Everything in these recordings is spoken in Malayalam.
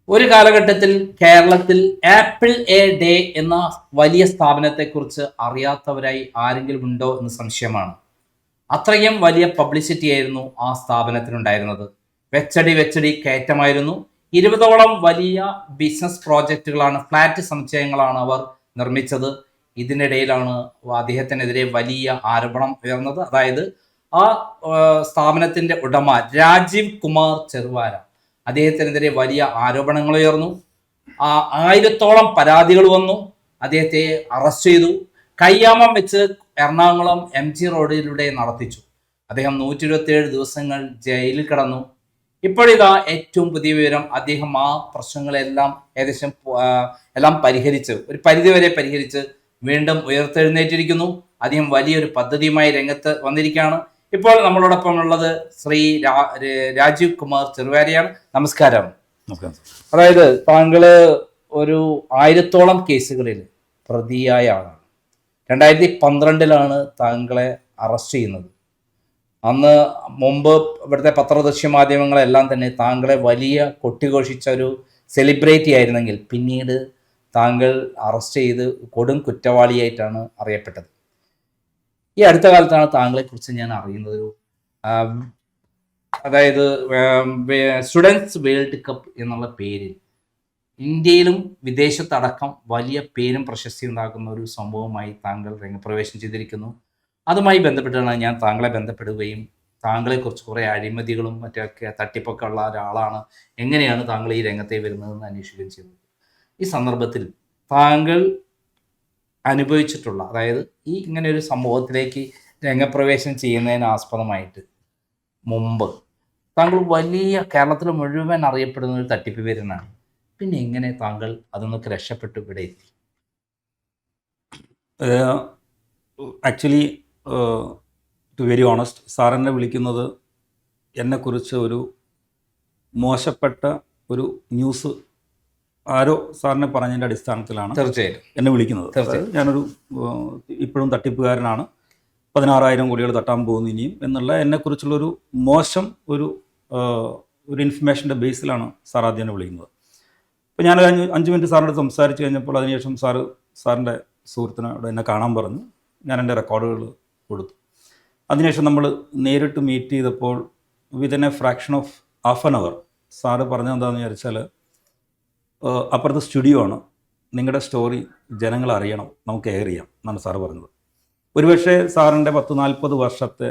ഒരു കാലഘട്ടത്തിൽ കേരളത്തിൽ ആപ്പിൾ എ ഡേ എന്ന വലിയ സ്ഥാപനത്തെക്കുറിച്ച് അറിയാത്തവരായി ആരെങ്കിലും ഉണ്ടോ എന്ന് സംശയമാണ്. അത്രയും വലിയ പബ്ലിസിറ്റി ആയിരുന്നു ആ സ്ഥാപനത്തിനുണ്ടായിരുന്നത്. വെച്ചടി വെച്ചടി കയറ്റമായിരുന്നു. 20ഓളം വലിയ ബിസിനസ് പ്രോജക്റ്റുകളാണ്, ഫ്ലാറ്റ് സമുച്ചയങ്ങളാണ് അവർ നിർമ്മിച്ചത്. ഇതിനിടയിലാണ് അദ്ദേഹത്തിനെതിരെ വലിയ ആരോപണം ഉയർന്നത്. അതായത് ആ സ്ഥാപനത്തിന്റെ ഉടമ രാജീവ് കുമാർ ചെറുവാര, അദ്ദേഹത്തിനെതിരെ വലിയ ആരോപണങ്ങൾ ഉയർന്നു. 1000ഓളം പരാതികൾ വന്നു. അദ്ദേഹത്തെ അറസ്റ്റ് ചെയ്തു. കയ്യാമം വെച്ച് എറണാകുളം MG റോഡിലൂടെ നടത്തിച്ചു. അദ്ദേഹം 127 ദിവസങ്ങൾ ജയിലിൽ കിടന്നു. ഇപ്പോഴിതാ ഏറ്റവും പുതിയ വിവരം, അദ്ദേഹം ആ പ്രശ്നങ്ങളെല്ലാം ഏകദേശം എല്ലാം പരിഹരിച്ച്, ഒരു പരിധിവരെ പരിഹരിച്ച് വീണ്ടും ഉയർത്തെഴുന്നേറ്റിരിക്കുന്നു. അദ്ദേഹം വലിയൊരു പദ്ധതിയുമായി രംഗത്ത് വന്നിരിക്കുകയാണ്. ഇപ്പോൾ നമ്മളോടൊപ്പം ഉള്ളത് ശ്രീ രാജീവ് കുമാർ ചെറുവാരയാണ്. നമസ്കാരം. അതായത് താങ്കള് ഒരു 1000ഓളം കേസുകളിൽ പ്രതിയായ ആളാണ്. 2012 താങ്കളെ അറസ്റ്റ് ചെയ്യുന്നത്. അന്ന് മുമ്പ് ഇവിടുത്തെ പത്രദൃശ്യ മാധ്യമങ്ങളെല്ലാം തന്നെ താങ്കളെ വലിയ കൊട്ടിഘോഷിച്ച ഒരു സെലിബ്രിറ്റി ആയിരുന്നെങ്കിൽ പിന്നീട് താങ്കൾ അറസ്റ്റ് ചെയ്ത് കൊടും കുറ്റവാളിയായിട്ടാണ് അറിയപ്പെട്ടത്. ഈ അടുത്ത കാലത്താണ് താങ്കളെക്കുറിച്ച് ഞാൻ അറിയുന്നത്. അതായത് സ്റ്റുഡൻസ് വേൾഡ് കപ്പ് എന്നുള്ള പേരിൽ ഇന്ത്യയിലും വിദേശത്തടക്കം വലിയ പേരും പ്രശസ്തി ഉണ്ടാക്കുന്ന ഒരു സംഭവമായി താങ്കൾ രംഗപ്രവേശം ചെയ്തിരിക്കുന്നു. അതുമായി ബന്ധപ്പെട്ടാണ് ഞാൻ താങ്കളെ ബന്ധപ്പെടുകയും താങ്കളെക്കുറിച്ച് കുറേ അഴിമതികളും മറ്റൊക്കെ തട്ടിപ്പൊക്കെ ഉള്ള ഒരാളാണ്, എങ്ങനെയാണ് താങ്കൾ ഈ രംഗത്തെ വരുന്നതെന്ന് അന്വേഷിക്കുകയും ചെയ്തത്. ഈ സന്ദർഭത്തിൽ താങ്കൾ അനുഭവിച്ചിട്ടുള്ള, അതായത് ഈ ഇങ്ങനെ ഒരു സംഭവത്തിലേക്ക് രംഗപ്രവേശം ചെയ്യുന്നതിന് ആസ്പദമായിട്ട് മുമ്പ് താങ്കൾ വലിയ കേരളത്തിൽ മുഴുവൻ അറിയപ്പെടുന്ന ഒരു തട്ടിപ്പ് പേരനാണ്. പിന്നെ എങ്ങനെ താങ്കൾ അതൊന്നൊക്കെ രക്ഷപ്പെട്ടു ഇവിടെ എത്തി? ആക്ച്വലി ടു വെരി ഓണസ്റ്റ്, സാറിനെ വിളിക്കുന്നത് എന്നെക്കുറിച്ച് ഒരു മോശപ്പെട്ട ഒരു ന്യൂസ് ആരോ സാറിനെ പറഞ്ഞതിൻ്റെ അടിസ്ഥാനത്തിലാണ് തീർച്ചയായും എന്നെ വിളിക്കുന്നത്. ഞാനൊരു ഇപ്പോഴും തട്ടിപ്പുകാരനാണ്, 16,000 കോടികൾ തട്ടാൻ പോകുന്നു ഇനിയും എന്നുള്ള എന്നെക്കുറിച്ചുള്ളൊരു മോശം ഒരു ഇൻഫർമേഷൻ്റെ ബേസിലാണ് സാർ ആദ്യം എന്നെ വിളിക്കുന്നത്. അപ്പോൾ ഞാൻ 5 മിനിറ്റ് സാറിനോട് സംസാരിച്ച് കഴിഞ്ഞപ്പോൾ അതിനുശേഷം സാറിൻ്റെ സുഹൃത്തിനോട് എന്നെ കാണാൻ പറഞ്ഞു. ഞാൻ എൻ്റെ റെക്കോർഡുകൾ കൊടുത്തു. അതിനുശേഷം നമ്മൾ നേരിട്ട് മീറ്റ് ചെയ്തപ്പോൾ within A fraction of half an hour sir പറഞ്ഞത് എന്താണെന്ന് വിചാരിച്ചാൽ, അപ്പുറത്ത് സ്റ്റുഡിയോ ആണ്, നിങ്ങളുടെ സ്റ്റോറി ജനങ്ങൾ അറിയണം, നമുക്ക് എയർ ചെയ്യാം എന്നാണ് സാറ് പറഞ്ഞത്. ഒരുപക്ഷെ സാറിൻ്റെ 10-40 വർഷത്തെ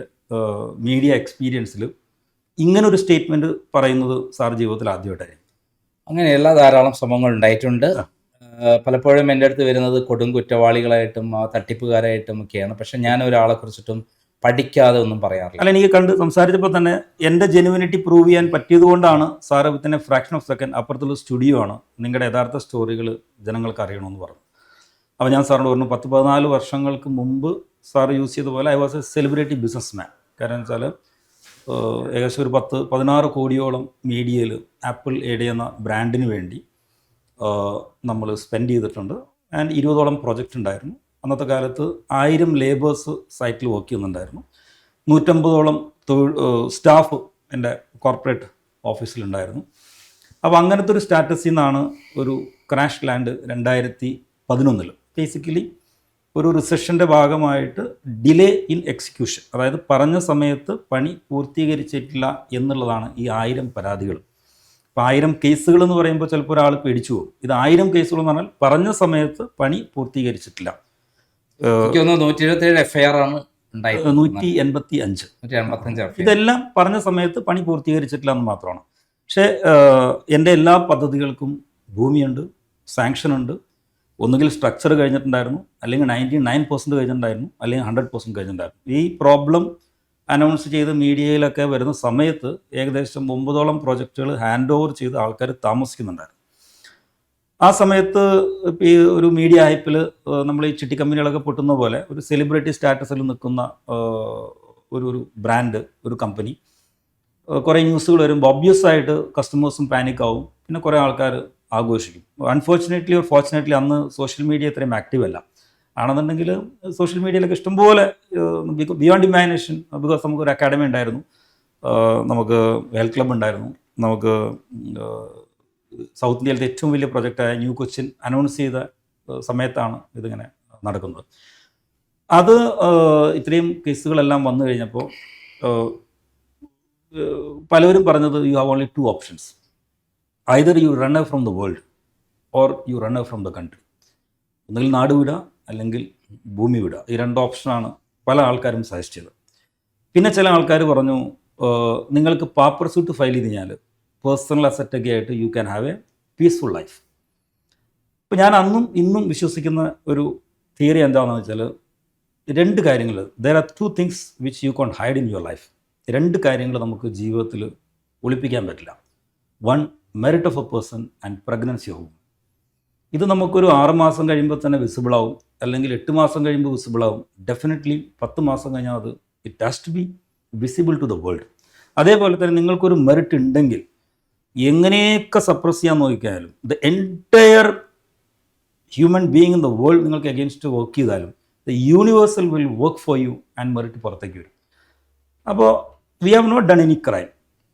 മീഡിയ എക്സ്പീരിയൻസിൽ ഇങ്ങനൊരു സ്റ്റേറ്റ്മെൻറ്റ് പറയുന്നത് സാർ ജീവിതത്തിൽ ആദ്യമായിട്ടായിരുന്നു. അങ്ങനെയുള്ള ധാരാളം സംഭവങ്ങൾ ഉണ്ടായിട്ടുണ്ട്. പലപ്പോഴും എൻ്റെ അടുത്ത് വരുന്നത് കൊടും കുറ്റവാളികളായിട്ടും തട്ടിപ്പുകാരായിട്ടും ഒക്കെയാണ്. പക്ഷെ ഞാൻ ഒരാളെ കുറിച്ചിട്ടും പഠിക്കാതെ ഒന്നും പറയാറില്ല. അല്ല, എനിക്ക് കണ്ട് സംസാരിച്ചപ്പോൾ തന്നെ എൻ്റെ ജെനുവിനിറ്റി പ്രൂവ് ചെയ്യാൻ പറ്റിയത് കൊണ്ടാണ് sir within A fraction of second അപ്പുറത്തുള്ള സ്റ്റുഡിയോ ആണ്, നിങ്ങളുടെ യഥാർത്ഥ സ്റ്റോറികൾ ജനങ്ങൾക്ക് അറിയണമെന്ന് പറഞ്ഞു. അപ്പോൾ ഞാൻ സാറിനോട് പറഞ്ഞു, 10-14 വർഷങ്ങൾക്ക് മുമ്പ് സാർ യൂസ് ചെയ്ത പോലെ I was A celebrity business man. കാരണം വെച്ചാൽ ഏകദേശം ഒരു 10-16 കോടിയോളം മീഡിയയിൽ ആപ്പിൾ എ ഡേ എന്ന ബ്രാൻഡിന് വേണ്ടി നമ്മൾ സ്പെൻഡ് ചെയ്തിട്ടുണ്ട്. ആൻഡ് 20ഓളം പ്രൊജക്റ്റ് ഉണ്ടായിരുന്നു. അന്നത്തെ കാലത്ത് 1000 ലേബേഴ്സ് സൈറ്റിൽ വർക്ക് ചെയ്യുന്നുണ്ടായിരുന്നു. 150ഓളം സ്റ്റാഫ് എൻ്റെ കോർപ്പറേറ്റ് ഓഫീസിലുണ്ടായിരുന്നു. അപ്പോൾ അങ്ങനത്തെ ഒരു സ്റ്റാറ്റസിൽ നിന്നാണ് ഒരു ക്രാഷ് ലാൻഡ് 2011 ബേസിക്കലി ഒരു റിസഷൻ്റെ ഭാഗമായിട്ട് ഡിലേ ഇൻ എക്സിക്യൂഷൻ, അതായത് പറഞ്ഞ സമയത്ത് പണി പൂർത്തീകരിച്ചിട്ടില്ല എന്നുള്ളതാണ് ഈ 1000 പരാതികൾ. അപ്പോൾ 1000 കേസുകൾ എന്ന് പറയുമ്പോൾ ചിലപ്പോൾ ഒരാൾ പേടിച്ചു പോകും. ഇത് 1000 കേസുകൾ എന്ന് പറഞ്ഞാൽ പറഞ്ഞ സമയത്ത് പണി പൂർത്തീകരിച്ചിട്ടില്ല. 127 FIR ആണ് 185. ഇതെല്ലാം പറഞ്ഞ സമയത്ത് പണി പൂർത്തീകരിച്ചിട്ടില്ല എന്ന് മാത്രമാണ്. പക്ഷേ എൻ്റെ എല്ലാ പദ്ധതികൾക്കും ഭൂമിയുണ്ട്, സാങ്ഷനുണ്ട്. ഒന്നുകിൽ സ്ട്രക്ചർ കഴിഞ്ഞിട്ടുണ്ടായിരുന്നു, അല്ലെങ്കിൽ 99% കഴിഞ്ഞിട്ടുണ്ടായിരുന്നു, അല്ലെങ്കിൽ 100% കഴിഞ്ഞിട്ടുണ്ടായിരുന്നു. ഈ പ്രോബ്ലം അനൗൺസ് ചെയ്ത് മീഡിയയിലൊക്കെ വരുന്ന സമയത്ത് ഏകദേശം 9ഓളം പ്രോജക്റ്റുകൾ ഹാൻഡ് ഓവർ ചെയ്ത് ആൾക്കാർ താമസിക്കുന്നുണ്ടായിരുന്നു. ആ സമയത്ത് ഈ ഒരു മീഡിയ ഹൈപ്പിൽ നമ്മൾ ഈ ചിട്ടി കമ്പനികളൊക്കെ പൊട്ടുന്ന പോലെ ഒരു സെലിബ്രിറ്റി സ്റ്റാറ്റസിൽ നിൽക്കുന്ന ഒരു ബ്രാൻഡ്, ഒരു കമ്പനി, കുറേ ന്യൂസുകൾ വരുമ്പോൾ ഒബ്വിയസ് ആയിട്ട് കസ്റ്റമേഴ്സും പാനിക് ആവും, പിന്നെ കുറേ ആൾക്കാർ ആഘോഷിക്കും. അൺഫോർച്ചുനേറ്റ്ലി ഓർ ഫോർച്ചുനേറ്റ്ലി അന്ന് സോഷ്യൽ മീഡിയ ഇത്രയും ആക്റ്റീവ് അല്ല. ആണെന്നുണ്ടെങ്കിൽ സോഷ്യൽ മീഡിയയിലൊക്കെ ഇഷ്ടംപോലെ ബിയോണ്ട് ഇമാജിനേഷൻ, ബിക്കോസ് നമുക്കൊരു അക്കാഡമി ഉണ്ടായിരുന്നു, നമുക്ക് ഹെൽത്ത് ക്ലബ് ഉണ്ടായിരുന്നു, നമുക്ക് സൗത്ത് ഇന്ത്യയിലത്തെ ഏറ്റവും വലിയ പ്രൊജക്റ്റായ ന്യൂ കൊച്ചിൻ അനൗൺസ് ചെയ്ത സമയത്താണ് ഇതിങ്ങനെ നടക്കുന്നത്. അത് ഇത്രയും കേസുകളെല്ലാം വന്നു കഴിഞ്ഞപ്പോൾ പലരും പറഞ്ഞത് you have only 2 options, either you run away from the world or you run away from the country. ഒന്നുകിൽ നാട് വിടുക അല്ലെങ്കിൽ ഭൂമി വിടുക. ഈ 2 ഓപ്ഷനാണ് പല ആൾക്കാരും സജസ്റ്റ് ചെയ്തത്. പിന്നെ ചില ആൾക്കാർ പറഞ്ഞു നിങ്ങൾക്ക് പാപ്പർ സൂട്ട് ഫയൽ ചെയ്ത് കഴിഞ്ഞാൽ പേഴ്സണൽ അസറ്റൊക്കെ ആയിട്ട് you can have A peaceful life. ഇപ്പോൾ ഞാൻ അന്നും ഇന്നും വിശ്വസിക്കുന്ന ഒരു തിയറി എന്താണെന്ന് വെച്ചാൽ 2 കാര്യങ്ങൾ, there are 2 things which you can hide in your life. 2 കാര്യങ്ങൾ നമുക്ക് ജീവിതത്തിൽ ഒളിപ്പിക്കാൻ പറ്റില്ല. 1, merit of a person and pregnancy of. ഇത് നമുക്കൊരു 6 മാസം കഴിയുമ്പോൾ തന്നെ വിസിബിൾ ആവും, അല്ലെങ്കിൽ 8 മാസം കഴിയുമ്പോൾ വിസിബിൾ ആവും. ഡെഫിനറ്റ്ലി 10 മാസം കഴിഞ്ഞാൽ അത് it has to be visible to the world. അതേപോലെ തന്നെ നിങ്ങൾക്കൊരു മെറിറ്റ് ഉണ്ടെങ്കിൽ എങ്ങനെയൊക്കെ സപ്രസ് ചെയ്യാൻ നോക്കിയാലും the entire human being in the world നിങ്ങൾക്ക് അഗെയിൻസ്റ്റ് വർക്ക് ചെയ്താലും the universal will work for you and merit പുറത്തേക്ക് വരും. അപ്പോൾ we have not done any crime.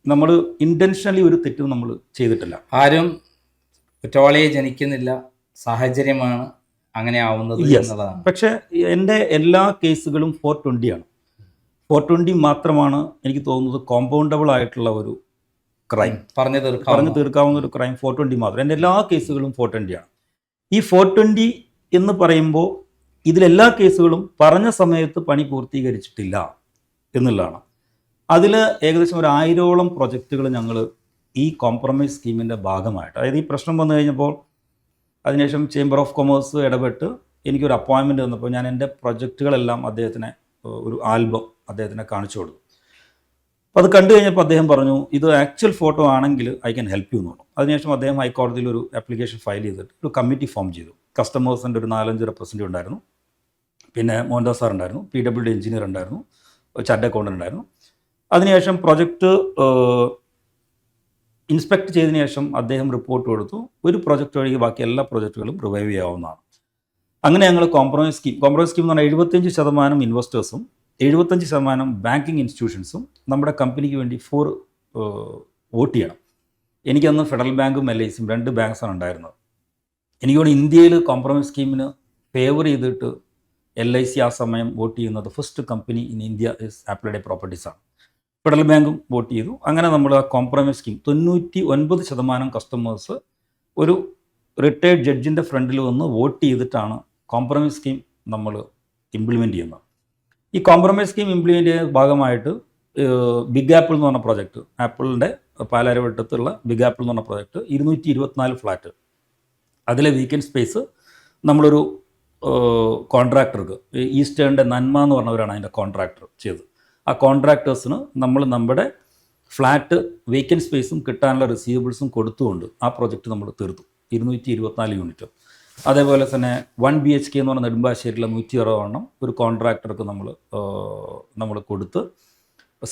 നമ്മൾ ഇൻറ്റൻഷനലി ഒരു തെറ്റും നമ്മൾ ചെയ്തിട്ടില്ല. ആരും കുറ്റവാളിയെ ജനിക്കുന്നില്ല, സാഹചര്യമാണ് അങ്ങനെ ആവുന്നത് എന്നുള്ളതാണ്. പക്ഷേ എൻ്റെ എല്ലാ കേസുകളും 420 ആണ്. 420 മാത്രമാണ് എനിക്ക് തോന്നുന്നത് കോമ്പൗണ്ടബിൾ ആയിട്ടുള്ള ഒരു ക്രൈം, പറഞ്ഞു തീർക്കാവുന്ന ഒരു ക്രൈം 420 മാത്രം. എൻ്റെ എല്ലാ കേസുകളും 420 ആണ്. ഈ 420 എന്ന് പറയുമ്പോൾ ഇതിലെല്ലാ കേസുകളും പറഞ്ഞ സമയത്ത് പണി പൂർത്തീകരിച്ചിട്ടില്ല എന്നുള്ളതാണ്. അതിൽ ഏകദേശം ഒരു 1000ഓളം പ്രൊജക്റ്റുകൾ ഞങ്ങൾ ഈ കോംപ്രമൈസ് സ്കീമിൻ്റെ ഭാഗമായിട്ട്, അതായത് ഈ പ്രശ്നം വന്നു കഴിഞ്ഞപ്പോൾ അതിനുശേഷം ചേംബർ ഓഫ് കൊമേഴ്സ് ഇടപെട്ട് എനിക്കൊരു അപ്പോയിൻമെൻറ്റ് തന്നപ്പോൾ ഞാൻ എൻ്റെ പ്രൊജക്റ്റുകളെല്ലാം അദ്ദേഹത്തിന് ഒരു ആൽബം അദ്ദേഹത്തിനെ കാണിച്ചു കൊടുത്തു. അപ്പോൾ അത് കണ്ടു കഴിഞ്ഞപ്പോൾ അദ്ദേഹം പറഞ്ഞു ഇത് ആക്ച്വൽ ഫോട്ടോ ആണെങ്കിൽ ഐ ക്യാൻ ഹെൽപ്പ് യു എന്ന് പറഞ്ഞു. അതിനുശേഷം അദ്ദേഹം ഹൈക്കോടതിയിൽ ഒരു ആപ്ലിക്കേഷൻ ഫയൽ ചെയ്തിട്ട് ഒരു കമ്മിറ്റി ഫോം ചെയ്തു. കസ്റ്റമേഴ്സിൻ്റെ ഒരു 4-5 റെപ്രസെൻറ്റേറ്റീവ് ഉണ്ടായിരുന്നു, പിന്നെ മോഹൻദാസ് സാർ ഉണ്ടായിരുന്നു, PWD എഞ്ചിനീയർ ഉണ്ടായിരുന്നു, ചാർട്ടേഡ് അക്കൗണ്ടൻ്റ് ഉണ്ടായിരുന്നു. അതിനുശേഷം പ്രൊജക്റ്റ് ഇൻസ്പെക്ട് ചെയ്തതിന് ശേഷം അദ്ദേഹം റിപ്പോർട്ട് കൊടുത്തു, ഒരു പ്രൊജക്റ്റ് ഒഴികെ ബാക്കി എല്ലാ പ്രൊജക്റ്റുകളും റിവൈവ് ചെയ്യാവുന്നതാണ്. അങ്ങനെ ഞങ്ങൾ കോംപ്രമൈസ് സ്കീം എന്ന് പറഞ്ഞാൽ 75% ഇൻവെസ്റ്റേഴ്സും 75% ബാങ്കിങ് ഇൻസ്റ്റിറ്റ്യൂഷൻസും നമ്മുടെ കമ്പനിക്ക് വേണ്ടി വോട്ട് ചെയ്യണം. എനിക്കന്ന് ഫെഡറൽ ബാങ്കും LICയും 2 ബാങ്ക്സാണ് ഉണ്ടായിരുന്നത്. എനിക്കോട് ഇന്ത്യയിൽ കോംപ്രമൈസ് സ്കീമിന് ഫേവർ ചെയ്തിട്ട് LIC ആ സമയം വോട്ട് ചെയ്യുന്നത് first company in India is ആപ്പിൾഡേ പ്രോപ്പർട്ടീസാണ്. ഫെഡറൽ ബാങ്കും വോട്ട് ചെയ്തു. അങ്ങനെ നമ്മൾ ആ കോംപ്രമൈസ് സ്കീം 99% കസ്റ്റമേഴ്സ് ഒരു റിട്ടയർഡ് ജഡ്ജിൻ്റെ ഫ്രണ്ടിൽ വന്ന് വോട്ട് ചെയ്തിട്ടാണ് കോംപ്രമൈസ് സ്കീം നമ്മൾ ഇംപ്ലിമെൻറ്റ് ചെയ്യുന്നത്. ഈ കോംപ്രമൈസ് സ്കീം ഇംപ്ലിമെൻറ്റ് ചെയ്യുന്ന ഭാഗമായിട്ട് ബിഗ് ആപ്പിൾ എന്ന് പറഞ്ഞ പ്രോജക്റ്റ്, ആപ്പിളിൻ്റെ പാലാരവട്ടത്തുള്ള ബിഗ് ആപ്പിൾ എന്ന് പറഞ്ഞ പ്രോജക്റ്റ് 224 ഫ്ലാറ്റ്, അതിലെ വീക്കെൻഡ് സ്പേസ് നമ്മളൊരു കോൺട്രാക്ടർക്ക്, ഈസ്റ്റേണിൻ്റെ നന്മ എന്ന് പറഞ്ഞവരാണ് അതിൻ്റെ കോൺട്രാക്ടർ ചെയ്തത്. ആ കോൺട്രാക്ടേഴ്സിന് നമ്മൾ നമ്മുടെ ഫ്ലാറ്റ് വേക്കൻറ്റ് സ്പേസും കിട്ടാനുള്ള റിസീവബിൾസും കൊടുത്തുകൊണ്ട് ആ പ്രോജക്റ്റ് നമ്മൾ തീർത്തു. 224 യൂണിറ്റ്. അതേപോലെ തന്നെ 1 BHK എന്ന് പറഞ്ഞ നെടുമ്പാശ്ശേരിയിലെ 160 ഒരു കോൺട്രാക്ടർക്ക് നമ്മൾ കൊടുത്ത്,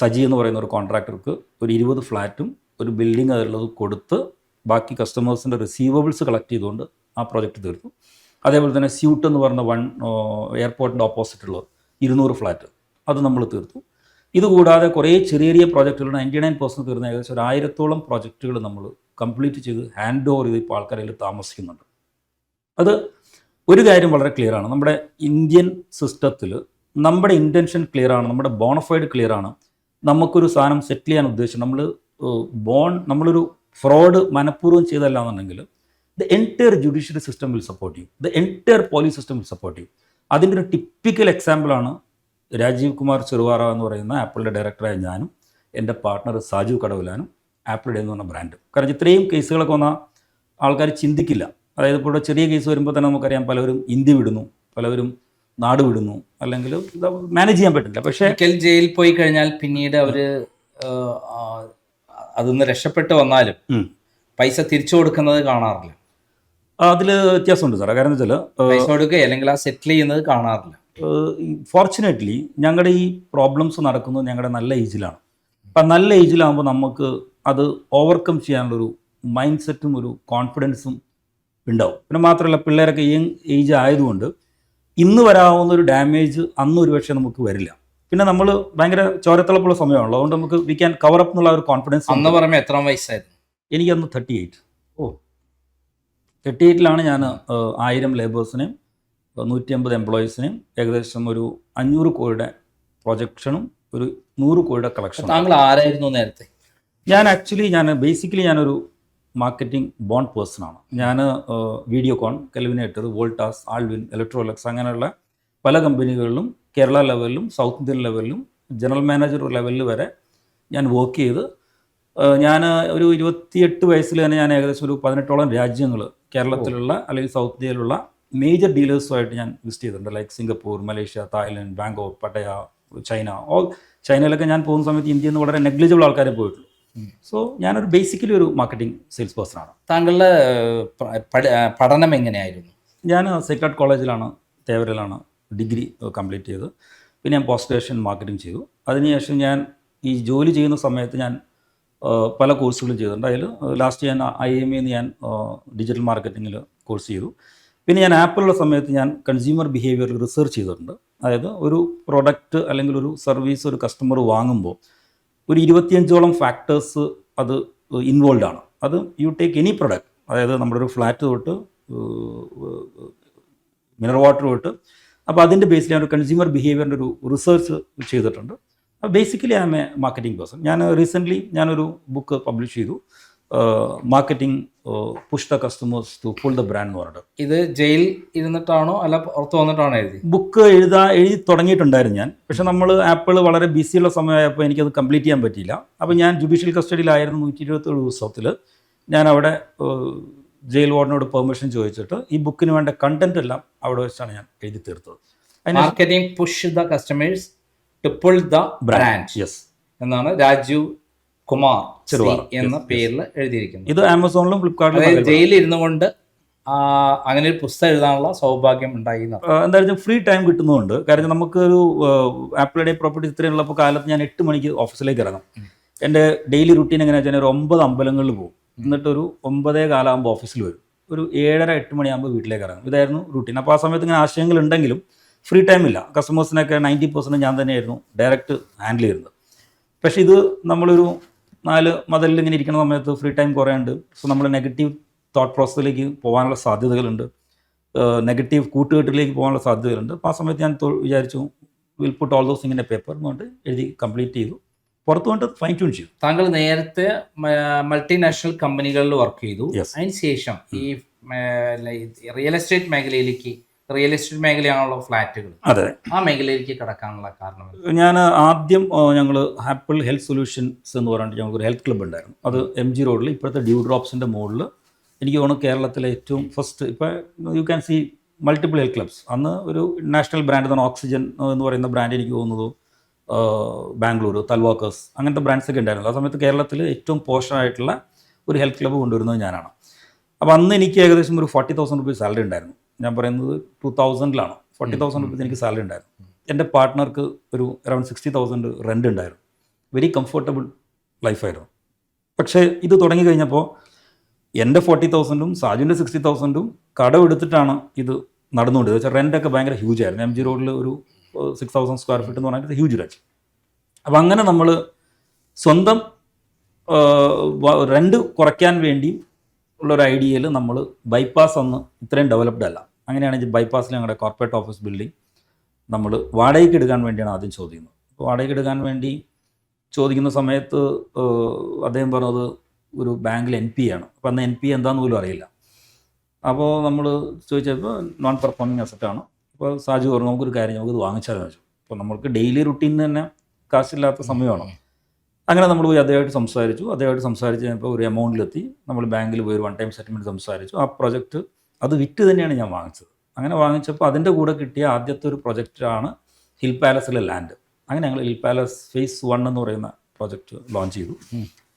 സജി എന്ന് പറയുന്ന ഒരു കോൺട്രാക്ടർക്ക് ഒരു 20 ഫ്ലാറ്റും ഒരു ബിൽഡിംഗ് അതിലുള്ളത് കൊടുത്ത് ബാക്കി കസ്റ്റമേഴ്സിൻ്റെ റിസീവബിൾസ് കളക്ട് ചെയ്തുകൊണ്ട് ആ പ്രോജക്റ്റ് തീർത്തു. അതേപോലെ തന്നെ സ്യൂട്ട് എന്ന് പറഞ്ഞ എയർപോർട്ടിൻ്റെ ഓപ്പോസിറ്റുള്ള 200 ഫ്ലാറ്റ് അത് നമ്മൾ തീർത്തു. ഇതുകൂടാതെ കുറേ ചെറിയ ചെറിയ പ്രോജക്റ്റുകൾ 99% തീർന്ന ഏകദേശം 1000ഓളം പ്രോജക്റ്റുകൾ നമ്മൾ കംപ്ലീറ്റ് ചെയ്ത് ഹാൻഡ് ഓവർ ചെയ്ത് ഇപ്പോൾ ആൾക്കാരിൽ താമസിക്കുന്നുണ്ട്. അത് ഒരു കാര്യം വളരെ ക്ലിയറാണ്, നമ്മുടെ ഇന്ത്യൻ സിസ്റ്റത്തിൽ നമ്മുടെ ഇൻറ്റൻഷൻ ക്ലിയറാണ്, നമ്മുടെ ബോണഫൈഡ് ക്ലിയറാണ്. നമുക്കൊരു സാധനം സെറ്റിൽ ചെയ്യാൻ ഉദ്ദേശിച്ചു നമ്മളൊരു ഫ്രോഡ് മനഃപൂർവ്വം ചെയ്തല്ല എന്നുണ്ടെങ്കിൽ the entire judiciary system will support you, the entire police system will support you. അതിൻ്റെ ഒരു ടിപ്പിക്കൽ എക്സാമ്പിളാണ് രാജീവ് കുമാർ ചെറുവാറ എന്ന് പറയുന്ന ആപ്പിളിൻ്റെ ഡയറക്ടറായ ഞാനും എൻ്റെ പാർട്ട്ണർ സാജു കടവലാനും ആപ്പിളുടെ എന്ന് പറഞ്ഞ ബ്രാൻഡ്. കാരണം ഇത്രയും കേസുകളൊക്കെ വന്നാൽ ആൾക്കാർ ചിന്തിക്കില്ല. അതായത് ഇപ്പോൾ ചെറിയ കേസ് വരുമ്പോൾ തന്നെ നമുക്കറിയാം പലവരും ഇന്ത്യ വിടുന്നു, പലവരും നാട് വിടുന്നു, അല്ലെങ്കിൽ മാനേജ് ചെയ്യാൻ പറ്റില്ല. പക്ഷേ ജയിലിൽ പോയി കഴിഞ്ഞാൽ പിന്നീട് അവർ അതിൽ രക്ഷപ്പെട്ട് വന്നാലും പൈസ തിരിച്ചു കൊടുക്കുന്നത് കാണാറില്ല. അതിൽ വ്യത്യാസമുണ്ട് സാറേ. കാരണം വെച്ചാൽ പൈസ കൊടുക്കുക അല്ലെങ്കിൽ ആ സെറ്റിൽ ചെയ്യുന്നത് കാണാറില്ല. ഫോർച്ചുനേറ്റ്ലി ഞങ്ങളുടെ ഈ പ്രോബ്ലംസ് നടക്കുന്നത് ഞങ്ങളുടെ നല്ല ഏജിലാണ്. അപ്പം നല്ല ഏജിലാകുമ്പോൾ നമുക്ക് അത് ഓവർകം ചെയ്യാനുള്ളൊരു മൈൻഡ് സെറ്റും ഒരു കോൺഫിഡൻസും ഉണ്ടാവും. പിന്നെ മാത്രമല്ല പിള്ളേരൊക്കെ യങ് ഏജ് ആയതുകൊണ്ട് ഇന്ന് വരാവുന്ന ഒരു ഡാമേജ് അന്ന് ഒരു പക്ഷേ നമുക്ക് വരില്ല. പിന്നെ നമ്മൾ ഭയങ്കര ചോരത്തിളപ്പുള്ള സമയമാണല്ലോ, അതുകൊണ്ട് നമുക്ക് വി ക്യാൻ കവർ അപ്പ് എന്നുള്ള ഒരു കോൺഫിഡൻസ്. അന്ന് പറയുമ്പോൾ എത്ര വയസ്സായിരുന്നു? എനിക്കന്ന് 38. 88-ലാണ് ഞാൻ 1000 ലേബേഴ്സിനെയും 150 എംപ്ലോയീസിനെയും ഏകദേശം ഒരു 500 കോടിയുടെ പ്രൊജക്ഷനും ഒരു 100 കോടിയുടെ കളക്ഷനും. താങ്കൾ ആരായിരുന്നു നേരത്തെ? ഞാൻ ബേസിക്കലി ഞാനൊരു മാർക്കറ്റിംഗ് ബോണ്ട് പേഴ്സണാണ്. ഞാൻ വീഡിയോകോൺ, കെൽവിനേറ്റർ, വോൾട്ടാസ്, ആൾവിൻ, ഇലക്ട്രോലക്സ് അങ്ങനെയുള്ള പല കമ്പനികളിലും കേരള ലെവലിലും സൗത്ത് ഇന്ത്യൻ ലെവലിലും ജനറൽ മാനേജർ ലെവലിൽ വരെ ഞാൻ വർക്ക് ചെയ്ത് ഞാൻ ഒരു 28 വയസ്സിൽ തന്നെ ഞാൻ ഏകദേശം ഒരു 18ഓളം രാജ്യങ്ങൾ കേരളത്തിലുള്ള അല്ലെങ്കിൽ സൗത്ത് ഇന്ത്യയിലുള്ള മേജർ ഡീലേഴ്സുമായിട്ട് ഞാൻ വിസിറ്റ് ചെയ്തിട്ടുണ്ട്. Like Singapore, Malaysia, Thailand, Bangkok, Pattaya, China. ചൈനയിലൊക്കെ ഞാൻ പോകുന്ന സമയത്ത് ഇന്ത്യയിൽ നിന്ന് വളരെ നെഗ്ലിജിബിൾ ആൾക്കാരെ പോയിട്ടുള്ളൂ. സോ ഞാനൊരു ബേസിക്കലി ഒരു മാർക്കറ്റിംഗ് സെയിൽസ് പേഴ്സണാണ്. താങ്കളുടെ പഠനം എങ്ങനെയായിരുന്നു? ഞാൻ സേക്രഡ് കോളേജിലാണ്, തേവരയിലാണ് ഡിഗ്രി കംപ്ലീറ്റ് ചെയ്തത്. പിന്നെ ഞാൻ പോസ്റ്റ് ഗ്രാജുവേഷൻ മാർക്കറ്റിംഗ് ചെയ്തു. അതിനുശേഷം ഞാൻ ഈ ജോലി ചെയ്യുന്ന സമയത്ത് ഞാൻ പല കോഴ്സുകളും ചെയ്തിട്ടുണ്ട്. അതിൽ ലാസ്റ്റ് ഞാൻ IIMA ഞാൻ ഡിജിറ്റൽ മാർക്കറ്റിങ്ങിൽ കോഴ്സ് ചെയ്തു. പിന്നെ ഞാൻ ആപ്പിലുള്ള സമയത്ത് ഞാൻ കൺസ്യൂമർ ബിഹേവിയർ റിസർച്ച് ചെയ്തിട്ടുണ്ട്. അതായത് ഒരു പ്രൊഡക്റ്റ് അല്ലെങ്കിൽ ഒരു സർവീസ് ഒരു കസ്റ്റമർ വാങ്ങുമ്പോൾ ഒരു 25ഓളം ഫാക്ടേഴ്സ് അത് ഇൻവോൾവ് ആണ്. അത് യു ടേക്ക് എനി പ്രൊഡക്റ്റ്, അതായത് നമ്മുടെ ഒരു ഫ്ലാറ്റ് തൊട്ട് മിനറൽ വാട്ടർ തൊട്ട്. അപ്പോൾ അതിൻ്റെ ബേസിൽ ഞാൻ ഒരു കൺസ്യൂമർ ബിഹേവിയറിൻ്റെ ഒരു റിസർച്ച് ചെയ്തിട്ടുണ്ട്. Basically I am a marketing person. ഞാൻ റീസെൻ്റ്ലി ഞാനൊരു ബുക്ക് പബ്ലിഷ് ചെയ്തു, marketing push the customers to pull the brand എന്ന് പറഞ്ഞിട്ട്. ഇത് ജയിൽ ഇരുന്നിട്ടാണോ അല്ല പുറത്ത് വന്നിട്ടാണോ എഴുതി? ബുക്ക് എഴുതി തുടങ്ങിയിട്ടുണ്ടായിരുന്നു ഞാൻ. പക്ഷെ നമ്മൾ ആപ്പിൾ വളരെ ബിസിയുള്ള സമയമായപ്പോൾ എനിക്കത് കംപ്ലീറ്റ് ചെയ്യാൻ പറ്റിയില്ല. അപ്പോൾ ഞാൻ ജുഡീഷ്യൽ കസ്റ്റഡിയിലായിരുന്നു 127 ദിവസത്തിൽ. ഞാൻ അവിടെ ജയിൽ വാർഡിനോട് പെർമിഷൻ ചോദിച്ചിട്ട് ഈ ബുക്കിന് വേണ്ട കണ്ടന്റ് എല്ലാം അവിടെ വെച്ചാണ് ഞാൻ എഴുതി തീർത്തത്. Marketing push the customers to pull the brand. Yes എന്നാണ് രാജീവ് കുമാർ എന്ന പേരിൽ എഴുതിയിരിക്കുന്നത്. ഇത് ആമസോണിലും ഫ്ലിപ്കാർട്ടിലും ജയിലിൽ ഇരുന്നു കൊണ്ട് അങ്ങനെ ഒരു പുസ്തകം എഴുതാനുള്ള സൗഭാഗ്യം ഉണ്ടായി. എന്തായാലും ഫ്രീ ടൈം കിട്ടുന്നുണ്ട്. കാരണം നമുക്കൊരു ആപ്പിളുടെ പ്രോപ്പർട്ടി ഇത്രയും ഉള്ളപ്പോൾ കാലത്ത് ഞാൻ 8 മണിക്ക് ഓഫീസിലേക്ക് ഇറങ്ങും. എൻ്റെ ഡെയിലി റുട്ടീൻ എങ്ങനെയാണെന്ന് വെച്ചാൽ ഒരു 9 അമ്പലങ്ങളിൽ പോകും. എന്നിട്ടൊരു 9:15 ആകുമ്പോൾ ഓഫീസിൽ വരും. ഒരു 7:30-8 മണിയാകുമ്പോൾ വീട്ടിലേക്ക് ഇറങ്ങും. ഇതായിരുന്നു റുട്ടീൻ. അപ്പോൾ ആ സമയത്ത് ഇങ്ങനെ ആശയങ്ങൾ ഉണ്ടെങ്കിലും ഫ്രീ ടൈമില്ല. കസ്റ്റമേഴ്സിനൊക്കെ 90% ഞാൻ തന്നെയായിരുന്നു ഡയറക്റ്റ് ഹാൻഡിൽ ചെയ്യുന്നത്. പക്ഷേ ഇത് നമ്മളൊരു 4 മതിലിൽ ഇങ്ങനെ ഇരിക്കുന്ന സമയത്ത് ഫ്രീ ടൈം കുറേ ഉണ്ട്. സോ നമ്മൾ നെഗറ്റീവ് തോട്ട് പ്രോസസ്സിലേക്ക് പോകാനുള്ള സാധ്യതകളുണ്ട്, നെഗറ്റീവ് കൂട്ടുകെട്ടിലേക്ക് പോകാനുള്ള സാധ്യതകളുണ്ട്. അപ്പോൾ ആ സമയത്ത് ഞാൻ വിചാരിച്ചു will put all those in A paper എന്നുകൊണ്ട് എഴുതി കംപ്ലീറ്റ് ചെയ്തു. പുറത്തു കൊണ്ട് ഫൈൻ ട്യൂൺ ചെയ്തു. താങ്കൾ നേരത്തെ മൾട്ടിനാഷണൽ കമ്പനികളിൽ വർക്ക് ചെയ്തു. അതിന് ശേഷം ഈ റിയൽ എസ്റ്റേറ്റ് മേഖലയാണുള്ള ഫ്ലാറ്റുകൾ, അതെ, ആ മേഖലയിലേക്ക് കടക്കാനുള്ള കാരണം? ഞാൻ ആദ്യം ഞങ്ങൾ ആപ്പിൾ ഹെൽത്ത് സൊല്യൂഷൻസ് എന്ന് പറഞ്ഞിട്ട് ഞങ്ങൾക്കൊരു ഹെൽത്ത് ക്ലബ്ബ് ഉണ്ടായിരുന്നു. അത് MG റോഡിൽ ഇപ്പോഴത്തെ ഡ്യൂ ഡ്രോപ്സിൻ്റെ മുകളിൽ. എനിക്ക് തോന്നുന്നു കേരളത്തിലെ ഏറ്റവും ഫസ്റ്റ്, ഇപ്പോൾ you can see multiple health clubs. അന്ന് ഒരു നാഷണൽ ബ്രാൻഡ് തന്നെ ഓക്സിജൻ എന്ന് പറയുന്ന ബ്രാൻഡ് എനിക്ക് തോന്നുന്നത് ബാംഗ്ലൂർ, തൽവാക്കേഴ്സ് അങ്ങനത്തെ ബ്രാൻഡ്സൊക്കെ ഉണ്ടായിരുന്നു. ആ സമയത്ത് കേരളത്തിൽ ഏറ്റവും പോഷനായിട്ടുള്ള ഒരു ഹെൽത്ത് ക്ലബ്ബ് കൊണ്ടുവരുന്നത് ഞാനാണ്. അപ്പോൾ അന്ന് എനിക്ക് ഏകദേശം ഒരു 40,000 റുപ്പീസ് സാലറി ഉണ്ടായിരുന്നു. ഞാൻ പറയുന്നത് 2000-ലാണ്. 40,000 റുപ്പീസ് എനിക്ക് സാലറി ഉണ്ടായിരുന്നു. എൻ്റെ പാർട്ട്ണർക്ക് ഒരു അറൗണ്ട് 60,000 റെൻ്റ് ഉണ്ടായിരുന്നു. വെരി കംഫർട്ടബിൾ ലൈഫായിരുന്നു. പക്ഷേ ഇത് തുടങ്ങി കഴിഞ്ഞപ്പോൾ എൻ്റെ 40,000-ഉം സാജുവിൻ്റെ 60,000-ഉം കടമെടുത്തിട്ടാണ് ഇത് നടന്നുകൊണ്ടിരുന്നത്. വെച്ചാൽ റെൻ്റൊക്കെ ഭയങ്കര ഹ്യൂജ് ആയിരുന്നു. MG റോഡിൽ ഒരു 6,000 സ്ക്വയർ ഫീറ്റ് എന്ന് പറഞ്ഞാൽ ഹ്യൂജ് റെൻറ്റ്. അപ്പോൾ അങ്ങനെ നമ്മൾ സ്വന്തം റെൻ്റ് കുറയ്ക്കാൻ വേണ്ടി ഉള്ളൊരു ഐഡിയയിൽ നമ്മൾ ബൈപ്പാസ് അന്ന് ഇത്രയും ഡെവലപ്ഡ് അല്ല. അങ്ങനെയാണെങ്കിൽ ബൈപ്പാസിൽ ഞങ്ങളുടെ കോർപ്പറേറ്റ് ഓഫീസ് ബിൽഡിംഗ് നമ്മൾ വാടകയ്ക്ക് എടുക്കാൻ വേണ്ടിയാണ് ആദ്യം ചോദിക്കുന്നത്. അപ്പോൾ വാടകയ്ക്ക് എടുക്കാൻ വേണ്ടി ചോദിക്കുന്ന സമയത്ത് അദ്ദേഹം പറഞ്ഞത് ഒരു ബാങ്കിൽ NPA ആണ്. അപ്പോൾ അന്ന് NPA എന്താണെന്ന് പോലും അറിയില്ല. അപ്പോൾ നമ്മൾ ചോദിച്ചപ്പോൾ നോൺ പെർഫോമിങ് അസറ്റാണ്. അപ്പോൾ സാജു പറഞ്ഞു നമുക്കൊരു കാര്യം നമുക്കിത് വാങ്ങിച്ചാലും വെച്ചു. അപ്പോൾ നമുക്ക് ഡെയിലി റുട്ടീൻ തന്നെ കാശില്ലാത്ത സമയമാണ്. അങ്ങനെ നമ്മൾ പോയി അദ്ദേഹമായിട്ട് സംസാരിച്ച് കഴിഞ്ഞപ്പോൾ ഒരു എമൗണ്ടിലെത്തി. നമ്മൾ ബാങ്കിൽ പോയി ഒരു 1 ടൈം സെറ്റിൽമെൻറ്റ് സംസാരിച്ചു. ആ പ്രൊജക്റ്റ് അത് വിറ്റ് തന്നെയാണ് ഞാൻ വാങ്ങിച്ചത്. അങ്ങനെ വാങ്ങിച്ചപ്പോൾ അതിൻ്റെ കൂടെ കിട്ടിയ ആദ്യത്തെ ഒരു പ്രൊജക്റ്റാണ് ഹിൽ പാലസിലെ ലാൻഡ്. അങ്ങനെ ഞങ്ങൾ ഹിൽ പാലസ് ഫേസ് 1 എന്ന് പറയുന്ന പ്രൊജക്റ്റ് ലോഞ്ച് ചെയ്തു.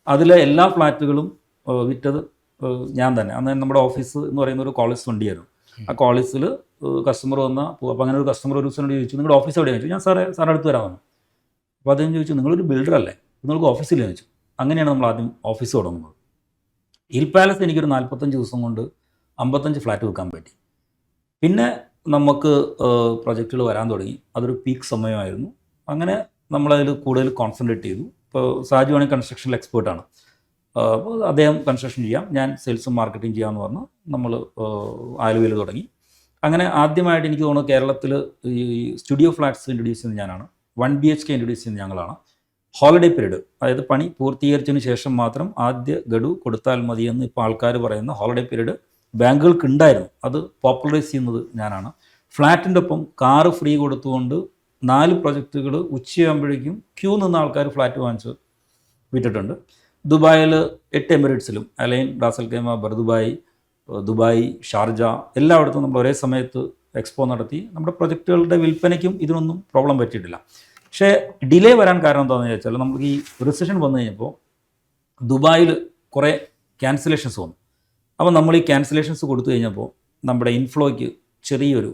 അതിലെ എല്ലാ ഫ്ലാറ്റുകളും വിറ്റത് ഞാൻ തന്നെ. അന്ന് നമ്മുടെ ഓഫീസ് എന്ന് പറയുന്ന ഒരു കോളേജ് വണ്ടിയായിരുന്നു. ആ കോളേജിൽ കസ്റ്റമർ വന്നാൽ അപ്പോൾ അങ്ങനെ ഒരു കസ്റ്റമർ ഒരു ദിവസം ചോദിച്ചു നിങ്ങളുടെ ഓഫീസ് എവിടെയാണ് ചോദിച്ചു. ഞാൻ സാറേ അടുത്ത് വരാൻ വന്നു. അപ്പോൾ അദ്ദേഹം ചോദിച്ചു നിങ്ങളൊരു ബിൽഡർ അല്ലേ, നിങ്ങൾക്ക് ഓഫീസിൽ ചോദിച്ചു. അങ്ങനെയാണ് നമ്മൾ ആദ്യം ഓഫീസ് തുടങ്ങുന്നത്. ഹിൽ പാലസ് എനിക്കൊരു 45 ദിവസം കൊണ്ട് 55 ഫ്ലാറ്റ് വെക്കാൻ പറ്റി. പിന്നെ നമുക്ക് പ്രൊജക്റ്റുകൾ വരാൻ തുടങ്ങി. അതൊരു പീക്ക് സമയമായിരുന്നു. അങ്ങനെ നമ്മളതിൽ കൂടുതൽ കോൺസെൻട്രേറ്റ് ചെയ്തു. ഇപ്പോൾ സാജു ആണെങ്കിൽ കൺസ്ട്രക്ഷനിൽ എക്സ്പേർട്ടാണ്. അദ്ദേഹം കൺസ്ട്രക്ഷൻ ചെയ്യാം, ഞാൻ സെയിൽസും മാർക്കറ്റിംഗ് ചെയ്യാമെന്ന് പറഞ്ഞ് നമ്മൾ ആലുവയിൽ തുടങ്ങി. അങ്ങനെ ആദ്യമായിട്ട് എനിക്ക് തോന്നുന്നു കേരളത്തിൽ ഈ സ്റ്റുഡിയോ ഫ്ലാറ്റ്സ് ഇൻട്രൊഡ്യൂസ് ചെയ്യുന്നത് ഞാനാണ്. 1 BHK ഇൻട്രൊഡ്യൂസ് ചെയ്യുന്നത് ഞങ്ങളാണ്. ഹോളിഡേ പീരീഡ്, അതായത് പണി പൂർത്തീകരിച്ചതിന് ശേഷം മാത്രം ആദ്യ ഗഡു കൊടുത്താൽ മതിയെന്ന് ഇപ്പോൾ ആൾക്കാർ പറയുന്ന ഹോളിഡേ പീരീഡ് ബാങ്കുകൾക്ക് ഉണ്ടായിരുന്നു. അത് പോപ്പുലറൈസ് ചെയ്യുന്നത് ഞാനാണ്. ഫ്ലാറ്റിൻ്റെ ഒപ്പം കാറ് ഫ്രീ കൊടുത്തുകൊണ്ട് 4 പ്രൊജക്റ്റുകൾ ഉച്ചയാകുമ്പോഴേക്കും ക്യൂ നിന്ന ആൾക്കാർ ഫ്ലാറ്റ് വാങ്ങിച്ച് വിറ്റിട്ടുണ്ട്. ദുബായിൽ 8 എമിറേറ്റ്സിലും Al Ain, Ras al Khaimah, Bur Dubai, Dubai, Sharjah എല്ലായിടത്തും നമ്മൾ ഒരേ സമയത്ത് എക്സ്പോ നടത്തി. നമ്മുടെ പ്രൊജക്റ്റുകളുടെ വിൽപ്പനയ്ക്കും ഇതിനൊന്നും പ്രോബ്ലം പറ്റിയിട്ടില്ല. പക്ഷേ ഡിലേ വരാൻ കാരണം എന്താണെന്ന് ചോദിച്ചാൽ, നമുക്ക് ഈ റിസഷൻ വന്നു കഴിഞ്ഞപ്പോൾ ദുബായിൽ കുറേ ക്യാൻസലേഷൻസ് വന്നു. അപ്പോൾ നമ്മൾ ഈ ക്യാൻസലേഷൻസ് കൊടുത്തു കഴിഞ്ഞപ്പോൾ നമ്മുടെ ഇൻഫ്ലോയ്ക്ക് ചെറിയൊരു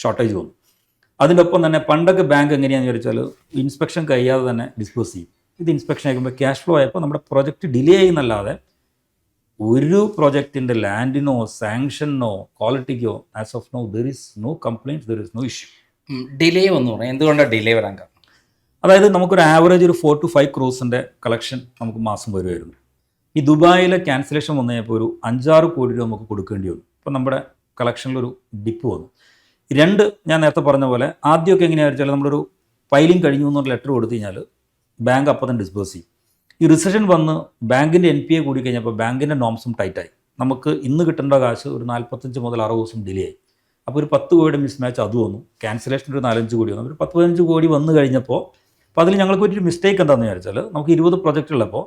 ഷോർട്ടേജ് വന്നു. അതിൻ്റെ ഒപ്പം തന്നെ പണ്ടൊക്കെ ബാങ്ക് എങ്ങനെയാണെന്ന് ചോദിച്ചാൽ ഇൻസ്പെക്ഷൻ കഴിയാതെ തന്നെ ഡിസ്പോസ് ചെയ്യും. ഇത് ഇൻസ്പെക്ഷൻ ആകുമ്പോൾ ക്യാഷ് ഫ്ലോ ആയപ്പോൾ നമ്മുടെ പ്രൊജക്റ്റ് ഡിലേ ചെയ്യുന്നല്ലാതെ ഒരു പ്രൊജക്റ്റിൻ്റെ ലാൻഡിനോ സാങ്ഷനോ ക്വാളിറ്റിക്കോ as of no there is no complaint, there is no issue. Delay വന്നു പറയാം. എന്തുകൊണ്ടാണ് ഡിലേ വരാൻ കാരണം? അതായത് നമുക്കൊരു ആവറേജ് ഒരു 4 to 5 crores കളക്ഷൻ നമുക്ക് മാസം വരുമായിരുന്നു. ഈ ദുബായിലെ ക്യാൻസലേഷൻ വന്നു കഴിഞ്ഞപ്പോൾ ഒരു 5-6 കോടി രൂപ നമുക്ക് കൊടുക്കേണ്ടി വന്നു. അപ്പോൾ നമ്മുടെ കളക്ഷനിലൊരു ഡിപ്പ് വന്നു. 2, ഞാൻ നേരത്തെ പറഞ്ഞ പോലെ ആദ്യമൊക്കെ എങ്ങനെയാണെന്ന് വെച്ചാൽ നമ്മളൊരു ഫയലിംഗ് കഴിഞ്ഞു എന്നൊരു ലെറ്റർ കൊടുത്തു കഴിഞ്ഞാൽ ബാങ്ക് അപ്പം തന്നെ ഡിസ്ബേഴ്സ് ചെയ്യും. ഈ റിസഷൻ വന്ന് ബാങ്കിൻ്റെ NPA കൂടി കഴിഞ്ഞപ്പോൾ ബാങ്കിൻ്റെ നോംസും ടൈറ്റായി. നമുക്ക് ഇന്ന് കിട്ടേണ്ട കാശ് ഒരു 45 മുതൽ 60 ദിവസം ഡിലേ ആയി. അപ്പോൾ ഒരു 10 കോടിയുടെ മിസ്മാച്ച് അത് വന്നു. ക്യാൻസലേഷൻ ഒരു 4-5 കോടി വന്നു. ഒരു 10-15 കോടി വന്നു കഴിഞ്ഞപ്പോൾ അപ്പോൾ അതിൽ ഞങ്ങൾക്ക് പറ്റിയൊരു മിസ്റ്റേക്ക് എന്താണെന്ന് വിചാരിച്ചാൽ, നമുക്ക് 20 പ്രൊജക്റ്റുള്ളപ്പോൾ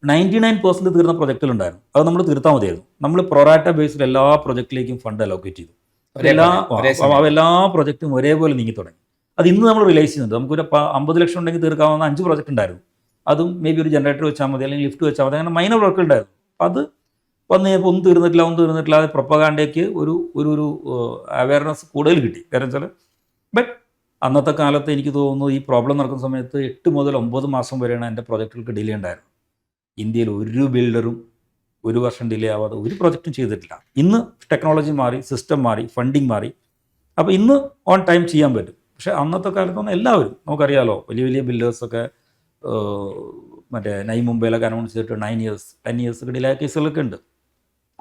99% തീർന്ന പ്രൊജക്റ്റുകളുണ്ടായിരുന്നു. അത് നമ്മൾ തീർത്താൽ മതിയായിരുന്നു. നമ്മൾ പ്രൊറാറ്റ ബേസിൽ എല്ലാ പ്രൊജക്റ്റിലേക്കും ഫണ്ട് അലോക്കേറ്റ് ചെയ്തു. എല്ലാ പ്രൊജക്റ്റും ഒരേപോലെ നീങ്ങി തുടങ്ങി. അത് ഇന്ന് നമ്മൾ റിലൈസ് ചെയ്യുന്നുണ്ട്. നമുക്കൊരു 50 ലക്ഷം ഉണ്ടെങ്കിൽ തീർക്കാവുന്ന 5 പ്രൊജക്റ്റ് ഉണ്ടായിരുന്നു. അതും മേ ബി ഒരു ജനറേറ്റർ വെച്ചാൽ മതി, അല്ലെങ്കിൽ ലിഫ്റ്റ് വെച്ചാൽ മതി, അങ്ങനെ മൈനർ വർക്കുകൾ ഉണ്ടായിരുന്നു. അപ്പോൾ അത് വന്ന് കഴിഞ്ഞപ്പോൾ ഒന്നും തീർന്നിട്ടില്ല. അത് പ്രൊപ്പഗാൻഡയ്ക്ക് ഒരു അവയർനെസ് കൂടുതൽ കിട്ടി. കാരണം വെച്ചാൽ ബട്ട് അന്നത്തെ കാലത്ത് എനിക്ക് തോന്നുന്നു ഈ പ്രോബ്ലം നടക്കുന്ന സമയത്ത് 8 മുതൽ 9 മാസം വരെയാണ് എൻ്റെ പ്രൊജക്റ്റുകൾക്ക് ഡിലേ ഉണ്ടായിരുന്നത്. ഇന്ത്യയിൽ ഒരു ബിൽഡറും 1 വർഷം ഡിലേ ആവാതെ ഒരു പ്രൊജക്റ്റും ചെയ്തിട്ടില്ല. ഇന്ന് ടെക്നോളജി മാറി, സിസ്റ്റം മാറി, ഫണ്ടിങ് മാറി. അപ്പോൾ ഇന്ന് ഓൺ ടൈം ചെയ്യാൻ പറ്റും. പക്ഷേ അന്നത്തെ കാലത്തൊന്നും എല്ലാവരും നമുക്കറിയാലോ, വലിയ വലിയ ബിൽഡേഴ്സൊക്കെ മറ്റേ നൈ മുംബൈയിലൊക്കെ അനൗൺസ് ചെയ്തിട്ട് 9 years 10 years ഡിലേ കേസുകളൊക്കെ ഉണ്ട്.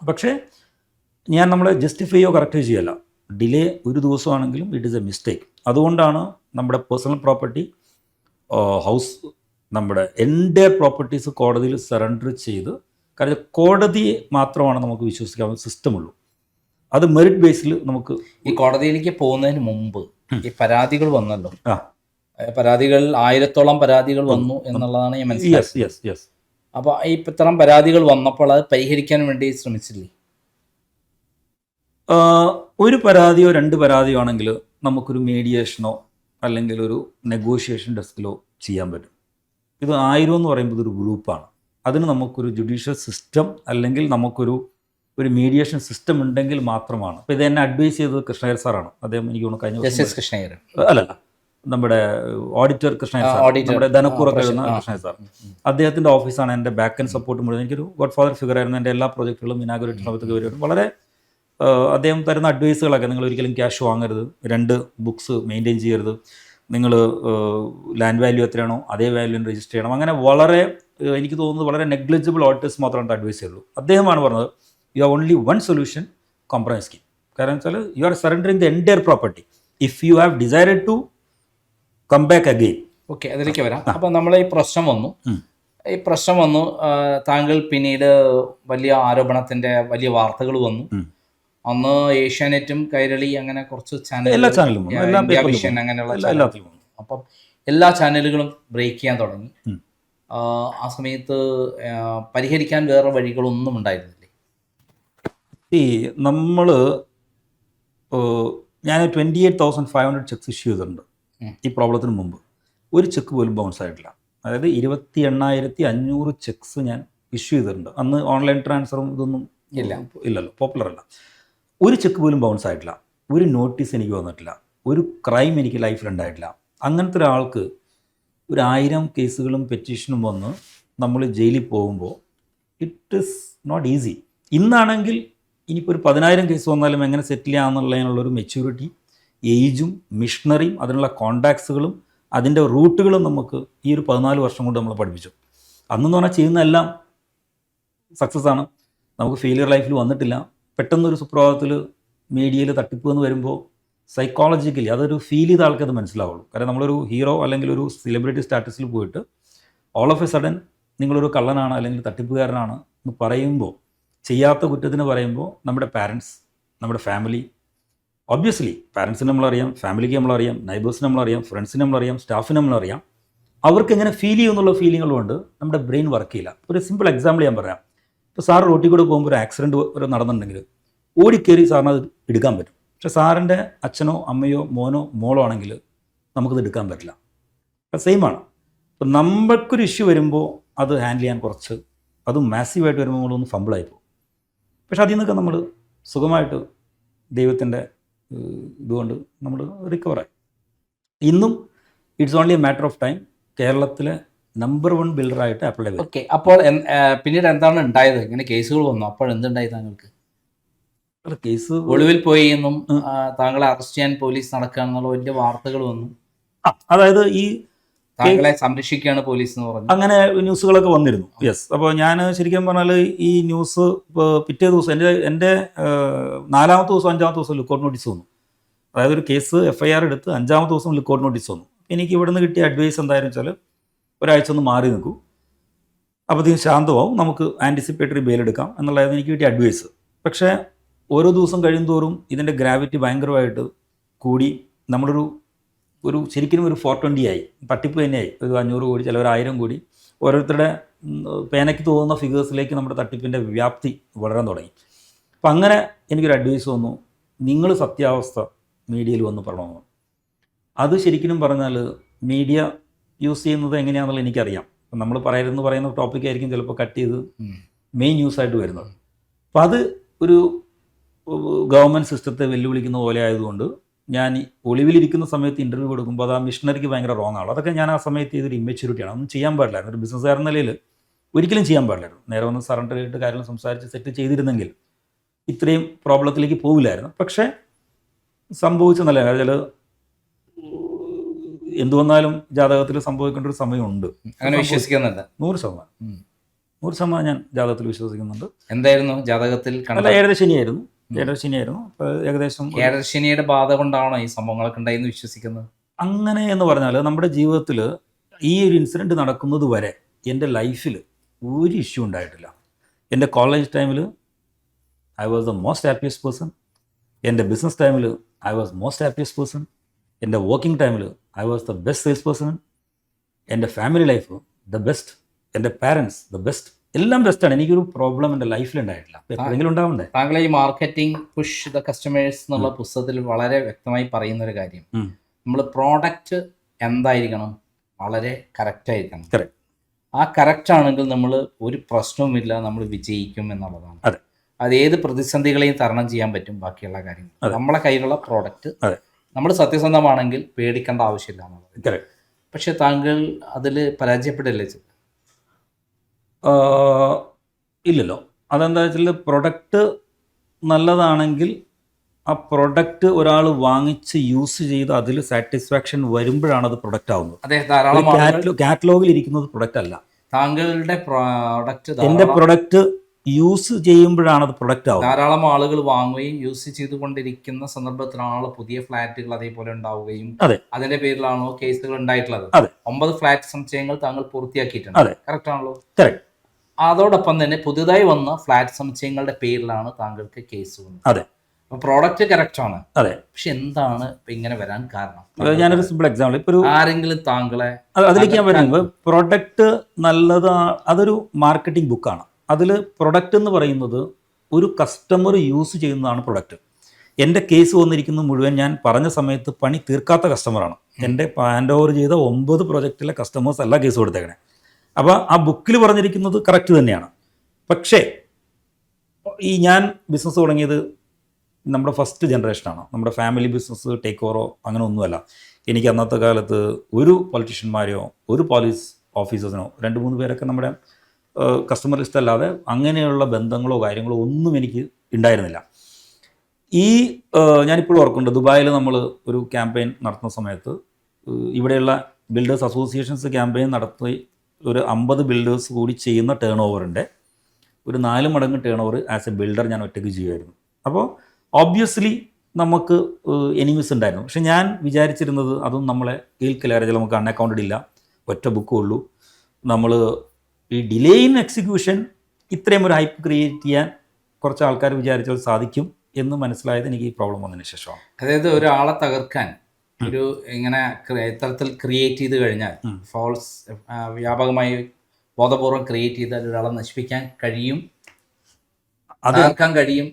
പക്ഷേ ഞാൻ നമ്മളെ ജസ്റ്റിഫൈ ചെയ്യോ കറക്റ്റ് ചെയ്യല്ല. ഡിലേ ഒരു ദിവസമാണെങ്കിലും ഇറ്റ് ഈസ് എ മിസ്റ്റേക്ക്. അതുകൊണ്ടാണ് നമ്മുടെ പേഴ്സണൽ പ്രോപ്പർട്ടി, ഹൗസ്, നമ്മുടെ എൻ്റെ പ്രോപ്പർട്ടീസ് കോടതിയിൽ സറണ്ടർ ചെയ്ത്, കാരണം കോടതിയെ മാത്രമാണ് നമുക്ക് വിശ്വസിക്കാവുന്ന സിസ്റ്റമുള്ളൂ. അത് മെറിറ്റ് ബേസിൽ നമുക്ക് ഈ കോടതിയിലേക്ക് പോകുന്നതിന് മുമ്പ് ഈ പരാതികൾ വന്നല്ലോ. പരാതികൾ 1000-ഓളം പരാതികൾ വന്നു എന്നുള്ളതാണ് ഞാൻ മനസ്സിലാക്കിയത്. അപ്പോൾ ഈ ഇത്തരം പരാതികൾ വന്നപ്പോൾ അത് പരിഹരിക്കാൻ വേണ്ടി ശ്രമിച്ചില്ലേ? ഒരു പരാതിയോ 2 പരാതിയോ ആണെങ്കിൽ നമുക്കൊരു മീഡിയേഷനോ അല്ലെങ്കിൽ ഒരു നെഗോഷിയേഷൻ ഡെസ്കിലോ ചെയ്യാൻ പറ്റും. ഇത് 1000 എന്ന് പറയുമ്പോൾ ഇതൊരു ഗ്രൂപ്പാണ്. അതിന് നമുക്കൊരു ജുഡീഷ്യൽ സിസ്റ്റം അല്ലെങ്കിൽ നമുക്കൊരു മീഡിയേഷൻ സിസ്റ്റം ഉണ്ടെങ്കിൽ മാത്രമാണ്. അപ്പോൾ ഇത് എന്നെ അഡ്വൈസ് ചെയ്തത് കൃഷ്ണയ്യർ സാറാണ്. അദ്ദേഹം എനിക്ക് തോന്നുന്നു കഴിഞ്ഞ ജസ്റ്റിസ് കൃഷ്ണയ്യർ അല്ലല്ല, നമ്മുടെ ഓഡിറ്റർ കൃഷ്ണയ്യർ സാർ, നമ്മുടെ ധനക്കൂറൊക്കെ എഴുതുന്ന കൃഷ്ണയ്യർ സാർ. അദ്ദേഹത്തിൻ്റെ ഓഫീസാണ് എൻ്റെ ബാക്ക് ആൻഡ് സപ്പോർട്ട് മുഴുവൻ. എനിക്കൊരു ഗോഡ് ഫാദർ ഫിഗർ ആയിരുന്നു. എൻ്റെ എല്ലാ പ്രോജക്റ്റുകളും ഇനാഗുറേറ്റ് സമയത്തൊക്കെ വരുമായിരുന്നു. വളരെ അദ്ദേഹം തരുന്ന അഡ്വൈസുകളൊക്കെ, നിങ്ങൾ ഒരിക്കലും ക്യാഷ് വാങ്ങരുത്, 2 ബുക്സ് മെയിൻറ്റെയിൻ ചെയ്യരുത്, നിങ്ങൾ ലാൻഡ് വാല്യൂ എത്രയാണോ അതേ വാല്യൂ രജിസ്റ്റർ ചെയ്യണം. അങ്ങനെ വളരെ എനിക്ക് തോന്നുന്നത് വളരെ നെഗ്ലിജിബിൾ ഓഡിറ്റേഴ്സ് മാത്രമാണ് അഡ്വൈസ് ചെയ്തുള്ളൂ. അദ്ദേഹമാണ് പറഞ്ഞത് you have only 1 solution, compromise scheme. കാരണം വെച്ചാൽ you are surrendering the entire property if you have decided to come back again. Okay, അതിലേക്ക് വരാം. അപ്പം നമ്മൾ ഈ പ്രശ്നം വന്നു, താങ്കൾ പിന്നീട് വലിയ ആരോപണത്തിൻ്റെ വലിയ വാർത്തകൾ വന്നു. അന്ന് ഏഷ്യാനെറ്റും കൈരളി അങ്ങനെ കുറച്ച് ചാനലുകളും ഇന്ത്യ വിഷൻ അങ്ങനെയുള്ള ചാനലുകളും. അപ്പം എല്ലാ ചാനലുകളും ബ്രേക്ക് ചെയ്യാൻ തുടങ്ങി. ആ സമയത്ത് പരിഹരിക്കാൻ വേറെ വഴികളൊന്നും ഉണ്ടായിരുന്നില്ലേ? ഞാൻ 28,500 ചെക്സ് ഇഷ്യൂ ചെയ്തിട്ടുണ്ട് ഈ പ്രോബ്ലത്തിന് മുമ്പ്. ഒരു ചെക്ക് പോലും ബൗൺസ് ആയിട്ടില്ല. അതായത് 28,500 ചെക്സ് ഞാൻ ഇഷ്യൂ ചെയ്തിട്ടുണ്ട്. അന്ന് ഓൺലൈൻ ട്രാൻസ്ഫറും ഇതൊന്നും ഇല്ലല്ലോ, പോപ്പുലർ അല്ല. ഒരു ചെക്ക് പോലും ബൗൺസ് ആയിട്ടില്ല. ഒരു നോട്ടീസ് എനിക്ക് വന്നിട്ടില്ല. ഒരു ക്രൈം എനിക്ക് ലൈഫിലുണ്ടായിട്ടില്ല. അങ്ങനത്തെ ഒരാൾക്ക് ഒരു 1000 കേസുകളും പെറ്റീഷനും വന്ന് നമ്മൾ ജയിലിൽ പോകുമ്പോൾ ഇറ്റ് ഈസ് നോട്ട് ഈസി. ഇന്നാണെങ്കിൽ ഇനിയിപ്പോൾ ഒരു 10,000 കേസ് വന്നാലും എങ്ങനെ സെറ്റിൽ ചെയ്യാമെന്നുള്ളതിനുള്ളൊരു മെച്യൂരിറ്റി, ഏജും മിഷണറിയും അതിനുള്ള കോണ്ടാക്ട്സുകളും അതിൻ്റെ റൂട്ടുകളും നമുക്ക് ഈ ഒരു 14 വർഷം കൊണ്ട് നമ്മൾ പഠിപ്പിച്ചു. അന്നെന്ന് പറഞ്ഞാൽ ചെയ്യുന്നതെല്ലാം സക്സസ് ആണ്, നമുക്ക് ഫെയിലിയർ ലൈഫിൽ വന്നിട്ടില്ല. പെട്ടെന്നൊരു സുപ്രഭാതത്തിൽ മീഡിയയിൽ തട്ടിപ്പ് എന്ന് വരുമ്പോൾ സൈക്കോളജിക്കലി അതൊരു ഫീൽ ചെയ്ത ആൾക്കത് മനസ്സിലാവുള്ളൂ. കാരണം നമ്മളൊരു ഹീറോ അല്ലെങ്കിൽ ഒരു സെലിബ്രിറ്റി സ്റ്റാറ്റസിൽ പോയിട്ട് ഓൾ ഓഫ് എ സഡൻ നിങ്ങളൊരു കള്ളനാണ് അല്ലെങ്കിൽ തട്ടിപ്പുകാരനാണ് എന്ന് പറയുമ്പോൾ, ചെയ്യാത്ത കുറ്റത്തിന് പറയുമ്പോൾ നമ്മുടെ പാരൻസ്, നമ്മുടെ ഫാമിലി, ഒബ്വിയസ്ലി പാരൻസിന് നമ്മളറിയാം, ഫാമിലിക്ക് നമ്മളറിയാം, നൈബേഴ്സിന് നമ്മളറിയാം, ഫ്രണ്ട്സിന് നമ്മളറിയാം, സ്റ്റാഫിന് നമ്മളറിയാം. അവർക്ക് എങ്ങനെ ഫീൽ ചെയ്യും എന്നുള്ള ഫീലിംഗുകൾ കൊണ്ട് നമ്മുടെ ബ്രെയിൻ വർക്ക് ചെയ്യില്ല. ഒരു സിമ്പിൾ എക്സാമ്പിൾ ഞാൻ പറയാം. ഇപ്പോൾ സാർ റോട്ടിൽ കൂടെ പോകുമ്പോൾ ഒരു ആക്സിഡൻറ്റ് നടന്നിട്ടുണ്ടെങ്കിൽ ഓടിക്കയറി സാറിന് അത് എടുക്കാൻ പറ്റും. പക്ഷേ സാറിൻ്റെ അച്ഛനോ അമ്മയോ മോനോ മോളോ ആണെങ്കിൽ നമുക്കത് എടുക്കാൻ പറ്റില്ല. അപ്പം സെയിമാണ്. ഇപ്പം നമ്മൾക്കൊരു ഇഷ്യൂ വരുമ്പോൾ അത് ഹാൻഡിൽ ചെയ്യാൻ കുറച്ച്, അതും മാസീവായിട്ട് വരുമ്പോൾ നമ്മളൊന്ന് ഫമ്പിളായി പോകും. പക്ഷെ അതിൽ നിന്നൊക്കെ നമ്മൾ സുഖമായിട്ട് ദൈവത്തിൻ്റെ ഇതുകൊണ്ട് നമ്മൾ റിക്കവറായി. ഇന്നും it's only A matter of time കേരളത്തിലെ നമ്പർ 1 ബിൽഡറായിട്ട് ആപ്പിളിനെ വരും. ഓക്കെ, അപ്പോൾ പിന്നീട് എന്താണ് ഉണ്ടായത്? ഇങ്ങനെ കേസുകൾ വന്നു, അപ്പോൾ എന്തുണ്ടായി താങ്കൾക്ക്? കേസ് ഒളിവിൽ പോയി എന്നും താങ്കളെ അറസ്റ്റ് ചെയ്യാൻ പോലീസ് നടക്കുകയാണെന്നുള്ള വലിയ വാർത്തകൾ വന്നു. അതായത് ഈ താങ്കളെ സംരക്ഷിക്കുകയാണ് പോലീസ് എന്ന് പറഞ്ഞു, അങ്ങനെ ന്യൂസുകളൊക്കെ വന്നിരുന്നു. യെസ്. അപ്പോൾ ഞാൻ ശരിക്കും പറഞ്ഞാൽ ഈ ന്യൂസ് ഇപ്പോൾ പിറ്റേ ദിവസം എൻ്റെ 4ാമത്തെ ദിവസം 5ാമത്തെ ദിവസം ലുക്കൗട്ട് നോട്ടീസ് വന്നു. അതായത് ഒരു കേസ് FIR എടുത്ത് 5ാമത്തെ ദിവസം ലുക്കൗട്ട് നോട്ടീസ് വന്നു. എനിക്ക് ഇവിടെ നിന്ന് കിട്ടിയ അഡ്വൈസ് എന്തായാലും വെച്ചാൽ ഒരാഴ്ച ഒന്ന് മാറി നിൽക്കൂ, അപ്പോഴത്തേക്കും ശാന്തമാവും, നമുക്ക് ആൻറ്റിസിപ്പേറ്ററി ബെയിൽ എടുക്കാം എന്നുള്ളതായിരുന്നു എനിക്ക് കിട്ടിയ അഡ്വൈസ്. പക്ഷേ ഓരോ ദിവസം കഴിയുന്തോറും ഇതിൻ്റെ ഗ്രാവിറ്റി ഭയങ്കരമായിട്ട് കൂടി നമ്മളൊരു ശരിക്കും ഒരു 420 ആയി, തട്ടിപ്പ് തന്നെയായി. ഒരു 500 കോടി, ചിലവർ 1000 കോടി, ഓരോരുത്തരുടെ പേനയ്ക്ക് തോന്നുന്ന ഫിഗേഴ്സിലേക്ക് നമ്മുടെ തട്ടിപ്പിൻ്റെ വ്യാപ്തി വളരാൻ തുടങ്ങി. അപ്പം അങ്ങനെ എനിക്കൊരു അഡ്വൈസ് വന്നു, നിങ്ങൾ സത്യാവസ്ഥ മീഡിയയിൽ വന്ന് പറയണമെന്ന്. അത് ശരിക്കും പറഞ്ഞാൽ മീഡിയ യൂസ് ചെയ്യുന്നത് എങ്ങനെയാണെന്നുള്ളത് എനിക്കറിയാം. അപ്പം നമ്മൾ പറയുന്ന ടോപ്പിക്കായിരിക്കും ചിലപ്പോൾ കട്ട് ചെയ്ത് മെയിൻ ന്യൂസായിട്ട് വരുന്നത്. അപ്പം അത് ഒരു ഗവൺമെൻറ് സിസ്റ്റത്തെ വെല്ലുവിളിക്കുന്ന പോലെ ആയതുകൊണ്ട് ഞാൻ ഒളിവിലിരിക്കുന്ന സമയത്ത് ഇൻ്റർവ്യൂ കൊടുക്കുമ്പോൾ അത് ആ മിഷണറിക്ക് ഭയങ്കര റോങ് ആണ്. അതൊക്കെ ഞാൻ ആ സമയത്ത് ചെയ്തൊരു ഇമ്മച്യൂരിറ്റിയാണ്. ഒന്നും ചെയ്യാൻ പാടില്ലായിരുന്നു. ഒരു ബിസിനസ്സുകാരൻ നിലയിൽ ഒരിക്കലും ചെയ്യാൻ പാടില്ലായിരുന്നു. നേരെ വന്ന് സറണ്ടർ ചെയ്തിട്ട് കാര്യങ്ങൾ സംസാരിച്ച് സെറ്റ് ചെയ്തിരുന്നെങ്കിൽ ഇത്രയും പ്രോബ്ലത്തിലേക്ക് പോവില്ലായിരുന്നു. പക്ഷേ സംഭവിച്ചെന്നല്ല, ചില എന്തു വന്നാലും ജാതകത്തിൽ സംഭവിക്കേണ്ട ഒരു സമയമുണ്ട്. അങ്ങനെ വിശ്വസിക്കുന്നുണ്ട്? 100% ഞാൻ ജാതകത്തിൽ വിശ്വസിക്കുന്നുണ്ട്. എന്തായിരുന്നു ജാതകത്തിൽ? ഏഴരശനിയായിരുന്നു. ഏകദേശം ഏഴരശനിയുടെ ബാധ കൊണ്ടാണോ ഈ സംഭവങ്ങളൊക്കെ ഉണ്ടായെന്ന് വിശ്വസിക്കുന്നത്? അങ്ങനെ എന്ന് പറഞ്ഞാൽ നമ്മുടെ ജീവിതത്തിൽ ഈ ഒരു ഇൻസിഡൻറ്റ് നടക്കുന്നത് വരെ എൻ്റെ ലൈഫിൽ ഒരു ഇഷ്യൂ ഉണ്ടായിട്ടില്ല. എൻ്റെ കോളേജ് ടൈമിൽ I was the most happiest person. എൻ്റെ ബിസിനസ് ടൈമിൽ I was most happiest person. എൻ്റെ വർക്കിംഗ് ടൈമിൽ I was the best sales person. എൻ്റെ ഫാമിലി ലൈഫ് ദ ബെസ്റ്റ്. എൻ്റെ പാരൻസ് ദ ബെസ്റ്റ്. എല്ലാം ബെസ്റ്റാണ്. എനിക്കൊരു പ്രോബ്ലം എൻ്റെ ലൈഫിൽ ഉണ്ടായിട്ടില്ല. എപ്പോഴെങ്കിലും ഉണ്ടാവണ്ടേ? താങ്കൾ ഈ മാർക്കറ്റിംഗ് പുഷ് ദ കസ്റ്റമേഴ്സ് എന്നുള്ള പുസ്തകത്തിൽ വളരെ വ്യക്തമായി പറയുന്ന ഒരു കാര്യം, നമ്മൾ പ്രോഡക്റ്റ് എന്തായിരിക്കണം? വളരെ കറക്റ്റ് ആയിരിക്കണം. ആ കറക്റ്റ് ആണെങ്കിൽ നമ്മൾ ഒരു പ്രശ്നവുമില്ല, നമ്മൾ വിജയിക്കും എന്നുള്ളതാണ്. അത് ഏത് പ്രതിസന്ധികളെയും തരണം ചെയ്യാൻ പറ്റും. ബാക്കിയുള്ള കാര്യങ്ങൾ നമ്മളെ കയ്യിലുള്ള പ്രോഡക്റ്റ് നമ്മൾ സത്യസന്ധമാണെങ്കിൽ പേടിക്കേണ്ട ആവശ്യമില്ല എന്നുള്ളത്. പക്ഷെ താങ്കൾ അതിൽ പരാജയപ്പെടില്ലേ? ഇല്ലല്ലോ. അതെന്താ വെച്ചാൽ പ്രൊഡക്റ്റ് നല്ലതാണെങ്കിൽ ആ പ്രൊഡക്റ്റ് ഒരാൾ വാങ്ങിച്ച് യൂസ് ചെയ്ത് അതിൽ സാറ്റിസ്ഫാക്ഷൻ വരുമ്പോഴാണ് അത് പ്രൊഡക്റ്റ് ആവുന്നത്. അതെ, ധാരാളം കാറ്റലോഗിൽ ഇരിക്കുന്നത് പ്രൊഡക്റ്റ് അല്ല. താങ്കളുടെ പ്രോഡക്റ്റ്, എൻ്റെ പ്രൊഡക്റ്റ് യൂസ് ചെയ്യുമ്പോഴാണ് അത് പ്രൊഡക്റ്റ് ആവുന്നത്. ധാരാളം ആളുകൾ വാങ്ങുകയും യൂസ് ചെയ്തുകൊണ്ടിരിക്കുന്ന സന്ദർഭത്തിലാണല്ലോ പുതിയ ഫ്ലാറ്റുകൾ അതേപോലെ ഉണ്ടാവുകയും അതിന്റെ പേരിലാണല്ലോ കേസുകൾ ഉണ്ടായിട്ടുള്ളത്. 9 ഫ്ലാറ്റ് സമുച്ചയങ്ങൾ താങ്കൾ പൂർത്തിയാക്കിയിട്ടുണ്ട്. കറക്റ്റ് ആണല്ലോ? അതോടൊപ്പം തന്നെ പുതുതായി വന്ന ഫ്ലാറ്റ് സമുച്ചയങ്ങളുടെ പേരിലാണ് താങ്കൾക്ക് കേസ് വന്നത്. അപ്പൊ പ്രോഡക്റ്റ് കറക്റ്റ് ആണ്. പക്ഷെ എന്താണ് ഇപ്പൊ ഇങ്ങനെ വരാൻ കാരണം? ഞാനൊരു സിമ്പിൾ എക്സാമ്പിൾ, ഇപ്പൊ ആരെങ്കിലും താങ്കളെ അതിലേക്ക് ഞാൻ പറയുമ്പോൾ പ്രൊഡക്റ്റ് നല്ലതാണ്, അതൊരു മാർക്കറ്റിംഗ് ബുക്കാണ്. അതിൽ പ്രൊഡക്റ്റ് എന്ന് പറയുന്നത് ഒരു കസ്റ്റമർ യൂസ് ചെയ്യുന്നതാണ് പ്രൊഡക്റ്റ്. എൻ്റെ കേസ് വന്നിരിക്കുന്നത് മുഴുവൻ ഞാൻ പറഞ്ഞ സമയത്ത് പണി തീർക്കാത്ത കസ്റ്റമറാണ്. എൻ്റെ ഹാൻഡ് ഓവർ ചെയ്ത 9 പ്രൊജക്റ്റിലെ കസ്റ്റമേഴ്സ് അല്ല കേസ് കൊടുത്തേക്കണേ. അപ്പോൾ ആ ബുക്കിൽ പറഞ്ഞിരിക്കുന്നത് കറക്റ്റ് തന്നെയാണ്. പക്ഷേ ഈ ഞാൻ ബിസിനസ് തുടങ്ങിയത് നമ്മുടെ ഫസ്റ്റ് ജനറേഷനാണ്. നമ്മുടെ ഫാമിലി ബിസിനസ് ടേക്ക് ഓവറോ അങ്ങനെ ഒന്നുമല്ല. എനിക്ക് അന്നത്തെ കാലത്ത് ഒരു പൊളിറ്റീഷ്യന്മാരെയോ ഒരു പോലീസ് ഓഫീസേഴ്സിനോ 2-3 പേരൊക്കെ നമ്മുടെ കസ്റ്റമർ ലിസ്റ്റ് അല്ലാതെ അങ്ങനെയുള്ള ബന്ധങ്ങളോ കാര്യങ്ങളോ ഒന്നും എനിക്ക് ഉണ്ടായിരുന്നില്ല. ഞാനിപ്പോഴും ഓർക്കുന്നുണ്ട്, ദുബായിൽ നമ്മൾ ഒരു ക്യാമ്പയിൻ നടത്തുന്ന സമയത്ത് ഇവിടെയുള്ള ബിൽഡേഴ്സ് അസോസിയേഷൻസ് ക്യാമ്പയിൻ നടത്തി ഒരു 50 ബിൽഡേഴ്സ് കൂടി ചെയ്യുന്ന ടേൺ ഓവറിൻ്റെ ഒരു 4 മടങ്ങ് turn over as A builder ഞാൻ ഒറ്റയ്ക്ക് ചെയ്യുമായിരുന്നു. അപ്പോൾ ഓബ്വിയസ്ലി നമുക്ക് എനിമീസ് ഉണ്ടായിരുന്നു. പക്ഷെ ഞാൻ വിചാരിച്ചിരുന്നത് അതും നമ്മളെ കേൾക്കില്ല, നമുക്ക് അൺഅക്കൗണ്ടഡ് ഇല്ല, ഒറ്റ ബുക്കേ ഉള്ളൂ. നമ്മൾ ഈ ഡിലേ ഇൻ എക്സിക്യൂഷൻ ഇത്രയും ഒരു ഹൈപ്പ് ക്രിയേറ്റ് ചെയ്യാൻ കുറച്ച് ആൾക്കാർ വിചാരിച്ചാൽ സാധിക്കും എന്ന് മനസ്സിലായത് എനിക്ക് ഈ പ്രോബ്ലം വന്നതിന് ശേഷമാണ്. അതായത് ഒരാളെ തകർക്കാൻ ഒരു ഇങ്ങനെ ഇത്തരത്തിൽ ക്രിയേറ്റ് ചെയ്ത് കഴിഞ്ഞാൽ, ഫോൾസ് വ്യാപകമായി ബോധപൂർവം ക്രിയേറ്റ് ചെയ്താൽ ഒരാളെ നശിപ്പിക്കാൻ കഴിയും, തകർക്കാൻ കഴിയും.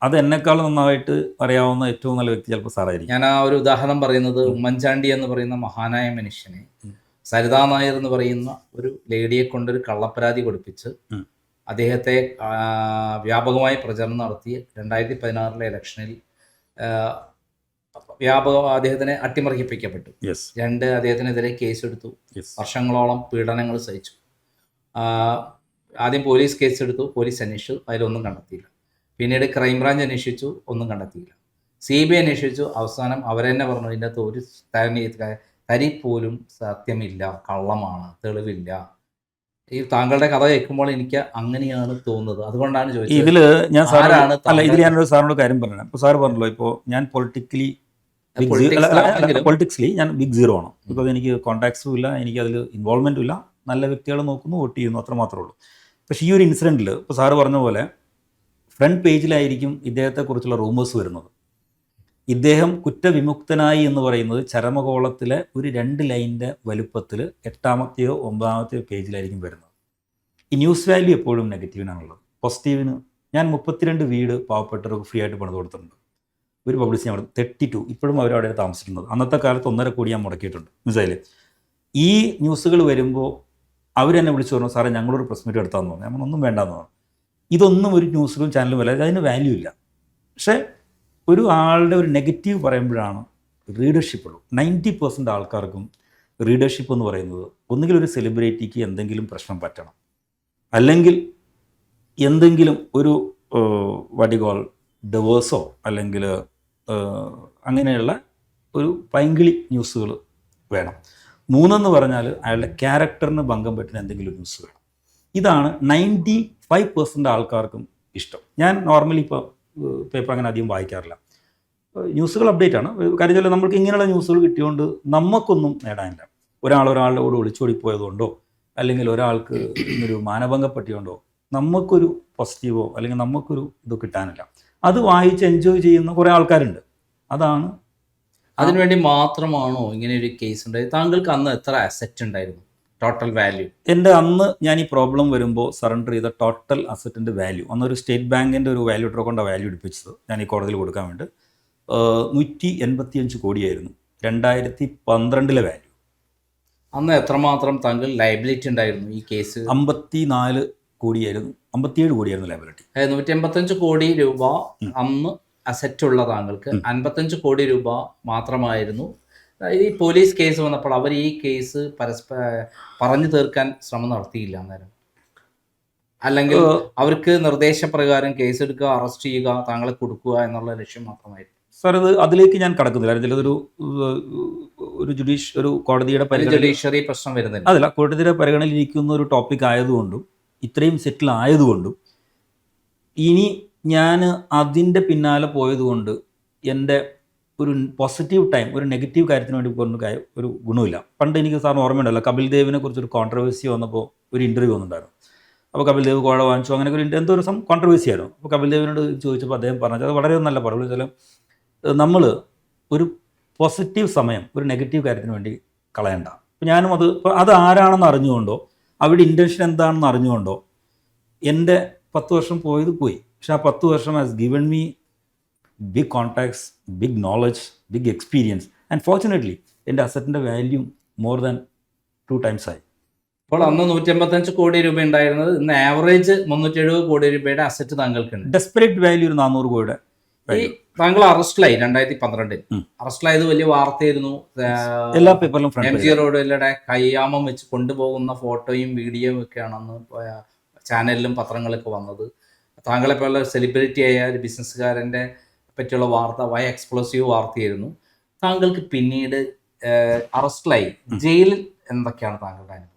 അത് എന്നെക്കാൾ നന്നായിട്ട് അറിയാവുന്ന ഏറ്റവും നല്ല വ്യക്തി ചിലപ്പോൾ സാറായിരിക്കും. ഞാൻ ആ ഒരു ഉദാഹരണം പറയുന്നത്, ഉമ്മൻചാണ്ടി എന്ന് പറയുന്ന മഹാനായ മനുഷ്യനെ സരിതാ നായർ എന്ന് പറയുന്ന ഒരു ലേഡിയെ കൊണ്ടൊരു കള്ളപ്പരാതി കൊടുപ്പിച്ച് അദ്ദേഹത്തെ വ്യാപകമായി പ്രചരണം നടത്തി 2016 ഇലക്ഷനിൽ അദ്ദേഹത്തിനെ അട്ടിമറിക്കപ്പെട്ടു. 2 അദ്ദേഹത്തിനെതിരെ കേസെടുത്തു, വർഷങ്ങളോളം പീഡനങ്ങൾ സഹിച്ചു. ആദ്യം പോലീസ് കേസെടുത്തു, പോലീസ് അന്വേഷിച്ചു, അതിലൊന്നും കണ്ടെത്തിയില്ല. പിന്നീട് ക്രൈംബ്രാഞ്ച് അന്വേഷിച്ചു, ഒന്നും കണ്ടെത്തിയില്ല. CBI അന്വേഷിച്ചു, അവസാനം അവരെന്നെ പറഞ്ഞു ഇതിൻ്റെ അകത്ത് ഒരു തരി പോലും സത്യമില്ല, കള്ളമാണ്, തെളിവില്ല. ഈ താങ്കളുടെ കഥ കേൾക്കുമ്പോൾ എനിക്ക് അങ്ങനെയാണ് തോന്നുന്നത്. അതുകൊണ്ടാണ് ചോദിച്ചത്. ഇതില് ഞാനൊരു സാറിനോട് കാര്യം പറഞ്ഞു. ഇപ്പോൾ സാർ പറഞ്ഞല്ലോ, ഇപ്പോൾ ഞാൻ പൊളിറ്റിക്സ്ലി ഞാൻ ബിഗ് സീറോ ആണ്. ബിക്കോസ് എനിക്ക് കോൺടാക്ട്സും ഇല്ല, എനിക്ക് അതിൽ ഇൻവോൾവ്മെൻറ്റും ഇല്ല, നല്ല വ്യക്തികളെ നോക്കുന്നു, വോട്ട് ചെയ്യുന്നു, അത്ര മാത്രമേ ഉള്ളൂ. പക്ഷേ ഈ ഒരു ഇൻസിഡൻറ്റിൽ ഇപ്പോൾ സാറ് പറഞ്ഞ പോലെ ഫ്രണ്ട് പേജിലായിരിക്കും ഇദ്ദേഹത്തെക്കുറിച്ചുള്ള റൂമേഴ്സ് വരുന്നത്. ഇദ്ദേഹം കുറ്റവിമുക്തനായി എന്ന് പറയുന്നത് ചരമകോളത്തിലെ ഒരു 2 ലൈനിൻ്റെ വലുപ്പത്തിൽ 8ാമത്തെയോ 9ാമത്തെയോ പേജിലായിരിക്കും വരുന്നത്. ഈ ന്യൂസ് വാല്യൂ എപ്പോഴും നെഗറ്റീവിനാണുള്ളത്. പോസിറ്റീവിന് ഞാൻ 32 വീട് പാവപ്പെട്ടവർക്ക് ഫ്രീ ആയിട്ട് പണിത് കൊടുത്തിട്ടുണ്ട്. ഒരു പബ്ലിസിറ്റി അവിടെ 32 ഇപ്പോഴും അവരവിടെ താമസിക്കുന്നത്. അന്നത്തെ കാലത്ത് 1.5 കോടി ഞാൻ മുടക്കിയിട്ടുണ്ട്. മനസ്സിലായില്ലേ? ഈ ന്യൂസുകൾ വരുമ്പോൾ അവരെന്നെ വിളിച്ചു പറഞ്ഞു, സാറേ ഞങ്ങളൊരു പ്രസ് മീറ്റ് എടുത്താന്ന് പറഞ്ഞു. ഞാൻ ഒന്നും വേണ്ടാന്ന് പറഞ്ഞു. ഇതൊന്നും ഒരു ന്യൂസിലും ചാനലും വല്ല, അതിന് വാല്യൂ ഇല്ല. പക്ഷേ ഒരു ആളുടെ ഒരു നെഗറ്റീവ് പറയുമ്പോഴാണ് റീഡർഷിപ്പ് ഉള്ളൂ. 90% ആൾക്കാർക്കും റീഡർഷിപ്പ് എന്ന് പറയുന്നത് ഒന്നുകിൽ ഒരു സെലിബ്രിറ്റിക്ക് എന്തെങ്കിലും പ്രശ്നം പറ്റണം, അല്ലെങ്കിൽ എന്തെങ്കിലും ഒരു വടികോൾ ഡവേഴ്സോ അല്ലെങ്കിൽ അങ്ങനെയുള്ള ഒരു പൈങ്കിളി ന്യൂസുകൾ വേണം. 3 പറഞ്ഞാൽ അയാളുടെ ക്യാരക്ടറിന് ഭംഗം പറ്റുന്ന എന്തെങ്കിലും ന്യൂസ് വേണം. ഇതാണ് 95% ആൾക്കാർക്കും ഇഷ്ടം. ഞാൻ നോർമലി ഇപ്പോൾ പേപ്പർ അങ്ങനെ അധികം വായിക്കാറില്ല. ന്യൂസുകൾ അപ്ഡേറ്റ് ആണ്. കാര്യം വെച്ചാൽ നമ്മൾക്ക് ഇങ്ങനെയുള്ള ന്യൂസുകൾ കിട്ടിയതുകൊണ്ട് നമുക്കൊന്നും നേടാനില്ല. ഒരാളുടെ കൂടെ ഒളിച്ചോടിപ്പോയതുകൊണ്ടോ അല്ലെങ്കിൽ ഒരാൾക്ക് ഒരു മാനഭംഗം പറ്റിയോണ്ടോ നമുക്കൊരു പോസിറ്റീവോ അല്ലെങ്കിൽ നമുക്കൊരു ഇത് കിട്ടാനില്ല. അത് വായിച്ച് എൻജോയ് ചെയ്യുന്ന കുറേ ആൾക്കാരുണ്ട്. അതാണ്. അതിനുവേണ്ടി മാത്രമാണോ ഇങ്ങനെ ഒരു കേസ് ഉണ്ടായത്? താങ്കൾക്ക് അന്ന് എത്ര അസറ്റ് ഉണ്ടായിരുന്നു, ടോട്ടൽ വാല്യൂ? എൻ്റെ അന്ന് ഞാൻ ഈ പ്രോബ്ലം വരുമ്പോൾ സറണ്ടർ ചെയ്ത ടോട്ടൽ അസറ്റിൻ്റെ വാല്യൂ, അന്നൊരു സ്റ്റേറ്റ് ബാങ്കിൻ്റെ ഒരു വാല്യൂ ഇട്ടർ കൊണ്ട് വാല്യൂ എടുപ്പിച്ചത് ഞാൻ ഈ കോടതിയിൽ കൊടുക്കാൻ വേണ്ടി 185 കോടിയായിരുന്നു 2012 വാല്യൂ. അന്ന് എത്രമാത്രം താങ്കൾ ലയബിലിറ്റി ഉണ്ടായിരുന്നു ഈ കേസ്? 54 കോടിയായിരുന്നു, 57 കോടിയായിരുന്നു ലയബിലിറ്റി. 185 കോടി രൂപ അന്ന് അസറ്റ് ഉള്ള താങ്കൾക്ക് 55 കോടി രൂപ മാത്രമായിരുന്നു. ഈ പോലീസ് കേസ് വന്നപ്പോൾ അവർ ഈ കേസ് പറഞ്ഞു തീർക്കാൻ ശ്രമം നടത്തിയില്ല അന്നേരം? അല്ലെങ്കിൽ അവർക്ക് നിർദ്ദേശപ്രകാരം കേസെടുക്കുക, അറസ്റ്റ് ചെയ്യുക, താങ്കളെ കൊടുക്കുക എന്നുള്ള ലക്ഷ്യം മാത്രമായിരുന്നു? സാർ, ഇത് അതിലേക്ക് ഞാൻ കടക്കുന്നില്ല. ചിലതൊരു ഒരു കോടതിയുടെ ജുഡീഷ്യറി പ്രശ്നം വരുന്നില്ല. അതല്ല, കോടതിയുടെ പരിഗണനയിൽ ഇരിക്കുന്ന ഒരു ടോപ്പിക് ആയതുകൊണ്ടും ഇത്രയും സെറ്റിൽ ആയതുകൊണ്ടും ഇനി ഞാൻ അതിൻ്റെ പിന്നാലെ പോയതുകൊണ്ട് എൻ്റെ ഒരു പോസിറ്റീവ് ടൈം ഒരു നെഗറ്റീവ് കാര്യത്തിന് വേണ്ടി പോകുന്ന ഒരു ഗുണമില്ല. പണ്ട് എനിക്ക് സാറിന് ഓർമ്മയുണ്ടല്ലോ, കപിൽ ദേവിനെ കുറിച്ചൊരു കോൺട്രവേഴ്സി വന്നപ്പോൾ ഒരു ഇൻ്റർവ്യൂ വന്നിട്ടുണ്ടായിരുന്നു. അപ്പോൾ കപിൽ ദേവ് കോഴ വാങ്ങിച്ചു, അങ്ങനെയൊക്കെ ഒരു എന്തോ ഒരു കോൺട്രവേഴ്സി ആയിരുന്നു. അപ്പോൾ കപിൽ ദേവിനോട് ചോദിച്ചപ്പോൾ അദ്ദേഹം പറഞ്ഞത് അത് വളരെ നല്ല പറഞ്ഞു. വെച്ചാൽ നമ്മൾ ഒരു പോസിറ്റീവ് സമയം ഒരു നെഗറ്റീവ് കാര്യത്തിന് വേണ്ടി കളയണ്ട. അപ്പോൾ ഞാനും അത് ആരാണെന്ന് അറിഞ്ഞുകൊണ്ടോ അവിടെ ഇൻറ്റൻഷൻ എന്താണെന്ന് അറിഞ്ഞുകൊണ്ടോ എൻ്റെ 10 വർഷം പോയത് പോയി. പക്ഷെ ആ 10 വർഷം has given me big contacts, big knowledge, big experience. And fortunately എൻ്റെ അസറ്റിൻ്റെ വാല്യൂ മോർ ദാൻ 2 times ആയി. അപ്പോൾ അന്ന് 185 കോടി രൂപ ഉണ്ടായിരുന്നത് ഇന്ന് ആവറേജ് 370 കോടി രൂപയുടെ അസറ്റ് താങ്കൾക്കുണ്ട്. ഡെസ്പെറേറ്റ് വാല്യൂ ഒരു 400 കോടിയുടെ. ഈ താങ്കൾ അറസ്റ്റിലായി 2012 അറസ്റ്റിലായത് വലിയ വാർത്തയായിരുന്നു. എല്ലാ പേപ്പറിലും MG റോഡിലൂടെ കയ്യാമം വെച്ച് കൊണ്ടുപോകുന്ന ഫോട്ടോയും വീഡിയോയും ഒക്കെയാണ് അന്ന് ചാനലിലും പത്രങ്ങളിലൊക്കെ വന്നത്. താങ്കളെ പോലെ സെലിബ്രിറ്റി ആയ ഒരു ബിസിനസ്സുകാരൻ്റെ പറ്റിയുള്ള വാർത്ത എക്സ്പ്ലോസീവ് വാർത്തയായിരുന്നു. താങ്കൾക്ക് പിന്നീട് അറസ്റ്റിലായി ജയിലിൽ എന്തൊക്കെയാണ് താങ്കളുടെ അനുഭവം?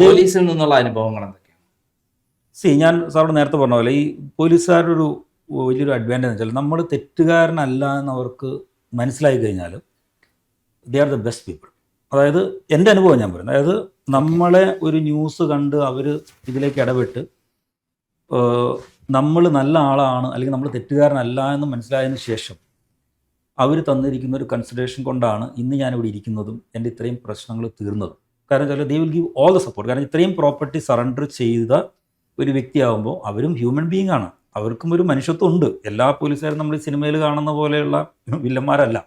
പോലീസിൽ നിന്നുള്ള അനുഭവങ്ങൾ എന്തൊക്കെയാണ്? ഞാൻ സാറോട് നേരത്തെ പറഞ്ഞ പോലെ ഈ പോലീസുകാരുടെ ഒരു വലിയൊരു അഡ്വാൻറ്റേജ് എന്ന് വെച്ചാൽ നമ്മൾ തെറ്റുകാരനല്ല എന്ന് അവർക്ക് മനസ്സിലായി കഴിഞ്ഞാൽ they are the best people. അതായത് എൻ്റെ അനുഭവം ഞാൻ പറയുന്നത്, അതായത് നമ്മളെ ഒരു ന്യൂസ് കണ്ട് അവർ ഇതിലേക്ക് ഇടപെട്ട് നമ്മൾ നല്ല ആളാണ് അല്ലെങ്കിൽ നമ്മൾ തെറ്റുകാരനല്ല എന്ന് മനസ്സിലായതിനു ശേഷം അവർ തന്നിരിക്കുന്ന ഒരു കൺസിഡറേഷൻ കൊണ്ടാണ് ഇന്ന് ഞാനിവിടെ ഇരിക്കുന്നതും എൻ്റെ ഇത്രയും പ്രശ്നങ്ങൾ തീർന്നതും. കാരണം വെച്ചാൽ they will give all the support. കാരണം ഇത്രയും പ്രോപ്പർട്ടി സറണ്ടർ ചെയ്ത ഒരു വ്യക്തിയാകുമ്പോൾ അവരും ഹ്യൂമൻ ബീങ് ആണ്, അവർക്കും ഒരു മനുഷ്യത്വം ഉണ്ട്. എല്ലാ പോലീസുകാരും നമ്മൾ സിനിമയിൽ കാണുന്ന പോലെയുള്ള വില്ലന്മാരല്ല.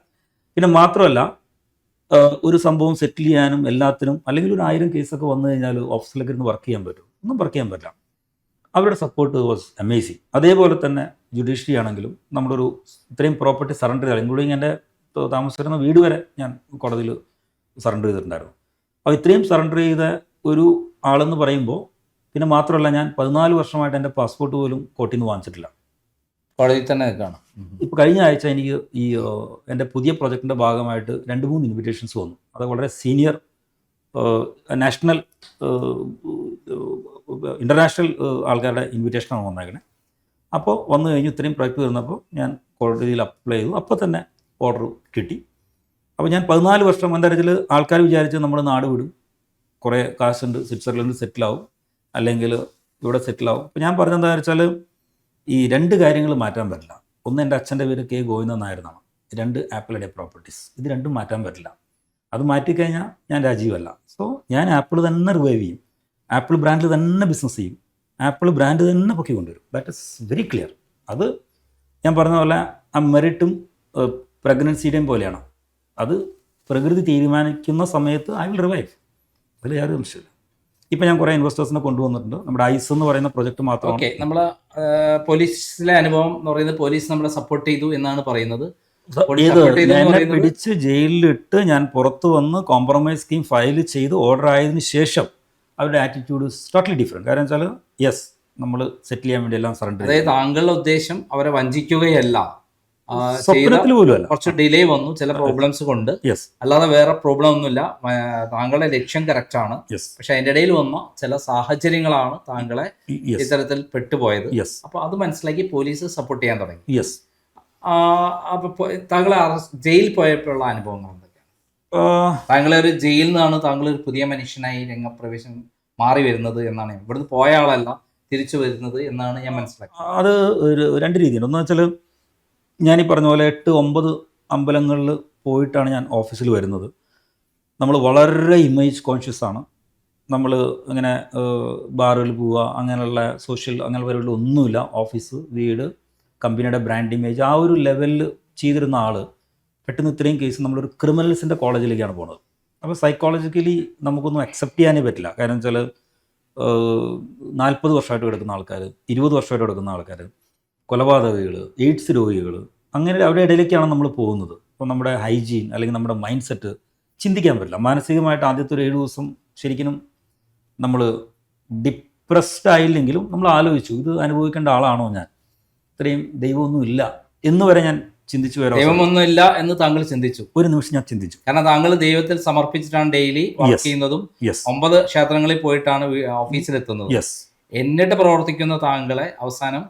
പിന്നെ മാത്രമല്ല ഒരു സംഭവം സെറ്റിൽ ചെയ്യാനും എല്ലാത്തിനും, അല്ലെങ്കിൽ ഒരു 1000 കേസൊക്കെ വന്നു കഴിഞ്ഞാൽ ഓഫീസിലേക്ക് ഇരുന്ന് വർക്ക് ചെയ്യാൻ പറ്റും? ഒന്നും വർക്ക് ചെയ്യാൻ പറ്റില്ല. അവരുടെ സപ്പോർട്ട് വാസ് അമേസിങ്. അതേപോലെ തന്നെ ജുഡീഷ്യറി ആണെങ്കിലും നമ്മളൊരു ഇത്രയും പ്രോപ്പർട്ടി സറണ്ടർ ചെയ്താൽ, ഇൻക്ലൂഡിങ് എൻ്റെ താമസിച്ചിരുന്ന വീട് വരെ ഞാൻ കോടതിയിൽ സറണ്ടർ ചെയ്തിട്ടുണ്ടായിരുന്നു. അപ്പോൾ ഇത്രയും സറണ്ടർ ചെയ്ത ഒരു ആളെന്ന് പറയുമ്പോൾ, പിന്നെ മാത്രമല്ല ഞാൻ 14 വർഷമായിട്ട് എൻ്റെ പാസ്പോർട്ട് പോലും കോർട്ടിൽ നിന്ന് വാങ്ങിച്ചിട്ടില്ല, കോടതിയിൽ തന്നെ കാണാം. ഇപ്പോൾ കഴിഞ്ഞ ആഴ്ച എനിക്ക് ഈ എൻ്റെ പുതിയ പ്രൊജക്റ്റിൻ്റെ ഭാഗമായിട്ട് 2-3 ഇൻവിറ്റേഷൻസ് വന്നു. അത് വളരെ സീനിയർ നാഷണൽ ഇൻ്റർനാഷണൽ ആൾക്കാരുടെ ഇൻവിറ്റേഷനാണ് വന്നേക്കണേ. അപ്പോൾ വന്നു കഴിഞ്ഞ് ഇത്രയും പ്രൊജക്റ്റ് തീർന്നപ്പോൾ ഞാൻ കോടതിയിൽ അപ്ലൈ ചെയ്തു. അപ്പോൾ തന്നെ ഓർഡർ കിട്ടി. അപ്പോൾ ഞാൻ 14 വർഷം എൻ്റെ കാര്യത്തിൽ ആൾക്കാർ വിചാരിച്ച് നമ്മൾ നാട് വിടും, കുറേ കാശുണ്ട്, സ്വിറ്റ്സർലൻഡിൽ സെറ്റിലാവും, അല്ലെങ്കിൽ ഇവിടെ സെറ്റിലാവും. അപ്പോൾ ഞാൻ പറഞ്ഞതെന്താണെന്ന് വെച്ചാൽ ഈ 2 കാര്യങ്ങൾ മാറ്റാൻ പറ്റില്ല. ഒന്ന്, എൻ്റെ അച്ഛൻ്റെ പേര് കെ ഗോവിന്ദൻ നായർ എന്നാണ്. 2 ആപ്പിൾ ഡേ പ്രോപ്പർട്ടീസ്. ഇത് 2 മാറ്റാൻ പറ്റില്ല. അത് മാറ്റിക്കഴിഞ്ഞാൽ ഞാൻ രാജീവല്ല. സോ ഞാൻ ആപ്പിൾ തന്നെ റിവൈവ് ചെയ്യും, ആപ്പിൾ ബ്രാൻഡിൽ തന്നെ ബിസിനസ് ചെയ്യും, ആപ്പിൾ ബ്രാൻഡ് തന്നെ പൊക്കി കൊണ്ടുവരും. That is very clear. അത് ഞാൻ പറഞ്ഞ പോലെ ആ മെറിറ്റും പ്രഗ്നൻസിയുടെയും പോലെയാണ്. അത് പ്രകൃതി തീരുമാനിക്കുന്ന സമയത്ത് ഐ വിൽ റിവൈവ്. അതിൽ യാതൊരു സംശയമില്ല. ഇപ്പം ഞാൻ കുറേ ഇൻവെസ്റ്റേഴ്സിനെ കൊണ്ടുവന്നിട്ടുണ്ട്. നമ്മുടെ ഐസ് എന്ന് പറയുന്ന പ്രൊജക്ട് മാത്രം. ഓക്കെ, നമ്മൾ പോലീസിലെ അനുഭവം എന്ന് പറയുന്നത് പോലീസ് നമ്മളെ സപ്പോർട്ട് ചെയ്തു എന്നാണ് പറയുന്നത്. എന്നെ പിടിച്ച് ജയിലിലിട്ട് ഞാൻ പുറത്ത് വന്ന് കോംപ്രമൈസ് സ്കീം ഫയൽ ചെയ്ത് ഓർഡർ ആയതിനു ശേഷം അവരുടെ ആറ്റിറ്റ്യൂഡ് ടോട്ടലി ഡിഫറെൻറ്റ്. കാരണം വെച്ചാൽ യെസ്, നമ്മൾ സെറ്റിൽ ചെയ്യാൻ വേണ്ടി എല്ലാം സറണ്ടർ. അതായത് താങ്കളുടെ ഉദ്ദേശം അവരെ വഞ്ചിക്കുകയല്ല, സ്വപ്നത്തിൽ പോലുമല്ല. കുറച്ച് ഡിലേ വന്നു ചില പ്രോബ്ലംസ് കൊണ്ട്, യെസ്, അല്ലാതെ വേറെ പ്രോബ്ലം ഒന്നുമില്ല. താങ്കളുടെ ലക്ഷ്യം കറക്റ്റ് ആണ്. യെസ്, പക്ഷെ അതിന്റെ ഇടയിൽ വന്ന ചില സാഹചര്യങ്ങളാണ് താങ്കളെ ഇത്തരത്തിൽ പെട്ടുപോയത്. യെസ്, അപ്പൊ അത് മനസ്സിലാക്കി പോലീസ് സപ്പോർട്ട് ചെയ്യാൻ തുടങ്ങി. യെസ്. അപ്പൊ താങ്കളെ ജയിലിൽ പോയപ്പോഴുള്ള അനുഭവങ്ങൾ എന്തൊക്കെയാണ്? താങ്കളെ ഒരു ജയിലിൽ നിന്നാണ് താങ്കൾ ഒരു പുതിയ മനുഷ്യനായി രംഗപ്രവേശം മാറി വരുന്നത് എന്നാണ്, ഇവിടുന്ന് പോയ ആളല്ല തിരിച്ചു വരുന്നത് എന്നാണ് ഞാൻ മനസ്സിലാക്കിയത്. അത് ഒരു 2 രീതിയുണ്ട്. ഒന്ന് വെച്ചാൽ ഞാനീ പറഞ്ഞ പോലെ 8-9 അമ്പലങ്ങളിൽ പോയിട്ടാണ് ഞാൻ ഓഫീസിൽ വരുന്നത്. നമ്മൾ വളരെ ഇമേജ് കോൺഷ്യസ് ആണ്. നമ്മൾ ഇങ്ങനെ ബാറിൽ പോവുക, അങ്ങനെയുള്ള സോഷ്യൽ അങ്ങനെ പരിപാടി ഒന്നുമില്ല. ഓഫീസ്, വീട്, കമ്പനിയുടെ ബ്രാൻഡ് ഇമേജ്, ആ ഒരു ലെവലിൽ ചെയ്തിരുന്ന ആൾ പെട്ടെന്ന് ഇത്രയും കേസ് നമ്മളൊരു ക്രിമിനൽസിൻ്റെ കോളേജിലേക്കാണ് പോകുന്നത്. അപ്പോൾ സൈക്കോളജിക്കലി നമുക്കൊന്നും അക്സെപ്റ്റ് ചെയ്യാനേ പറ്റില്ല. കാരണം വെച്ചാൽ 40 വർഷമായിട്ട് കിടക്കുന്ന ആൾക്കാർ, 20 വർഷമായിട്ട് കിടക്കുന്ന ആൾക്കാർ, കൊലപാതകികൾ, എയ്ഡ്സ് രോഗികൾ, അങ്ങനെ അവരുടെ ഇടയിലേക്കാണ് നമ്മൾ പോകുന്നത്. അപ്പോൾ നമ്മുടെ ഹൈജീൻ അല്ലെങ്കിൽ നമ്മുടെ മൈൻഡ് സെറ്റ് ചിന്തിക്കാൻ പറ്റില്ല. മാനസികമായിട്ട് ആദ്യത്തെ ഒരു 7 ദിവസം ശരിക്കും നമ്മൾ ഡിപ്രസ്ഡ് ആയില്ലെങ്കിലും നമ്മൾ ആലോചിച്ചു, ഇത് അനുഭവിക്കേണ്ട ആളാണോ ഞാൻ, ഇത്രയും ദൈവമൊന്നും ഇല്ല എന്ന് വരെ ഞാൻ ചിന്തിച്ചു. ദൈവമൊന്നുമില്ല എന്ന് താങ്കൾ ചിന്തിച്ചു? ഒരു നിമിഷം ഞാൻ ചിന്തിച്ചു. കാരണം താങ്കൾ ദൈവത്തിൽ സമർപ്പിച്ചിട്ടാണ് ഡെയിലി വർക്ക് ചെയ്യുന്നതും 9 ക്ഷേത്രങ്ങളിൽ പോയിട്ടാണ് ഓഫീസിലെത്തുന്നത്. എന്നിട്ട് പ്രവർത്തിക്കുന്ന താങ്കളെ അവസാനം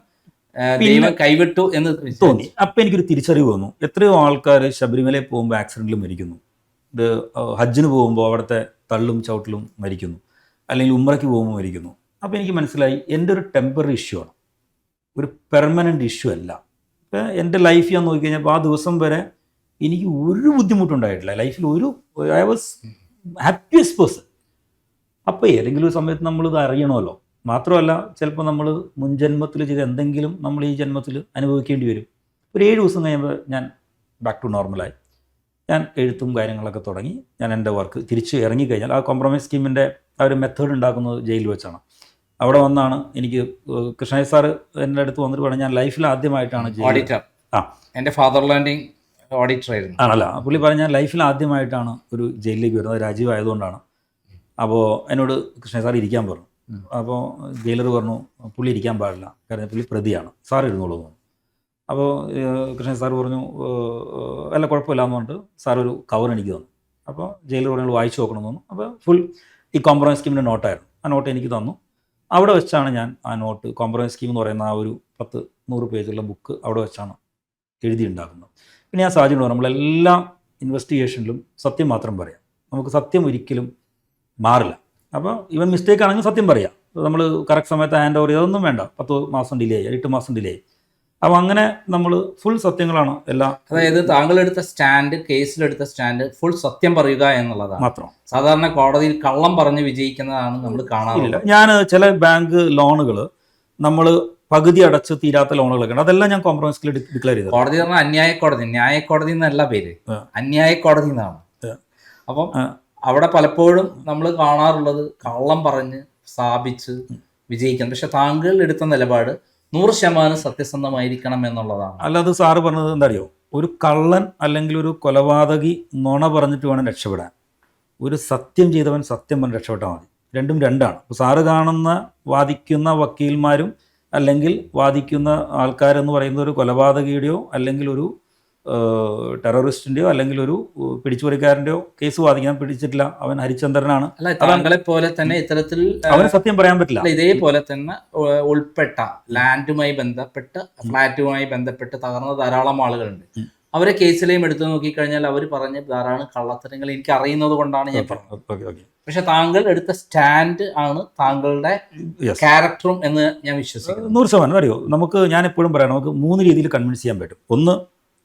ദൈവം കൈവിട്ടു എന്ന് തോന്നി. അപ്പം എനിക്കൊരു തിരിച്ചറിവ് വന്നു. എത്രയോ ആൾക്കാർ ശബരിമലയിൽ പോകുമ്പോൾ ആക്സിഡന്റിൽ മരിക്കുന്നു, ഇത് ഹജ്ജിന് പോകുമ്പോൾ അവിടുത്തെ തള്ളും ചവിട്ടിലും മരിക്കുന്നു, അല്ലെങ്കിൽ ഉംറയ്ക്ക് പോകുമ്പോൾ മരിക്കുന്നു. അപ്പോൾ എനിക്ക് മനസ്സിലായി എൻ്റെ ഒരു ടെമ്പററി ഇഷ്യൂ ആണ്, ഒരു പെർമനൻ്റ് ഇഷ്യൂ അല്ല. ഇപ്പം എൻ്റെ ലൈഫ് ഞാൻ നോക്കിക്കഴിഞ്ഞപ്പോൾ ആ ദിവസം വരെ എനിക്ക് ഒരു ബുദ്ധിമുട്ടുണ്ടായിട്ടില്ല ലൈഫിൽ. I was happiest person. അപ്പോൾ ഏതെങ്കിലും ഒരു സമയത്ത് നമ്മളിത് അറിയണമല്ലോ. മാത്രമല്ല ചിലപ്പോൾ നമ്മൾ മുൻജന്മത്തിൽ ചെയ്ത എന്തെങ്കിലും നമ്മൾ ഈ ജന്മത്തിൽ അനുഭവിക്കേണ്ടി വരും. ഒരു 7 ദിവസം കഴിയുമ്പോൾ ഞാൻ ബാക്ക് ടു നോർമലായി. ഞാൻ എഴുത്തും കാര്യങ്ങളൊക്കെ തുടങ്ങി. ഞാൻ എൻ്റെ വർക്ക് തിരിച്ച് ഇറങ്ങിക്കഴിഞ്ഞാൽ ആ കോംപ്രമൈസ് സ്കീമിൻ്റെ ആ ഒരു മെത്തേഡ് ഉണ്ടാക്കുന്നത് ജയിലിൽ വെച്ചാണ്. അവിടെ വന്നാണ് എനിക്ക് കൃഷ്ണയ്യ സാറ് എൻ്റെ അടുത്ത് വന്നിട്ട് പറഞ്ഞു, ഞാൻ ലൈഫിൽ ആദ്യമായിട്ടാണ് ഓഡിറ്റർ, എൻ്റെ ഫാദർലാൻഡിങ് ഓഡിറ്റർ ആയിരുന്നു. ആണല്ല, പുള്ളി പറഞ്ഞ ഞാൻ ലൈഫിൽ ആദ്യമായിട്ടാണ് ഒരു ജയിലിലേക്ക് വരുന്നത്, രാജീവ് ആയതുകൊണ്ടാണ്. അപ്പോൾ എന്നോട് കൃഷ്ണയ്യ സാർ ഇരിക്കാൻ പറഞ്ഞു. അപ്പോൾ ജയിലർ പറഞ്ഞു പുള്ളി ഇരിക്കാൻ പാടില്ല, കാരണം പുള്ളി പ്രതിയാണ്, സാർ ഇരുന്നോളൂ എന്ന്. അപ്പോൾ കൃഷ്ണയ്യ സാർ പറഞ്ഞു അല്ല കുഴപ്പമില്ല എന്ന് പറഞ്ഞിട്ട് സാർ ഒരു കവർ എനിക്ക് തന്നു. അപ്പോൾ ജയിലർ പറഞ്ഞു വായിച്ചു നോക്കണമെന്ന് പറഞ്ഞു. അപ്പോൾ ഫുൾ ഈ കോംപ്രമൈസ് സ്കീമിൻ്റെ നോട്ടായിരുന്നു. ആ നോട്ട് എനിക്ക് തന്നു. അവിടെ വെച്ചാണ് ഞാൻ ആ നോട്ട് കോംപ്രമൈസ് സ്കീം എന്ന് പറയുന്ന ആ ഒരു 100 പേജുള്ള ബുക്ക് അവിടെ വെച്ചാണ് എഴുതിയുണ്ടാക്കുന്നത്. പിന്നെ ഞാൻ സാഹചര്യം നമ്മളെല്ലാ ഇൻവെസ്റ്റിഗേഷനിലും സത്യം മാത്രം പറയാം. നമുക്ക് സത്യം ഒരിക്കലും മാറില്ല. അപ്പോൾ ഈവൻ മിസ്റ്റേക്ക് ആണെങ്കിൽ സത്യം പറയാം. നമ്മൾ കറക്റ്റ് സമയത്ത് ഹാൻഡ് ഓവർ ചെയ്തൊന്നും വേണ്ട, 10 മാസം ഡിലേ ആയി, 8 മാസം ഡിലേ ആയി. അപ്പോൾ അങ്ങനെ നമ്മൾ ഫുൾ സത്യങ്ങളാണ് എല്ലാ. അതായത് താങ്കളെടുത്ത സ്റ്റാൻഡ്, കേസിലെടുത്ത സ്റ്റാൻഡ് ഫുൾ സത്യം പറയുക എന്നുള്ളതാണ് മാത്രം. സാധാരണ കോടതിയിൽ കള്ളം പറഞ്ഞ് വിജയിക്കുന്നതാണ് നമ്മൾ കാണാറില്ല. ഞാൻ ചില ബാങ്ക് ലോണുകൾ നമ്മൾ പകുതി അടച്ച് തീരാത്ത ലോണുകളൊക്കെ ഉണ്ട്, അതെല്ലാം ഞാൻ കോംപ്രമൈസ് ഡിക്ലെയർ ചെയ്തു. കോടതി പറഞ്ഞാൽ അന്യായ കോടതി, ന്യായ കോടതി എന്നല്ല പേര്, അന്യായ കോടതി എന്നാണ്. അപ്പം അവിടെ പലപ്പോഴും നമ്മൾ കാണാറുള്ളത് കള്ളം പറഞ്ഞ് സ്ഥാപിച്ച് വിജയിക്കണം. പക്ഷെ താങ്കൾ എടുത്ത നിലപാട് 100% സത്യസന്ധമായിരിക്കണം എന്നുള്ളതാണ്. അല്ലാതെ സാറ് പറഞ്ഞത് എന്താ അറിയോ, ഒരു കള്ളൻ അല്ലെങ്കിൽ ഒരു കൊലപാതകി നുണ പറഞ്ഞിട്ട് വേണം രക്ഷപ്പെടാൻ. ഒരു സത്യം ചെയ്തവൻ സത്യം പറഞ്ഞ് രക്ഷപ്പെട്ടാൽ മതി. രണ്ടും രണ്ടാണ്. ഇപ്പോൾ സാറ് കാണുന്ന വാദിക്കുന്ന വക്കീൽമാരും അല്ലെങ്കിൽ വാദിക്കുന്ന ആൾക്കാരെന്ന് പറയുന്നത് ഒരു കൊലപാതകിയുടെയോ അല്ലെങ്കിൽ ഒരു ടെററിസ്റ്റിൻ്റെയോ അല്ലെങ്കിൽ ഒരു പിടിച്ചുപറിക്കാരൻ്റെയോ കേസ് വാദിക്കാൻ പിടിച്ചിട്ടില്ല, അവൻ ഹരിചന്ദ്രനാണ്. അല്ല, താങ്കളെ പോലെ തന്നെ ഇത്തരത്തിൽ അവന് സത്യം പറയാൻ പറ്റില്ല. ഇതേപോലെ തന്നെ ഉൾപ്പെട്ട ലാൻഡുമായി ബന്ധപ്പെട്ട് ഫ്ലാറ്റുമായി ബന്ധപ്പെട്ട് തകർന്ന ധാരാളം ആളുകളുണ്ട്. അവരെ കേസിലെയും എടുത്തു നോക്കിക്കഴിഞ്ഞാൽ അവർ പറഞ്ഞ ധാരാളം കള്ളത്തരങ്ങൾ എനിക്ക് അറിയുന്നത് കൊണ്ടാണ് ഞാൻ പറഞ്ഞത്. പക്ഷെ താങ്കൾ എടുത്ത സ്റ്റാൻഡ് ആണ് താങ്കളുടെ ക്യാരക്ടറും എന്ന് ഞാൻ വിശ്വസിക്കുന്നു. 100% അറിയോ, ഞാൻ എപ്പോഴും പറയാം, നമുക്ക് 3 രീതിയിൽ കൺവിൻസ് ചെയ്യാൻ പറ്റും. 1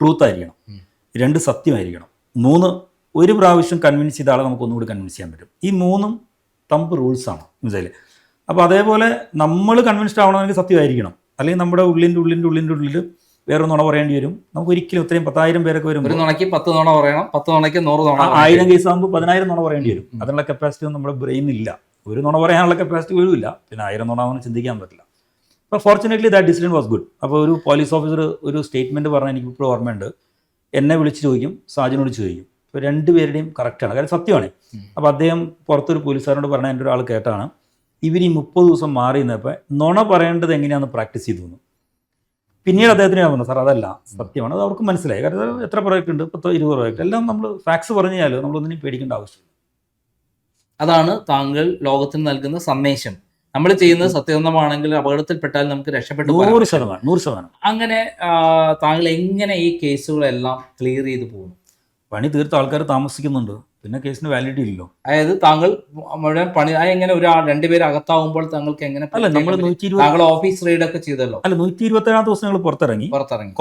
ട്രൂത്ത് ആയിരിക്കണം, 2 സത്യമായിരിക്കണം, 3 ഒരു പ്രാവശ്യം കൺവിൻസ് ചെയ്ത ആളെ നമുക്ക് ഒന്നുകൂടി കൺവിൻസ് ചെയ്യാൻ പറ്റും. ഈ 3ഉം തമ്പ് റൂൾസാണ് മനസ്സിലായില്ലേ. അപ്പോൾ അതേപോലെ നമ്മൾ കൺവിൻസ്ഡ് ആവണമെങ്കിൽ സത്യമായിരിക്കണം, അല്ലെങ്കിൽ നമ്മുടെ ഉള്ളിൽ വേറെ നുണ പറയേണ്ടി വരും. നമുക്ക് ഒരിക്കലും ഇത്രയും 10,000 പേരൊക്കെ വരും, ഒരു നുണയ്ക്ക് 10 നുണ പറയണം, 10 നുണയ്ക്ക് 100 നുണ. 1000 കേസ് ആകുമ്പോൾ 10,000 നുണ പറയേണ്ടി വരും. അതിനുള്ള കപ്പാസിറ്റി ഒന്നും നമ്മുടെ ബ്രെയിനില്ല. ഒരു നുണ പറയാനുള്ള കപ്പാസിറ്റി പോലുമില്ല, പിന്നെ 1000 നുണ ഒന്നും ചിന്തിക്കാൻ പറ്റില്ല. അപ്പോൾ fortunately that decision was good. അപ്പോൾ ഒരു പോലീസ് ഓഫീസർ ഒരു സ്റ്റേറ്റ്മെൻറ്റ് പറഞ്ഞാൽ എനിക്ക് ഇപ്പോൾ ഓർമ്മയുണ്ട്. എന്നെ വിളിച്ച് ചോദിക്കും, സാജിനോട് ചോദിക്കും. ഇപ്പോൾ 2 പേരുടെയും കറക്റ്റാണ്, കാര്യം സത്യമാണ്. അപ്പോൾ അദ്ദേഹം പുറത്തൊരു പോലീസുകാരോട് പറഞ്ഞാൽ എൻ്റെ ഒരാൾ കേട്ടാണ്, ഇവർ ഈ 30 ദിവസം മാറി നിന്നപ്പോൾ നുണ പറയേണ്ടത് എങ്ങനെയാണെന്ന് പ്രാക്ടീസ് ചെയ്തു തന്നു. പിന്നീട് അദ്ദേഹത്തിന് ഞാൻ പറഞ്ഞു, സാർ അതല്ല സത്യമാണ്. അത് അവർക്ക് മനസ്സിലായി. കാരണം എത്ര പ്രോജക്റ്റ് ഉണ്ട്, 10-20 പ്രോജക്റ്റ്, എല്ലാം നമ്മൾ ഫാക്സ് പറഞ്ഞു കഴിഞ്ഞാൽ നമ്മളൊന്നിനും പേടിക്കേണ്ട ആവശ്യമില്ല. അതാണ് താങ്കൾ ലോകത്തിന് നൽകുന്ന സന്ദേശം. നമ്മൾ ചെയ്യുന്നത് സത്യസന്ധമാണെങ്കിൽ അപകടത്തിൽപ്പെട്ടാൽ നമുക്ക് രക്ഷപ്പെട്ടു 100%. അങ്ങനെ താങ്കൾ എങ്ങനെ ഈ കേസുകളെല്ലാം ക്ലിയർ ചെയ്ത് പോകുന്നു? പണി തീർത്ത ആൾക്കാർ താമസിക്കുന്നുണ്ട്, പിന്നെ കേസിന് വാലിഡിറ്റി ഇല്ലല്ലോ. അതായത് താങ്കൾ മുഴുവൻ പണി എങ്ങനെ 2 പേര് അകത്താവുമ്പോൾ താങ്കൾക്ക് എങ്ങനെ? അല്ല, നമ്മൾ താങ്കൾ ഓഫീസ് റെയ്ഡ് ഒക്കെ ചെയ്തല്ലോ. അല്ല, 127 ദിവസം ഞങ്ങൾ പുറത്തിറങ്ങി.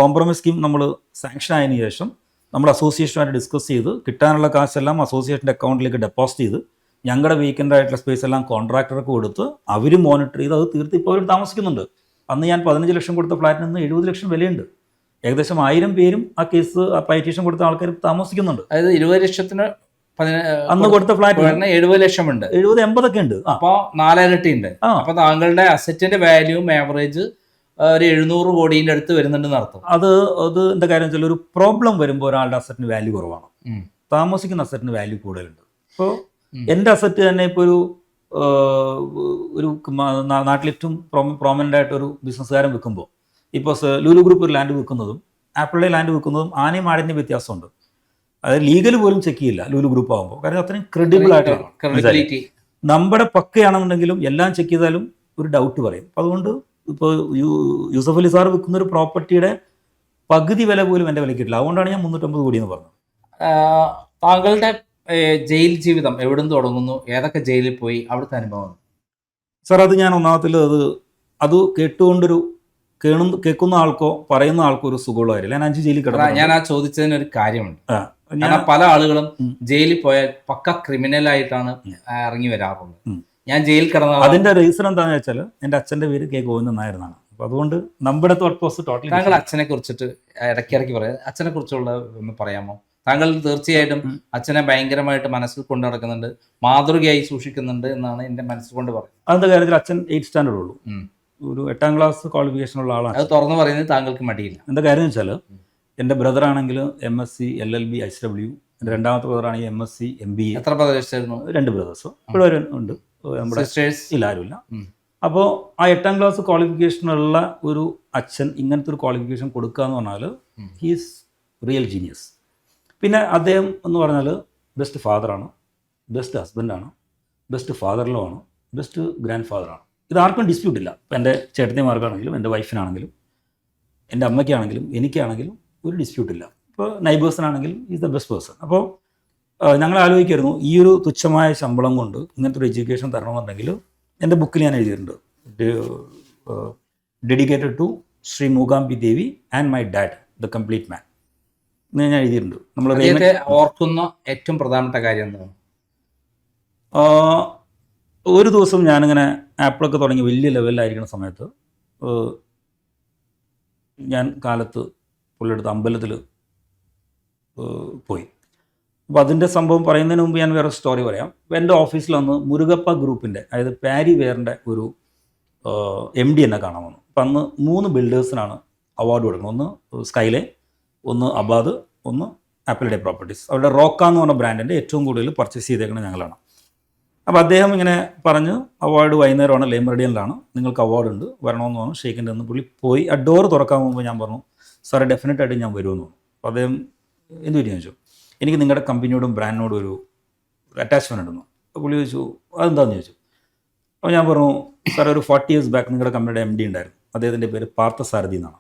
കോംപ്രമൈസ് സ്കീം നമ്മൾ സാങ്ഷൻ ആയതിനു ശേഷം നമ്മൾ അസോസിയേഷനുമായിട്ട് ഡിസ്കസ് ചെയ്ത് കിട്ടാനുള്ള കാശെല്ലാം അസോസിയേഷൻ്റെ അക്കൗണ്ടിലേക്ക് ഡെപ്പോസിറ്റ് ചെയ്ത് ഞങ്ങളുടെ വീക്കെൻഡ് ആയിട്ടുള്ള സ്പേസ് എല്ലാം കോൺട്രാക്ടർക്ക് കൊടുത്ത് അവർ മോണിറ്റർ ചെയ്ത് അത് തീർത്ത് ഇപ്പോൾ അവർ താമസിക്കുന്നുണ്ട്. അന്ന് ഞാൻ 15 ലക്ഷം കൊടുത്ത ഫ്ലാറ്റിൽ നിന്ന് 70 ലക്ഷം വിലയുണ്ട്. ഏകദേശം 1000 പേരും ആ കേസ് ആ പൈറ്റീഷൻ കൊടുത്ത ആൾക്കാർ താമസിക്കുന്നുണ്ട്. അതായത് 20 ലക്ഷത്തിന് അന്ന് കൊടുത്ത ഫ്ലാറ്റ് 70 ലക്ഷമുണ്ട്, 70-80 ഒക്കെ ഉണ്ട്. അപ്പോൾ 4 ഇരട്ടി ഉണ്ട്. അപ്പൊ താങ്കളുടെ അസറ്റിന്റെ വാല്യൂം ആവറേജ് ഒരു 700 കോടിയുടെ അടുത്ത് വരുന്നുണ്ടെന്ന് അർത്ഥം. അത് എന്താ കാര്യം വെച്ചാൽ, ഒരു പ്രോബ്ലം വരുമ്പോൾ ഒരാളുടെ അസറ്റിന് വാല്യൂ കുറവാണ്, താമസിക്കുന്ന അസറ്റിന് വാല്യൂ കൂടുതലുണ്ട്. ഇപ്പോൾ എൻ്റെ അസറ്റ് തന്നെ ഇപ്പോൾ ഒരു നാട്ടിലേറ്റവും പ്രോമിനൻ്റ് ആയിട്ടൊരു ബിസിനസ്സുകാരൻ വിൽക്കുമ്പോൾ, ഇപ്പോൾ ലുലു ഗ്രൂപ്പ് ഒരു ലാൻഡ് വിൽക്കുന്നതും ആപ്പിളിലെ ലാൻഡ് വിൽക്കുന്നതും ആനയും ആടിൻ്റെ വ്യത്യാസമുണ്ട്. അതായത് ലീഗൽ പോലും ചെക്ക് ചെയ്യില്ല ലുലു ഗ്രൂപ്പ് ആകുമ്പോൾ, കാരണം അത്രയും ക്രെഡിബിൾ ആയിട്ടാണ്. നമ്മുടെ പക്കയാണെന്നുണ്ടെങ്കിലും എല്ലാം ചെക്ക് ചെയ്താലും ഒരു ഡൗട്ട് പറയും. അപ്പോൾ അതുകൊണ്ട് ഇപ്പോൾ യൂസഫ് അലി സാർ വിൽക്കുന്ന ഒരു പ്രോപ്പർട്ടിയുടെ പകുതി വില പോലും എൻ്റെ വിലയ്ക്ക് കിട്ടില്ല. അതുകൊണ്ടാണ് ഞാൻ 350 കോടി എന്ന് പറഞ്ഞത്. താങ്കളുടെ ജയിൽ ജീവിതം എവിടെ നിന്ന് തുടങ്ങുന്നു, ഏതൊക്കെ ജയിലിൽ പോയി, അവിടുത്തെ അനുഭവം? സാർ, അത് ഞാൻ ഒന്നാമത്തിൽ അത് കേട്ടുകൊണ്ടൊരു കേൾക്കുന്ന ആൾക്കോ പറയുന്ന ആൾക്കോ ഒരു സുഖമുള്ള കാര്യമില്ല. ഞാൻ 5 ജയിലിൽ കിടന്നു. ഞാൻ ആ ചോദിച്ചതിന് ഒരു കാര്യമുണ്ട്. കാരണം പല ആളുകളും ജയിലിൽ പോയാൽ പക്ക ക്രിമിനൽ ആയിട്ടാണ് ഇറങ്ങി വരാറുള്ളത്. ഞാൻ ജയിലിൽ കിടന്ന അതിന്റെ റീസൺ എന്താണെന്ന് വെച്ചാൽ, എൻ്റെ അച്ഛൻ്റെ പേര് കെ ഗോവിന്ദൻ നായർ എന്നാണ്. അപ്പോൾ അതുകൊണ്ട് നമ്മുടെ തോട്ട് പ്രോസസ് ടോട്ടലി. താങ്കൾ അച്ഛനെ കുറിച്ചിട്ട് ഇടയ്ക്കിടയ്ക്ക് പറയാം, അച്ഛനെ കുറിച്ചുള്ള ഒന്ന് പറയാമോ? താങ്കൾ തീർച്ചയായിട്ടും അച്ഛനെ ഭയങ്കരമായിട്ട് മനസ്സിൽ കൊണ്ടു നടക്കുന്നുണ്ട്, മാതൃകയായി സൂക്ഷിക്കുന്നുണ്ട് എന്നാണ് എൻ്റെ മനസ്സിൽ കൊണ്ട് പറയുന്നത്. അതിന്റെ കാര്യത്തിൽ അച്ഛൻ 8th സ്റ്റാൻഡേർഡ് ഉള്ളൂ, ഒരു 8ാം ക്ലാസ് ക്വാളിഫിക്കേഷൻ ഉള്ള ആളാണ്. അത് തുറന്നു പറയുന്നത് താങ്കൾക്ക് മടിയില്ല. എന്താ കാര്യം എന്ന് വെച്ചാൽ, എൻ്റെ ബ്രദർ ആണെങ്കിൽ MSc LLB HW, എൻ്റെ രണ്ടാമത്തെ ബ്രദർ ആണെങ്കിൽ MSc MBA. എത്ര പ്രദേശമായിരുന്നു? 2 ബ്രദേഴ്സ് ഇവിടെ ഉണ്ട്, നമ്മുടെ ഇല്ല, ആരുമില്ല. അപ്പോൾ ആ 8ാം ക്ലാസ് ക്വാളിഫിക്കേഷനുള്ള ഒരു അച്ഛൻ ഇങ്ങനത്തെ ഒരു ക്വാളിഫിക്കേഷൻ കൊടുക്കുക എന്ന് പറഞ്ഞാൽ ഹീസ് റിയൽ ജീനിയസ്. പിന്നെ അദ്ദേഹം എന്ന് പറഞ്ഞാൽ ബെസ്റ്റ് ഫാദറാണ്, ബെസ്റ്റ് ഹസ്ബൻഡാണ്, ബെസ്റ്റ് ഫാദർ ലോ ആണ്, ബെസ്റ്റ് ഗ്രാൻഡ് ഫാദറാണ്. ഇതാർക്കും ഡിസ്പ്യൂട്ടില്ല. ഇപ്പം എൻ്റെ ചേട്ടത്തിമാർക്കാണെങ്കിലും എൻ്റെ വൈഫിനാണെങ്കിലും എൻ്റെ അമ്മയ്ക്കാണെങ്കിലും എനിക്കാണെങ്കിലും ഒരു ഡിസ്പ്യൂട്ടില്ല. ഇപ്പോൾ നൈബേഴ്സിനാണെങ്കിലും ഈസ് ദ ബെസ്റ്റ് പേഴ്സൺ. അപ്പോൾ ഞങ്ങൾ ആലോചിക്കായിരുന്നു ഈ ഒരു തുച്ഛമായ ശമ്പളം കൊണ്ട് ഇങ്ങനത്തെ ഒരു എഡ്യൂക്കേഷൻ തരണമെന്നുണ്ടെങ്കിൽ എൻ്റെ ബുക്കിൽ ഞാൻ എഴുതിയിട്ടുണ്ട്, dedicated to Shri Mookambi Devi and my dad the complete man എന്ന് ഞാൻ എഴുതിയിട്ടുണ്ട്. നമ്മൾ ഓർക്കുന്ന ഏറ്റവും പ്രധാനപ്പെട്ട കാര്യം എന്താണ്? ഒരു ദിവസം ഞാനിങ്ങനെ ആപ്പിളൊക്കെ തുടങ്ങി വലിയ ലെവലിലായിരിക്കുന്ന സമയത്ത് ഞാൻ കാലത്ത് പുള്ളിയെടുത്ത് അമ്പലത്തിൽ പോയി. അപ്പോൾ അതിൻ്റെ സംഭവം പറയുന്നതിന് മുമ്പ് ഞാൻ വേറെ സ്റ്റോറി പറയാം. എൻ്റെ ഓഫീസിൽ അന്ന് മുരുകപ്പ ഗ്രൂപ്പിൻ്റെ, അതായത് പാരി വെയറിൻ്റെ ഒരു MD എന്നെ കാണാൻ വന്നു. അപ്പം അന്ന് 3 ബിൽഡേഴ്സിനാണ് അവാർഡ് കൊടുക്കുന്നത്. ഒന്ന് സ്കൈലേ, ഒന്ന് അബാദ്, ഒന്ന് ആപ്പിൾ ഡേ പ്രോപ്പർട്ടീസ്. അവരുടെ റോക്ക എന്ന് പറഞ്ഞ ബ്രാൻഡിൻ്റെ ഏറ്റവും കൂടുതൽ പർച്ചേസ് ചെയ്തേക്കുന്നത് ഞങ്ങളാണ്. അപ്പോൾ അദ്ദേഹം ഇങ്ങനെ പറഞ്ഞു, അവാർഡ് വൈകുന്നേരമാണ്, ലേമറിഡിയനിലാണ്, നിങ്ങൾക്ക് അവാർഡ് ഉണ്ട്, വരണമെന്ന് പറഞ്ഞു. ഷെയ്ക്കിൻ്റെ ഒന്ന് പുള്ളി പോയി. ആ ഡോർ തുറക്കാൻ മുമ്പ് ഞാൻ പറഞ്ഞു, സാറേ ഡെഫിനറ്റായിട്ട് ഞാൻ വരുമെന്ന് പറഞ്ഞു. അപ്പോൾ അദ്ദേഹം എന്ത് പറ്റി ചോദിച്ചു, എനിക്ക് നിങ്ങളുടെ കമ്പനിയോടും ബ്രാൻഡിനോടും ഒരു അറ്റാച്ച്മെൻ്റ് ഉണ്ടെന്നു. അപ്പോൾ പുള്ളി ചോദിച്ചു, അതെന്താണെന്ന് ചോദിച്ചു. അപ്പോൾ ഞാൻ പറഞ്ഞു, സാറേ ഒരു 40 years ബാക്ക് നിങ്ങളുടെ കമ്പനിയുടെ MD ഉണ്ടായിരുന്നു, അദ്ദേഹത്തിൻ്റെ പേര് പാർത്ഥസാരഥി എന്നാണ്.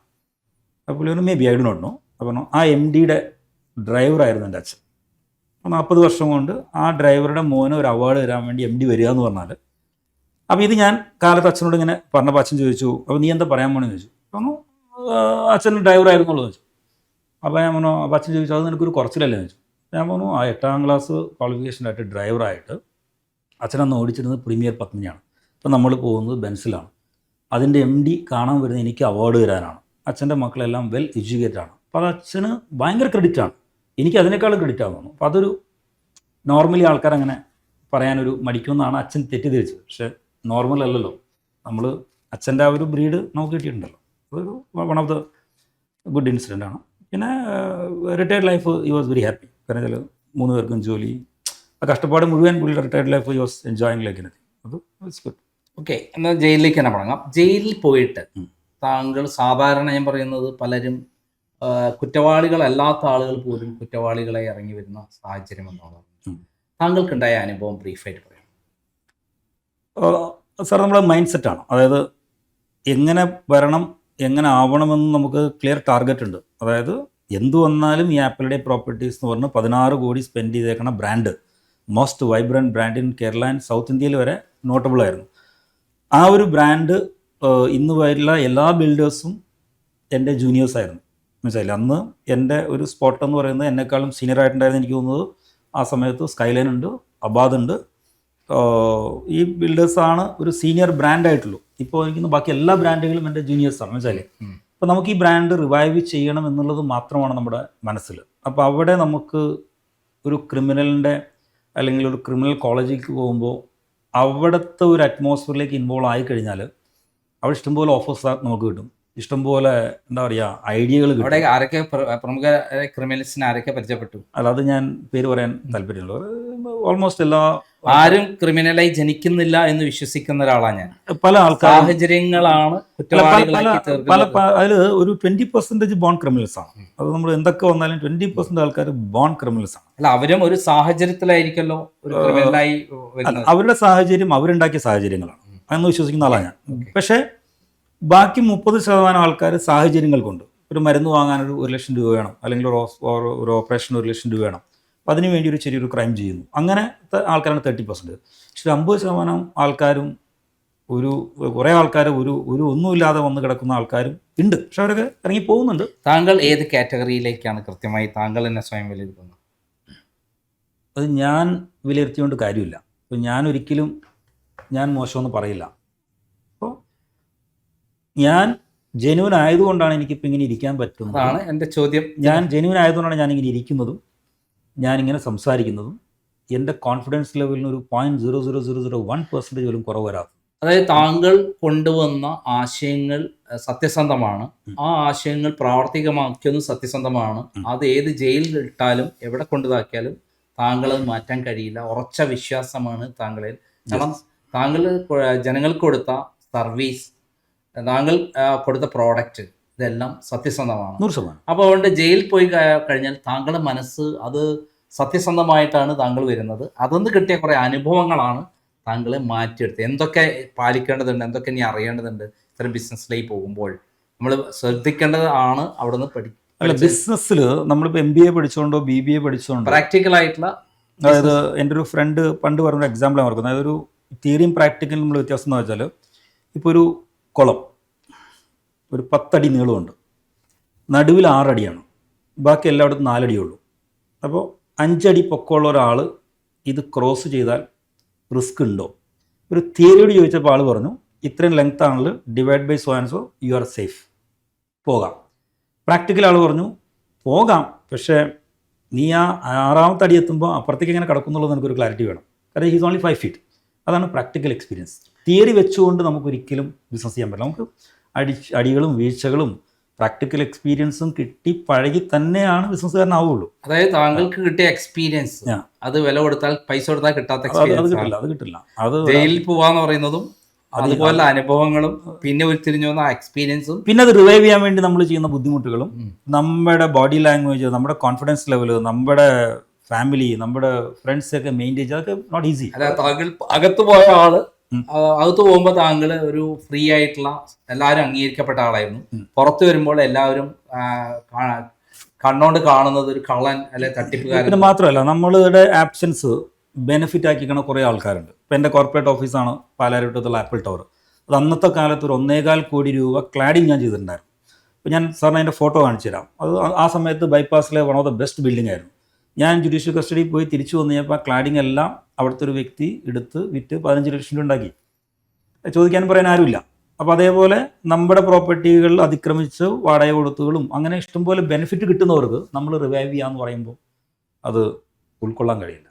അപ്പോൾ പുള്ളി പറഞ്ഞു, may be I do not know. അപ്പോൾ ആ MDയുടെ ഡ്രൈവറായിരുന്നു എൻ്റെ അച്ഛൻ. 40 വർഷം കൊണ്ട് ആ ഡ്രൈവറുടെ മോന് ഒരു അവാർഡ് തരാൻ വേണ്ടി MD വരിക എന്ന് പറഞ്ഞാൽ, അപ്പോൾ ഇത് ഞാൻ കാലത്ത് അച്ഛനോട് ഇങ്ങനെ പറഞ്ഞപ്പോൾ അച്ഛൻ ചോദിച്ചു, അപ്പോൾ നീ എന്താ പറയാൻ പോണെന്ന് ചോദിച്ചു. പറഞ്ഞു, അച്ഛൻ ഡ്രൈവറായിരുന്നുള്ളൂ ചോദിച്ചു. അപ്പോൾ ഞാൻ പറഞ്ഞു, അപ്പോൾ അച്ഛൻ ചോദിച്ചു, അത് നിനക്കൊരു കുറച്ചിലല്ലേ ചോദിച്ചു. ഞാൻ പറഞ്ഞു, ആ 8ാം ക്ലാസ് ക്വാളിഫിക്കേഷനായിട്ട് ഡ്രൈവറായിട്ട് അച്ഛനന്ന് ഓടിച്ചിരുന്നത് പ്രീമിയർ പത്മിനിയാണ്. ഇപ്പം നമ്മൾ പോകുന്നത് ബെൻസിലാണ്. അതിൻ്റെ MD കാണാൻ വരുന്നത് എനിക്ക് അവാർഡ് തരാനാണ്. അച്ഛൻ്റെ മക്കളെല്ലാം വെൽ എഡ്യൂക്കേറ്റഡ് ആണ്. അപ്പോൾ അത് അച്ഛന് ഭയങ്കര ക്രെഡിറ്റാണ്, എനിക്ക് അതിനേക്കാളും ക്രെഡിറ്റ് ആകുന്നു. അപ്പോൾ അതൊരു നോർമലി ആൾക്കാരങ്ങനെ പറയാനൊരു മടിക്കുമെന്നാണ് അച്ഛൻ തെറ്റിദ്ധരിച്ചത്. പക്ഷേ നോർമൽ അല്ലല്ലോ, നമ്മൾ അച്ഛൻ്റെ ആ ഒരു ബ്രീഡ് നമുക്ക് കിട്ടിയിട്ടുണ്ടല്ലോ. അതൊരു one of the good incident ആണ്. പിന്നെ റിട്ടയർഡ് ലൈഫ് ഈ വാസ് വെരി ഹാപ്പി. കാരണം വെച്ചാൽ 3 പേർക്കും ജോലി, ആ കഷ്ടപ്പാട് മുഴുവൻ പുള്ളിയുടെ റിട്ടയർഡ് ലൈഫ് ഈ വാസ് എൻജോയിങ് ലൈക്ക് എനിത്തിങ്. അത് ഇറ്റ്സ് ഗുഡ്. ഓക്കെ, എന്നാൽ ജയിലിലേക്ക് തന്നെ തുടങ്ങാം. ജയിലിൽ പോയിട്ട് താങ്കൾ, സാധാരണ ഞാൻ പറയുന്നത്, പലരും കുറ്റവാളികളല്ലാത്ത ആളുകൾ പോലും കുറ്റവാളികളെ ഇറങ്ങി വരുന്ന സാഹചര്യം എന്നാണ്. താങ്കൾക്കുണ്ടായ അനുഭവം ബ്രീഫായിട്ട് പറയാം. സാർ, നമ്മുടെ മൈൻഡ് സെറ്റാണ്. അതായത് എങ്ങനെ വരണം, എങ്ങനെ ആവണമെന്ന് നമുക്ക് ക്ലിയർ ടാർഗറ്റ് ഉണ്ട്. അതായത് എന്തു വന്നാലും ഈ ആപ്പിൾ ഡേ പ്രോപ്പർട്ടീസ് എന്ന് പറഞ്ഞ് 16 കോടി സ്പെൻഡ് ചെയ്തേക്കണ brand, most vibrant brand in Kerala and south ഇന്ത്യയിൽ വരെ നോട്ടബിൾ ആയിരുന്നു. ആ ഒരു ബ്രാൻഡ് ഇന്ന് വരെയുള്ള എല്ലാ ബിൽഡേഴ്സും എൻ്റെ ജൂനിയേഴ്സായിരുന്നു. മനസ്സിലായില്ല, അന്ന് എൻ്റെ ഒരു സ്പോട്ട് എന്ന് പറയുന്നത് എന്നെക്കാളും സീനിയർ ആയിട്ടുണ്ടായിരുന്നു. എനിക്ക് തോന്നുന്നത് ആ സമയത്ത് സ്കൈലൈൻ ഉണ്ട്, അബാദ് ഉണ്ട്. ഈ ബിൽഡേഴ്സാണ് ഒരു സീനിയർ ബ്രാൻഡായിട്ടുള്ളൂ. ഇപ്പോൾ എനിക്ക് ബാക്കി എല്ലാ ബ്രാൻഡുകളും എൻ്റെ ജൂനിയേഴ്സാണ്. മനസ്സിലായില്ലേ. അപ്പോൾ നമുക്ക് ഈ ബ്രാൻഡ് റിവൈവ് ചെയ്യണം എന്നുള്ളത് മാത്രമാണ് നമ്മുടെ മനസ്സിൽ. അപ്പോൾ അവിടെ നമുക്ക് ഒരു ക്രിമിനലിൻ്റെ അല്ലെങ്കിൽ ഒരു ക്രിമിനൽ കോളേജിലേക്ക് പോകുമ്പോൾ അവിടുത്തെ ഒരു അറ്റ്മോസ്ഫിയറിലേക്ക് ഇൻവോൾവ് ആയിക്കഴിഞ്ഞാൽ അവിടെ ഇഷ്ടംപോലെ ഓഫേഴ്സ് നമുക്ക് കിട്ടും, ഇഷ്ടംപോലെ എന്താ പറയുക ഐഡിയകൾ കിട്ടും. അവിടെ ആരൊക്കെ പ്രമുഖ ക്രിമിനൽസിനെ ആരൊക്കെ പരിചയപ്പെട്ടു? അല്ല, അത് ഞാൻ പേര് പറയാൻ താല്പര്യമുള്ളൂ. ഓൾമോസ്റ്റ് എല്ലാ ആരും ക്രിമിനലായി ജനിക്കുന്നില്ല എന്ന് വിശ്വസിക്കുന്ന ഒരാളാണ് ഞാൻ. പല ആൾക്കാർ സാഹചര്യങ്ങളാണ് അതിൽ ഒരു 20% ബോൺ ക്രിമിനൽസ് ആണ്. അത് നമ്മൾ എന്തൊക്കെ വന്നാലും 20% ആൾക്കാർ ബോൺ ക്രിമിനൽസ് ആണ്. അല്ല, അവരും ഒരു സാഹചര്യത്തിലായിരിക്കല്ലോ ഒരു ക്രിമിനലായി വരുന്നത്. അവരുടെ സാഹചര്യം അവരുണ്ടാക്കിയ സാഹചര്യങ്ങളാണ് എന്ന് വിശ്വസിക്കുന്ന ആളാണ് ഞാൻ. പക്ഷേ ബാക്കി 30% ആൾക്കാർ സാഹചര്യങ്ങൾ കൊണ്ട്, ഒരു മരുന്ന് വാങ്ങാനൊരു 1 ലക്ഷം രൂപ വേണം, അല്ലെങ്കിൽ ഒരു ഓപ്പറേഷൻ 1 ലക്ഷം രൂപ വേണം, അപ്പോൾ അതിന് വേണ്ടി ഒരു ചെറിയൊരു ക്രൈം ചെയ്യുന്നു. അങ്ങനത്തെ ആൾക്കാരാണ് 30%. പക്ഷേ 50% ആൾക്കാരും കുറേ ആൾക്കാർ ഒരു ഒന്നുമില്ലാതെ വന്ന് കിടക്കുന്ന ആൾക്കാരും ഉണ്ട്. പക്ഷെ അവരൊക്കെ ഇറങ്ങി പോകുന്നുണ്ട്. താങ്കൾ ഏത് കാറ്റഗറിയിലേക്കാണ് കൃത്യമായി താങ്കൾ എന്നെ സ്വയം വിലയിരുത്തുന്നത്? അത് ഞാൻ വിലയിരുത്തിക്കൊണ്ട് കാര്യമില്ല. അപ്പോൾ ഞാൻ മോശമെന്ന് പറയില്ല. അപ്പോൾ ഞാൻ ജെന്യൂൻ ആയതുകൊണ്ടാണ് എനിക്കിപ്പോൾ ഇങ്ങനെ ഇരിക്കാൻ പറ്റുന്നത്. അതാണ് എൻ്റെ ചോദ്യം. ഞാൻ ജെന്യൂൻ ആയതുകൊണ്ടാണ് ഞാനിങ്ങനെ ഇരിക്കുന്നതും ഞാനിങ്ങനെ സംസാരിക്കുന്നതും എൻ്റെ കോൺഫിഡൻസ് ലെവലിന് ഒരു 0.00001% പോലും കുറവ് വരാതെ. അതായത് താങ്കൾ കൊണ്ടുവന്ന ആശയങ്ങൾ സത്യസന്ധമാണ്, ആ ആശയങ്ങൾ പ്രാവർത്തികമാക്കിയതും സത്യസന്ധമാണ്. അത് ഏത് ജയിലിൽ ഇട്ടാലും എവിടെ കൊണ്ടുതാക്കിയാലും താങ്കൾ അത് മാറ്റാൻ കഴിയില്ല. ഉറച്ച വിശ്വാസമാണ് താങ്കളിൽ. കാരണം താങ്കൾ ജനങ്ങൾക്ക് കൊടുത്ത സർവീസ്, താങ്കൾ കൊടുത്ത പ്രോഡക്റ്റ്, ഇതെല്ലാം സത്യസന്ധമാണ്. 100%. അപ്പോൾ അതുകൊണ്ട് ജയിലിൽ പോയി കഴിഞ്ഞാൽ താങ്കളുടെ മനസ്സ് അത് സത്യസന്ധമായിട്ടാണ് താങ്കൾ വരുന്നത്. അതൊന്ന് കിട്ടിയ കുറേ അനുഭവങ്ങളാണ് താങ്കളെ മാറ്റിയെടുത്തത്? എന്തൊക്കെ പാലിക്കേണ്ടതുണ്ട്, എന്തൊക്കെ ഇനി അറിയേണ്ടതുണ്ട് ഇത്തരം ബിസിനസ്സിലേക്ക് പോകുമ്പോൾ നമ്മൾ ശ്രദ്ധിക്കേണ്ടത് ആണ് അവിടുന്ന് അല്ല, ബിസിനസ്സിൽ നമ്മളിപ്പോൾ MBA പഠിച്ചുകൊണ്ടോ BBA പഠിച്ചുകൊണ്ടോ പ്രാക്ടിക്കൽ ആയിട്ടുള്ള, അതായത് എൻ്റെ ഒരു ഫ്രണ്ട് പണ്ട് പറഞ്ഞൊരു എക്സാമ്പിൾ ഓർക്കുന്നത്, അതായത് ഒരു തിയറിയും പ്രാക്ടിക്കലും നമ്മൾ വ്യത്യാസം എന്ന് വെച്ചാൽ, ഇപ്പോൾ ഒരു കുളം ഒരു 10 അടി നീളമുണ്ട്, നടുവിൽ 6 അടിയാണ്, ബാക്കി എല്ലായിടത്തും 4 അടിയേ ഉള്ളൂ. അപ്പോൾ 5 അടി പൊക്കമുള്ള ഒരാൾ ഇത് ക്രോസ് ചെയ്താൽ റിസ്ക് ഉണ്ടോ? ഒരു തിയറിയോട് ചോദിച്ചപ്പോൾ ആൾ പറഞ്ഞു ഇത്രയും ലെങ്ത് ആണെങ്കിൽ divide by so and so you are safe, പോകാം. പ്രാക്ടിക്കൽ ആൾ പറഞ്ഞു പോകാം, പക്ഷേ നീ ആ 6ാമത്തെ അടി എത്തുമ്പോൾ അപ്പുറത്തേക്ക് എങ്ങനെ കിടക്കുന്നുള്ളത് എനിക്കൊരു ക്ലാരിറ്റി വേണം. കാരണം ഹീസ് ഓൺലി 5 feet. അതാണ് പ്രാക്ടിക്കൽ എക്സ്പീരിയൻസ്. തിയറി വെച്ചുകൊണ്ട് നമുക്കൊരിക്കലും ബിസിനസ് ചെയ്യാൻ പറ്റില്ല. നമുക്ക് അടികളും വീഴ്ചകളും പ്രാക്ടിക്കൽ എക്സ്പീരിയൻസും കിട്ടി പഴകി തന്നെയാണ് ബിസിനസ്സുകാരനാവുള്ളൂ. അതായത് താങ്കൾക്ക് കിട്ടിയ എക്സ്പീരിയൻസ് അത് വില കൊടുത്താൽ, പൈസ കൊടുത്താൽ കിട്ടാത്ത എക്സ്പീരിയൻസ് അത് കിട്ടില്ല. അത് ജയിലിൽ പോവാന്ന് പറയുന്നതും അതുപോലെ അനുഭവങ്ങളും പിന്നെ ഉരുത്തിരിഞ്ഞു വന്ന എക്സ്പീരിയൻസും പിന്നെ അത് റിവൈവ് ചെയ്യാൻ വേണ്ടി നമ്മൾ ചെയ്യുന്ന ബുദ്ധിമുട്ടുകളും നമ്മുടെ ബോഡി ലാംഗ്വേജ്, നമ്മുടെ കോൺഫിഡൻസ് ലെവൽ, നമ്മുടെ ഫാമിലി, നമ്മുടെ ഫ്രണ്ട്സ് ഒക്കെ മെയിൻറ്റെയിൻ ചെയ്യുക, അതൊക്കെ നോട്ട് ഈസി. അതായത് താങ്കൾ അകത്ത് പോയ ആള് അകത്ത് പോകുമ്പോൾ താങ്കൾ ഒരു ഫ്രീ ആയിട്ടുള്ള, എല്ലാവരും അംഗീകരിക്കപ്പെട്ട ആളായിരുന്നു. പുറത്തു വരുമ്പോൾ എല്ലാവരും കണ്ണോണ്ട് കാണുന്നത് ഒരു കള്ളൻ അല്ലെ തട്ടിപ്പുകാരൻ. പിന്നെ മാത്രമല്ല നമ്മളുടെ ആബ്സെൻസ് ബെനിഫിറ്റ് ആക്കിക്കണ കുറേ ആൾക്കാരുണ്ട്. ഇപ്പം എൻ്റെ കോർപ്പറേറ്റ് ഓഫീസാണ് പാലാരിവട്ടത്തുള്ള ആപ്പിൾ ടവർ. അത് അന്നത്തെ കാലത്ത് ഒരു 1.25 കോടി രൂപ ക്ലാഡിങ് ഞാൻ ചെയ്തിട്ടുണ്ടായിരുന്നു. അപ്പോൾ ഞാൻ സാറിന് അതിൻ്റെ ഫോട്ടോ കാണിച്ചു തരാം. അത് ആ സമയത്ത് ബൈപ്പാസിലെ one of the best building ആയിരുന്നു. ഞാൻ ജുഡീഷ്യൽ കസ്റ്റഡിയിൽ പോയി തിരിച്ചു വന്നു കഴിഞ്ഞപ്പോൾ ആ ക്ലാഡിങ് എല്ലാം അവിടുത്തെ ഒരു വ്യക്തി എടുത്ത് വിറ്റ് 15 ലക്ഷം രൂപ ഉണ്ടാക്കി. ചോദിക്കാനും പറയാൻ ആരുമില്ല. അപ്പോൾ അതേപോലെ നമ്മുടെ പ്രോപ്പർട്ടികൾ അതിക്രമിച്ച് വാടക കൊടുത്തുകളും അങ്ങനെ ഇഷ്ടംപോലെ ബെനിഫിറ്റ് കിട്ടുന്നവർക്ക് നമ്മൾ റിവൈവ് ചെയ്യാന്ന് പറയുമ്പോൾ അത് ഉൾക്കൊള്ളാൻ കഴിയില്ല.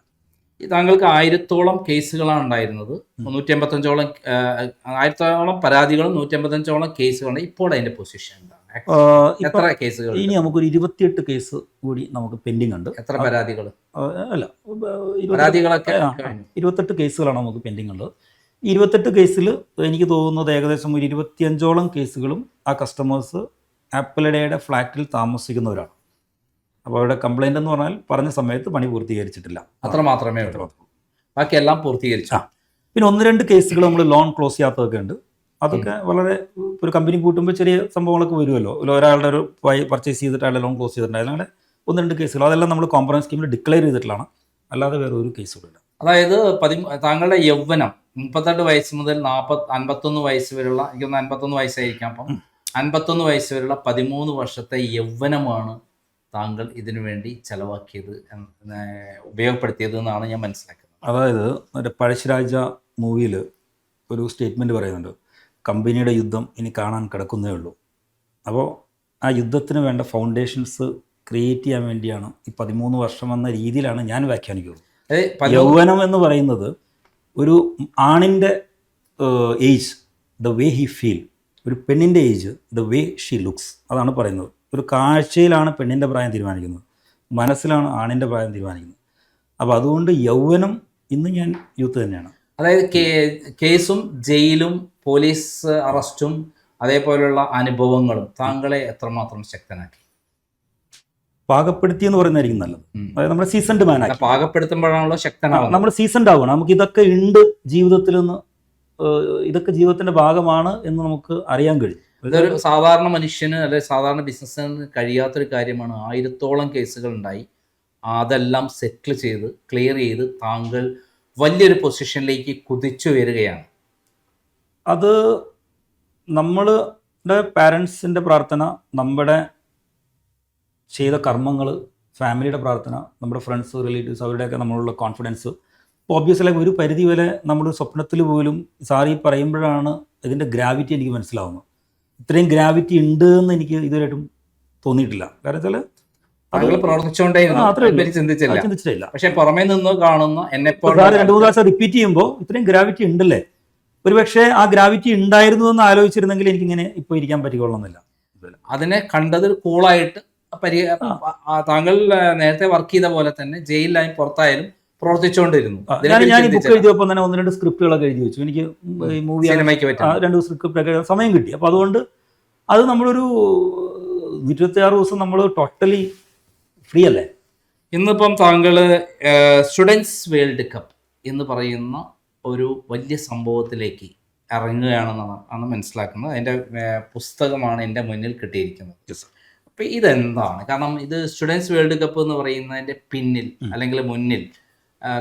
താങ്കൾക്ക് 1000-ഓളം കേസുകളാണ് ഉണ്ടായിരുന്നത്. 1000-ഓളം പരാതികളും 155-ഓളം കേസുകളുണ്ട്. ഇപ്പോൾ അതിന്റെ പൊസിഷൻ എന്താണ്? എത്ര കേസുകൾ? ഇനി നമുക്കൊരു 28 കേസ് കൂടി നമുക്ക് പെൻഡിങ് ഉണ്ട്. എത്ര പരാതികൾ? അല്ല, പരാതികളൊക്കെ 28 കേസുകളാണ് നമുക്ക് പെൻഡിങ് ഉള്ളത്. 28 കേസിൽ എനിക്ക് തോന്നുന്നത് ഏകദേശം ഒരു 25-ഓളം കേസുകളും ആ കസ്റ്റമേഴ്സ് ആപ്പിളിഡയുടെ ഫ്ലാറ്റിൽ താമസിക്കുന്നവരാണ്. അപ്പോൾ അവരുടെ കംപ്ലൈൻ്റ് എന്ന് പറഞ്ഞാൽ പറഞ്ഞ സമയത്ത് പണി പൂർത്തീകരിച്ചിട്ടില്ല, അത്ര മാത്രമേ ഉള്ളൂ. ബാക്കിയെല്ലാം പൂർത്തീകരിച്ചു. പിന്നെ 1-2 കേസുകൾ നമ്മൾ ലോൺ ക്ലോസ് ചെയ്യാത്തതൊക്കെ ഉണ്ട്. അതൊക്കെ വളരെ ഒരു കമ്പനി കൂട്ടുമ്പോൾ ചെറിയ സംഭവങ്ങളൊക്കെ വരുമല്ലോ. ഒരാളുടെ ഒരു പർച്ചേസ് ചെയ്തിട്ട് അയാളുടെ ലോൺ ക്ലോസ് ചെയ്തിട്ടുണ്ടായിരുന്നു. അങ്ങനെ 1-2 കേസുകൾ അതെല്ലാം നമ്മൾ കോംപ്രമൈസ് സ്കീമിൽ ഡിക്ലെയർ ചെയ്തിട്ടുള്ളതാണ്, അല്ലാതെ വേറെ ഒരു കേസുകളില്ല. അതായത് താങ്കളുടെ യൗവനം 38 വയസ്സ് മുതൽ 51 വയസ്സ് വരെയുള്ള, എനിക്കൊന്ന് 51 വയസ്സായിരിക്കാം, അപ്പം 51 വയസ്സ് വരെയുള്ള 13 വർഷത്തെ യൗവനമാണ് താങ്കൾ ഇതിനു വേണ്ടി ചെലവാക്കിയത്, ഉപയോഗപ്പെടുത്തിയത് എന്നാണ് ഞാൻ മനസ്സിലാക്കുന്നത്. അതായത് മറ്റേ പഴശ്ശിരാജ മൂവിയിൽ ഒരു സ്റ്റേറ്റ്മെൻറ്റ് പറയുന്നുണ്ട്, കമ്പനിയുടെ യുദ്ധം ഇനി കാണാൻ കിടക്കുന്നേ ഉള്ളൂ. അപ്പോൾ ആ യുദ്ധത്തിന് വേണ്ട ഫൗണ്ടേഷൻസ് ക്രിയേറ്റ് ചെയ്യാൻ വേണ്ടിയാണ് ഈ 13 വർഷം എന്ന രീതിയിലാണ് ഞാൻ വ്യാഖ്യാനിക്കുന്നത്. യൗവനം എന്ന് പറയുന്നത് ഒരു ആണിൻ്റെ age the way he feel, ഒരു പെണ്ണിൻ്റെ age the way she looks, അതാണ് പറയുന്നത്. ഒരു കാഴ്ചയിലാണ് പെണ്ണിൻ്റെ പ്രായം തീരുമാനിക്കുന്നത്, മനസ്സിലാണ് ആണിൻ്റെ പ്രായം തീരുമാനിക്കുന്നത്. അപ്പോൾ അതുകൊണ്ട് യൗവനം ഇന്ന് ഞാൻ യൂത്ത് തന്നെയാണ്. അതായത് കേസും ജയിലും പോലീസ് അറസ്റ്റും അതേപോലെയുള്ള അനുഭവങ്ങളും താങ്കളെ എത്രമാത്രം ശക്തനാക്കി? പാകപ്പെടുത്തി എന്ന് പറയുന്നതായിരിക്കും നല്ലത്. അതായത് നമ്മുടെ സീസൺഡ് മാനാക്കി. പാകപ്പെടുത്തുമ്പോഴാണല്ലോ ശക്തനാവുന്നത്. നമ്മൾ സീസൺഡ് ആവണം. നമുക്ക് ഇതൊക്കെ ഉണ്ട് ജീവിതത്തിൽ നിന്ന്, ഇതൊക്കെ ജീവിതത്തിന്റെ ഭാഗമാണ് എന്ന് നമുക്ക് അറിയാൻ കഴിയും. ഇതൊരു സാധാരണ മനുഷ്യന് അല്ലെങ്കിൽ സാധാരണ ബിസിനസ്സിന് കഴിയാത്തൊരു കാര്യമാണ്. 1000-ഓളം കേസുകൾ ഉണ്ടായി, അതെല്ലാം സെറ്റിൽ ചെയ്ത് ക്ലിയർ ചെയ്ത് താങ്കൾ വലിയൊരു പൊസിഷനിലേക്ക് കുതിച്ചു വരികയാണ്. അത് നമ്മളുടെ പാരൻസിൻ്റെ പ്രാർത്ഥന, നമ്മുടെ ചെയ്ത കർമ്മങ്ങൾ, ഫാമിലിയുടെ പ്രാർത്ഥന, നമ്മുടെ ഫ്രണ്ട്സ്, റിലേറ്റീവ്സ്, അവരുടെയൊക്കെ നമ്മളുള്ള കോൺഫിഡൻസ്. ഓബ്വിയസ്ലി ഒരു പരിധി വരെ നമ്മൾ സ്വപ്നത്തിൽ പോലും സാറി പറയുമ്പോഴാണ് ഇതിൻ്റെ ഗ്രാവിറ്റി എനിക്ക് മനസ്സിലാവുന്നത്. ഇത്രയും ഗ്രാവിറ്റി ഉണ്ട് എന്ന് എനിക്ക് ഇതുവരെയായിട്ടും തോന്നിയിട്ടില്ല. കാരണം വെച്ചാൽ ചിന്തിച്ചില്ല. പക്ഷെ പുറമേ നിന്ന് കാണുന്ന എന്നെപ്പോൾ 2-3 പ്രാവശ്യം റിപ്പീറ്റ് ചെയ്യുമ്പോൾ ഇത്രയും ഗ്രാവിറ്റി ഉണ്ടല്ലേ, ഒരുപക്ഷെ ആ ഗ്രാവിറ്റി ഉണ്ടായിരുന്നു എന്ന് ആലോചിച്ചിരുന്നെങ്കിൽ എനിക്കിങ്ങനെ ഇപ്പോൾ ഇരിക്കാൻ പറ്റിക്കൊള്ളുന്നില്ല. അതിനെ കണ്ടത് കൂളായിട്ട് താങ്കൾ നേരത്തെ വർക്ക് ചെയ്ത പോലെ തന്നെ ജയിലിലായും പുറത്തായാലും പ്രവർത്തിച്ചുകൊണ്ടിരുന്നു. ഞാൻ ഈ ബുക്ക് എഴുതിയപ്പോൾ തന്നെ 1-2 സ്ക്രിപ്റ്റുകളൊക്കെ എഴുതി വെച്ചു. എനിക്ക് ഈ മൂവി 2 സ്ക്രിപ്റ്റൊക്കെ സമയം കിട്ടി. അപ്പോൾ അതുകൊണ്ട് അത് നമ്മളൊരു 26 ദിവസം നമ്മൾ ടോട്ടലി ഫ്രീ അല്ലേ. ഇന്നിപ്പം താങ്കൾ സ്റ്റുഡൻസ് വേൾഡ് കപ്പ് എന്ന് പറയുന്ന ഒരു വലിയ സംഭവത്തിലേക്ക് ഇറങ്ങുകയാണെന്നാണ് മനസ്സിലാക്കുന്നത്. അതിൻ്റെ പുസ്തകമാണ് എൻ്റെ മുന്നിൽ കിട്ടിയിരിക്കുന്നത്. അപ്പോൾ ഇതെന്താണ്? കാരണം ഇത് സ്റ്റുഡൻസ് വേൾഡ് കപ്പ് എന്ന് പറയുന്നതിൻ്റെ പിന്നിൽ അല്ലെങ്കിൽ മുന്നിൽ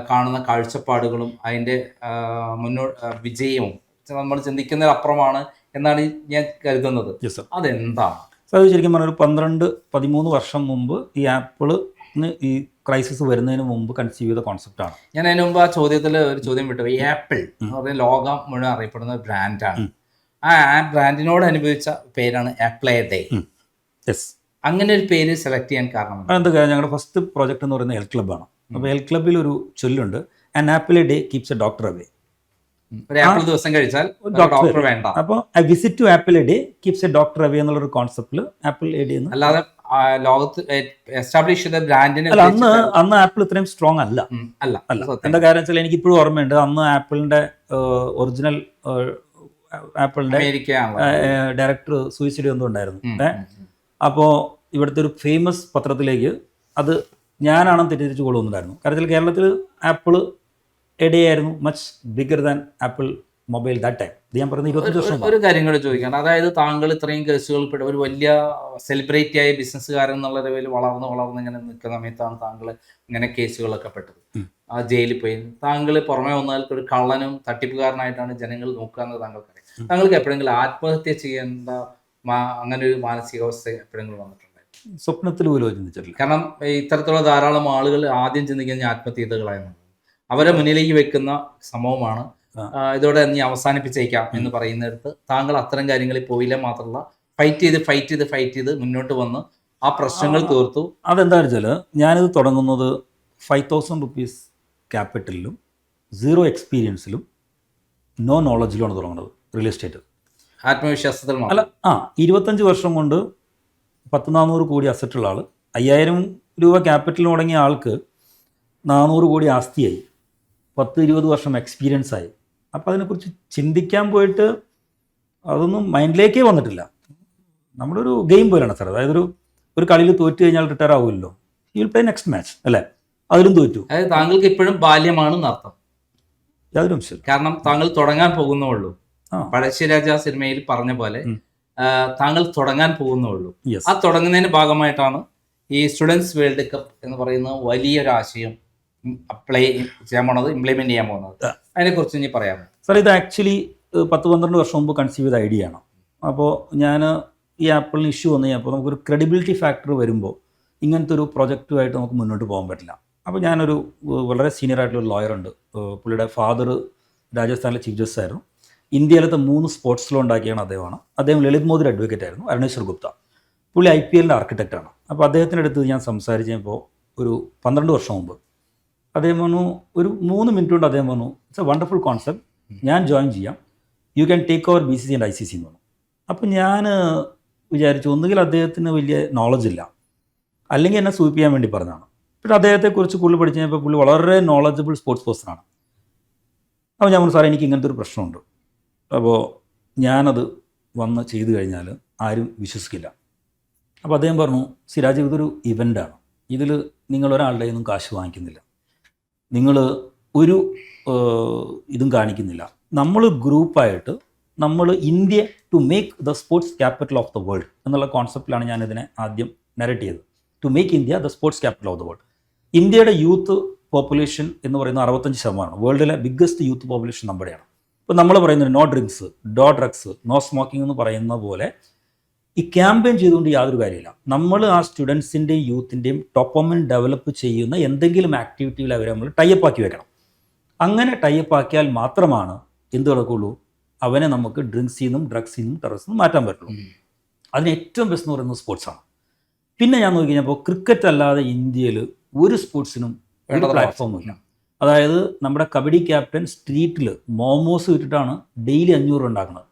കാണുന്ന കാഴ്ചപ്പാടുകളും അതിൻ്റെ വിജയവും നമ്മൾ ചിന്തിക്കുന്നതിനപ്പുറമാണ് എന്നാണ് ഞാൻ കരുതുന്നത്. അതെന്താണ്? അത് ശരിക്കും പറഞ്ഞാൽ ഒരു 12-13 വർഷം മുമ്പ് ഈ ആപ്പിളിന് ഈ ക്രൈസിസ് വരുന്നതിന് മുമ്പ് കൺസീവ് ചെയ്ത കോൺസെപ്റ്റാണ്. ഞാൻ അതിന് മുമ്പ് ആ ചോദ്യത്തിൽ ഒരു ചോദ്യം വിട്ടു. ഈ ആപ്പിൾ എന്ന് പറയുന്ന ലോകം മുഴുവൻ അറിയപ്പെടുന്ന ഒരു ബ്രാൻഡാണ്. ആ ബ്രാൻഡിനോട് അനുഭവിച്ച പേരാണ് ആപ്പിൾ എ ഡേ. അങ്ങനെ ഒരു പേര് സെലക്ട് ചെയ്യാൻ കാരണം എന്താ? ഞങ്ങളുടെ ഫസ്റ്റ് പ്രോജക്റ്റ് എന്ന് പറയുന്നത് എൽ ക്ലബ്ബാണ്. അപ്പോൾ എൽ ക്ലബ്ബിൽ ഒരു ചൊല്ലുണ്ട്, an apple a day keeps a doctor away. ഒരു ആപ്പിൾ ദിവസം കഴിച്ചാൽ ഡോക്ടർ വേണ്ട. അപ്പോൾ visit to apple a day keeps a doctor away എന്നുള്ളൊരു കോൺസെപ്റ്റിൽ ആപ്പിൾ എ ഡേ എന്ന്. അല്ലാതെ ലോകത്ത് എസ്റ്റാബ്ലിഷ് ചെയ്ത ബ്രാൻഡിന് അന്ന് ആപ്പിൾ ഇത്രയും സ്ട്രോങ് അല്ല. എന്താ കാര്യം വെച്ചാൽ എനിക്ക് ഇപ്പോഴും ഓർമ്മയുണ്ട്, അന്ന് ആപ്പിളിന്റെ ഒറിജിനൽ ആപ്പിളിന്റെ ഡയറക്ടർ സൂയിസൈഡ് ഒന്നും ഉണ്ടായിരുന്നു. അപ്പോൾ ഇവിടുത്തെ ഒരു ഫേമസ് പത്രത്തിലേക്ക് അത് ഞാനാണെന്ന് തെറ്റിദ്ധരിച്ചു കൊള്ളുന്നുണ്ടായിരുന്നു. കാരണം കേരളത്തിൽ ആപ്പിൾ എ ഡേ ആയിരുന്നു much bigger than apple mobile that time. ഇത് ഞാൻ പറയുന്നത് 25 വർഷം. ഒരു കാര്യം കൂടെ ചോദിക്കണം, അതായത് താങ്കൾ ഇത്രയും കേസുകൾ ഒരു വലിയ സെലിബ്രിറ്റി ആയ ബിസിനസ്സുകാരൻ എന്നുള്ള ലെവലിൽ വളർന്ന് ഇങ്ങനെ നിൽക്കുന്ന സമയത്താണ് താങ്കൾ ഇങ്ങനെ കേസുകളൊക്കെ പെട്ടത്, ആ ജയിലിൽ പോയി. താങ്കൾ പുറമെ വന്നാൽ ഒരു കള്ളനും തട്ടിപ്പുകാരനായിട്ടാണ് ജനങ്ങൾ നോക്കുക താങ്കൾക്കറിയാം. താങ്കൾക്ക് എപ്പോഴെങ്കിലും ആത്മഹത്യ ചെയ്യേണ്ട അങ്ങനെ ഒരു മാനസികാവസ്ഥ എപ്പോഴെങ്കിലും വന്നിട്ടുണ്ടായിരുന്നു? സ്വപ്നത്തിൽ പോലും ചിന്തിച്ചിട്ടില്ല. കാരണം ഇത്തരത്തിലുള്ള ധാരാളം ആളുകൾ ആദ്യം ചിന്തിക്കുന്ന ആത്മഹത്യകളായിരുന്നു. അവരെ മുന്നിലേക്ക് വെക്കുന്ന സംഭവമാണ് ഇതോടെ നീ അവസാനിപ്പിച്ചേക്കാം എന്ന് പറയുന്നിടത്ത് താങ്കൾ അത്തരം കാര്യങ്ങളിൽ പോയില്ല. മാത്രമല്ല ഫൈറ്റ് ചെയ്ത് മുന്നോട്ട് വന്ന് ആ പ്രശ്നങ്ങൾ തീർത്തു. അതെന്താണെന്ന് വെച്ചാൽ ഞാനിത് തുടങ്ങുന്നത് 5,000 rupees ക്യാപിറ്റലിലും 0 എക്സ്പീരിയൻസിലും നോ നോളജിലുമാണ് തുടങ്ങുന്നത്. റിയൽ എസ്റ്റേറ്റ് ആത്മവിശ്വാസത്തിൽ അല്ല. 25 വർഷം കൊണ്ട് 100-400 കോടി അസറ്റുള്ള ആൾ, 5,000 രൂപ ക്യാപിറ്റൽ തുടങ്ങിയ ആൾക്ക് 400 കോടി ആസ്തിയായി, 10-20 വർഷം എക്സ്പീരിയൻസ് ആയി. അപ്പോൾ അതിനെക്കുറിച്ച് ചിന്തിക്കാൻ പോയിട്ട് അതൊന്നും മൈൻഡിലേക്കേ വന്നിട്ടില്ല. നമ്മുടെ ഒരു ഗെയിം പോലെയാണ് സാർ. അതായത് ഒരു കളിയിൽ തോറ്റു കഴിഞ്ഞാൽ റിട്ടയർ ആവുമല്ലോ, you will play next match അല്ലേ? അതിലും തോറ്റു. അതായത് താങ്കൾക്ക് ഇപ്പോഴും ബാല്യമാണെന്ന് അർത്ഥം. യാതൊരു അംശം. കാരണം താങ്കൾ തുടങ്ങാൻ പോകുന്നുള്ളൂ. പഴശ്ശിരാജ സിനിമയിൽ പറഞ്ഞ പോലെ താങ്കൾ തുടങ്ങാൻ പോകുന്നുള്ളൂ. ആ തുടങ്ങുന്നതിന്റെ ഭാഗമായിട്ടാണ് ഈ സ്റ്റുഡൻസ് വേൾഡ് കപ്പ് എന്ന് പറയുന്ന വലിയൊരു ആശയം ഇംപ്ലിമെന്റ് ചെയ്യാൻ പോകുന്നത്. അതിനെക്കുറിച്ച് ഇനി പറയാമോ സാർ? ഇത് ആക്ച്വലി 10-12 വർഷം മുമ്പ് കൺസീവ് ചെയ്ത ഐഡിയ ആണ്. അപ്പോൾ ഞാൻ ഈ ആപ്പിളിന് ഇഷ്യൂ വന്നു കഴിഞ്ഞപ്പോൾ നമുക്കൊരു ക്രെഡിബിലിറ്റി ഫാക്ടർ വരുമ്പോൾ ഇങ്ങനത്തെ ഒരു പ്രൊജക്റ്റുമായിട്ട് നമുക്ക് മുന്നോട്ട് പോകാൻ പറ്റില്ല. അപ്പോൾ ഞാനൊരു വളരെ സീനിയർ ആയിട്ടുള്ള ലോയർ ഉണ്ട്, പുള്ളിയുടെ ഫാദർ രാജസ്ഥാനിലെ ചീഫ് ജസ്റ്റിസ് ആയിരുന്നു. ഇന്ത്യയിലത്തെ 3 സ്പോർട്സ് ലോ ഉണ്ടാക്കിയാണ് അദ്ദേഹമാണ്. അദ്ദേഹം ലളിത് മോദിയുടെ അഡ്വക്കേറ്റ് ആയിരുന്നു. അരുണേശ്വർ ഗുപ്ത പുള്ളി IPLന്റെ ആർക്കിടെക്റ്റാണ്. അപ്പോൾ അദ്ദേഹത്തിൻ്റെ അടുത്ത് ഞാൻ സംസാരിച്ചപ്പോൾ ഒരു 12 വർഷം മുമ്പ് അദ്ദേഹം പറഞ്ഞു, ഒരു 3 മിനിറ്റ് കൊണ്ട് അദ്ദേഹം പറഞ്ഞു, ഇറ്റ്സ് എ വണ്ടർഫുൾ കോൺസെപ്റ്റ്, ഞാൻ ജോയിൻ ചെയ്യാം, you can take over BCC and ICC എന്ന് പറഞ്ഞു. അപ്പോൾ ഞാൻ വിചാരിച്ചു ഒന്നുകിൽ അദ്ദേഹത്തിന് വലിയ നോളജ് ഇല്ല, അല്ലെങ്കിൽ എന്നെ സൂചിപ്പിക്കാൻ വേണ്ടി പറഞ്ഞതാണ്. പിന്നെ അദ്ദേഹത്തെക്കുറിച്ച് കൂടുതൽ പഠിച്ചു കഴിഞ്ഞപ്പോൾ പുള്ളി വളരെ നോളജബിൾ സ്പോർട്സ് പേഴ്സണാണ്. അപ്പോൾ ഞാൻ പറഞ്ഞു, സാറേ എനിക്ക് ഇങ്ങനത്തെ ഒരു പ്രശ്നമുണ്ട്, അപ്പോൾ ഞാനത് വന്ന് ചെയ്തു കഴിഞ്ഞാൽ ആരും വിശ്വസിക്കില്ല. അപ്പോൾ അദ്ദേഹം പറഞ്ഞു, സിരാജ് ഇതൊരു ഇവൻ്റാണ്, ഇതിൽ നിങ്ങളൊരാളുടെ ഒന്നും കാശ് വാങ്ങിക്കുന്നില്ല, നിങ്ങൾ ഒരു ഇതും കാണിക്കുന്നില്ല, നമ്മൾ ഗ്രൂപ്പായിട്ട് നമ്മൾ India to make the sports capital of the world എന്നുള്ള കോൺസെപ്റ്റിലാണ് ഞാനിതിനെ ആദ്യം നരേറ്റ് ചെയ്തത്. To make India the sports capital of the world. ഇന്ത്യയുടെ യൂത്ത് പോപ്പുലേഷൻ എന്ന് പറയുന്നത് 65%. വേൾഡിലെ ബിഗ്ഗസ്റ്റ് യൂത്ത് പോപ്പുലേഷൻ നമ്മുടെയാണ്. ഇപ്പോൾ നമ്മൾ പറയുന്നത് no drinks, no drugs, no smoking എന്ന് പറയുന്ന പോലെ ഈ ക്യാമ്പയിൻ ചെയ്തുകൊണ്ട് യാതൊരു കാര്യമില്ല. നമ്മൾ ആ സ്റ്റുഡൻസിൻ്റെയും യൂത്തിൻ്റെയും ടോപ്പമെൻ ഡെവലപ്പ് ചെയ്യുന്ന എന്തെങ്കിലും ആക്ടിവിറ്റിയിൽ അവരെ നമ്മൾ ടൈപ്പ് ആക്കി വെക്കണം. അങ്ങനെ ടൈപ്പ് ആക്കിയാൽ മാത്രമാണ് എന്ത് നടക്കുള്ളൂ, അവനെ നമുക്ക് ഡ്രിങ്ക്സിൽ നിന്നും ഡ്രഗ്സിൽ നിന്നും ടെററിൽ നിന്നും മാറ്റാൻ പറ്റുള്ളൂ. അതിന് ഏറ്റവും ബെസ്റ്റ് എന്ന് പറയുന്നത് സ്പോർട്സാണ്. പിന്നെ ഞാൻ നോക്കി കഴിഞ്ഞപ്പോൾ ക്രിക്കറ്റ് അല്ലാതെ ഇന്ത്യയിൽ ഒരു സ്പോർട്സിനും ഒരു പ്ലാറ്റ്ഫോമില്ല. അതായത് നമ്മുടെ കബഡി ക്യാപ്റ്റൻ സ്ട്രീറ്റിൽ മോമോസ് വിട്ടിട്ടാണ് ഡെയിലി 500 ഉണ്ടാക്കുന്നത്.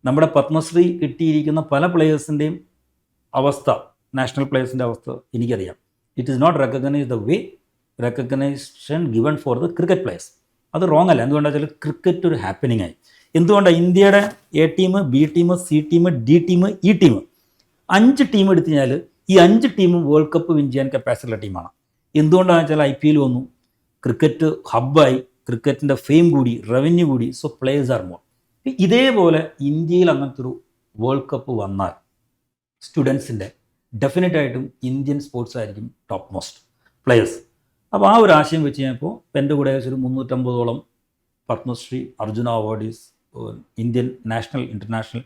നമ്മുടെ പത്മശ്രീ കിട്ടിയിരിക്കുന്ന പല പ്ലേയേഴ്സിൻ്റെയും അവസ്ഥ, നാഷണൽ പ്ലേയേഴ്സിൻ്റെ അവസ്ഥ എനിക്കറിയാം. It is not recognise the way recognisation given for the cricket players. അത് റോങ് അല്ല. എന്തുകൊണ്ടാണെന്ന് വെച്ചാൽ ക്രിക്കറ്റ് ഒരു ഹാപ്പനിങ് ആയി. എന്തുകൊണ്ടാണ് ഇന്ത്യയുടെ A team, B team, C team, D team, E team 5 team എടുത്തു കഴിഞ്ഞാൽ ഈ 5 ടീമും വേൾഡ് കപ്പ് വിൻ ചെയ്യാൻ കപ്പാസിറ്റിയുള്ള ടീമാണ്. എന്തുകൊണ്ടാണെന്ന് വെച്ചാൽ IPL വന്നു, ക്രിക്കറ്റ് ഹബ്ബായി, ക്രിക്കറ്റിൻ്റെ ഫെയിം കൂടി, റവന്യൂ കൂടി, സോ പ്ലേയേഴ്സ് ആർ മോർ. ഇതേപോലെ ഇന്ത്യയിൽ അങ്ങനത്തെ ഒരു വേൾഡ് കപ്പ് വന്നാൽ സ്റ്റുഡൻസിൻ്റെ ഡെഫിനറ്റായിട്ടും ഇന്ത്യൻ സ്പോർട്സ് ആയിരിക്കും ടോപ്പ് മോസ്റ്റ് പ്ലെയേഴ്സ്. അപ്പോൾ ആ ഒരു ആശയം വെച്ച് കഴിഞ്ഞപ്പോൾ എൻ്റെ കൂടെ ഒരു 350ഓളം Padmashri, Arjuna awardees, Indian national international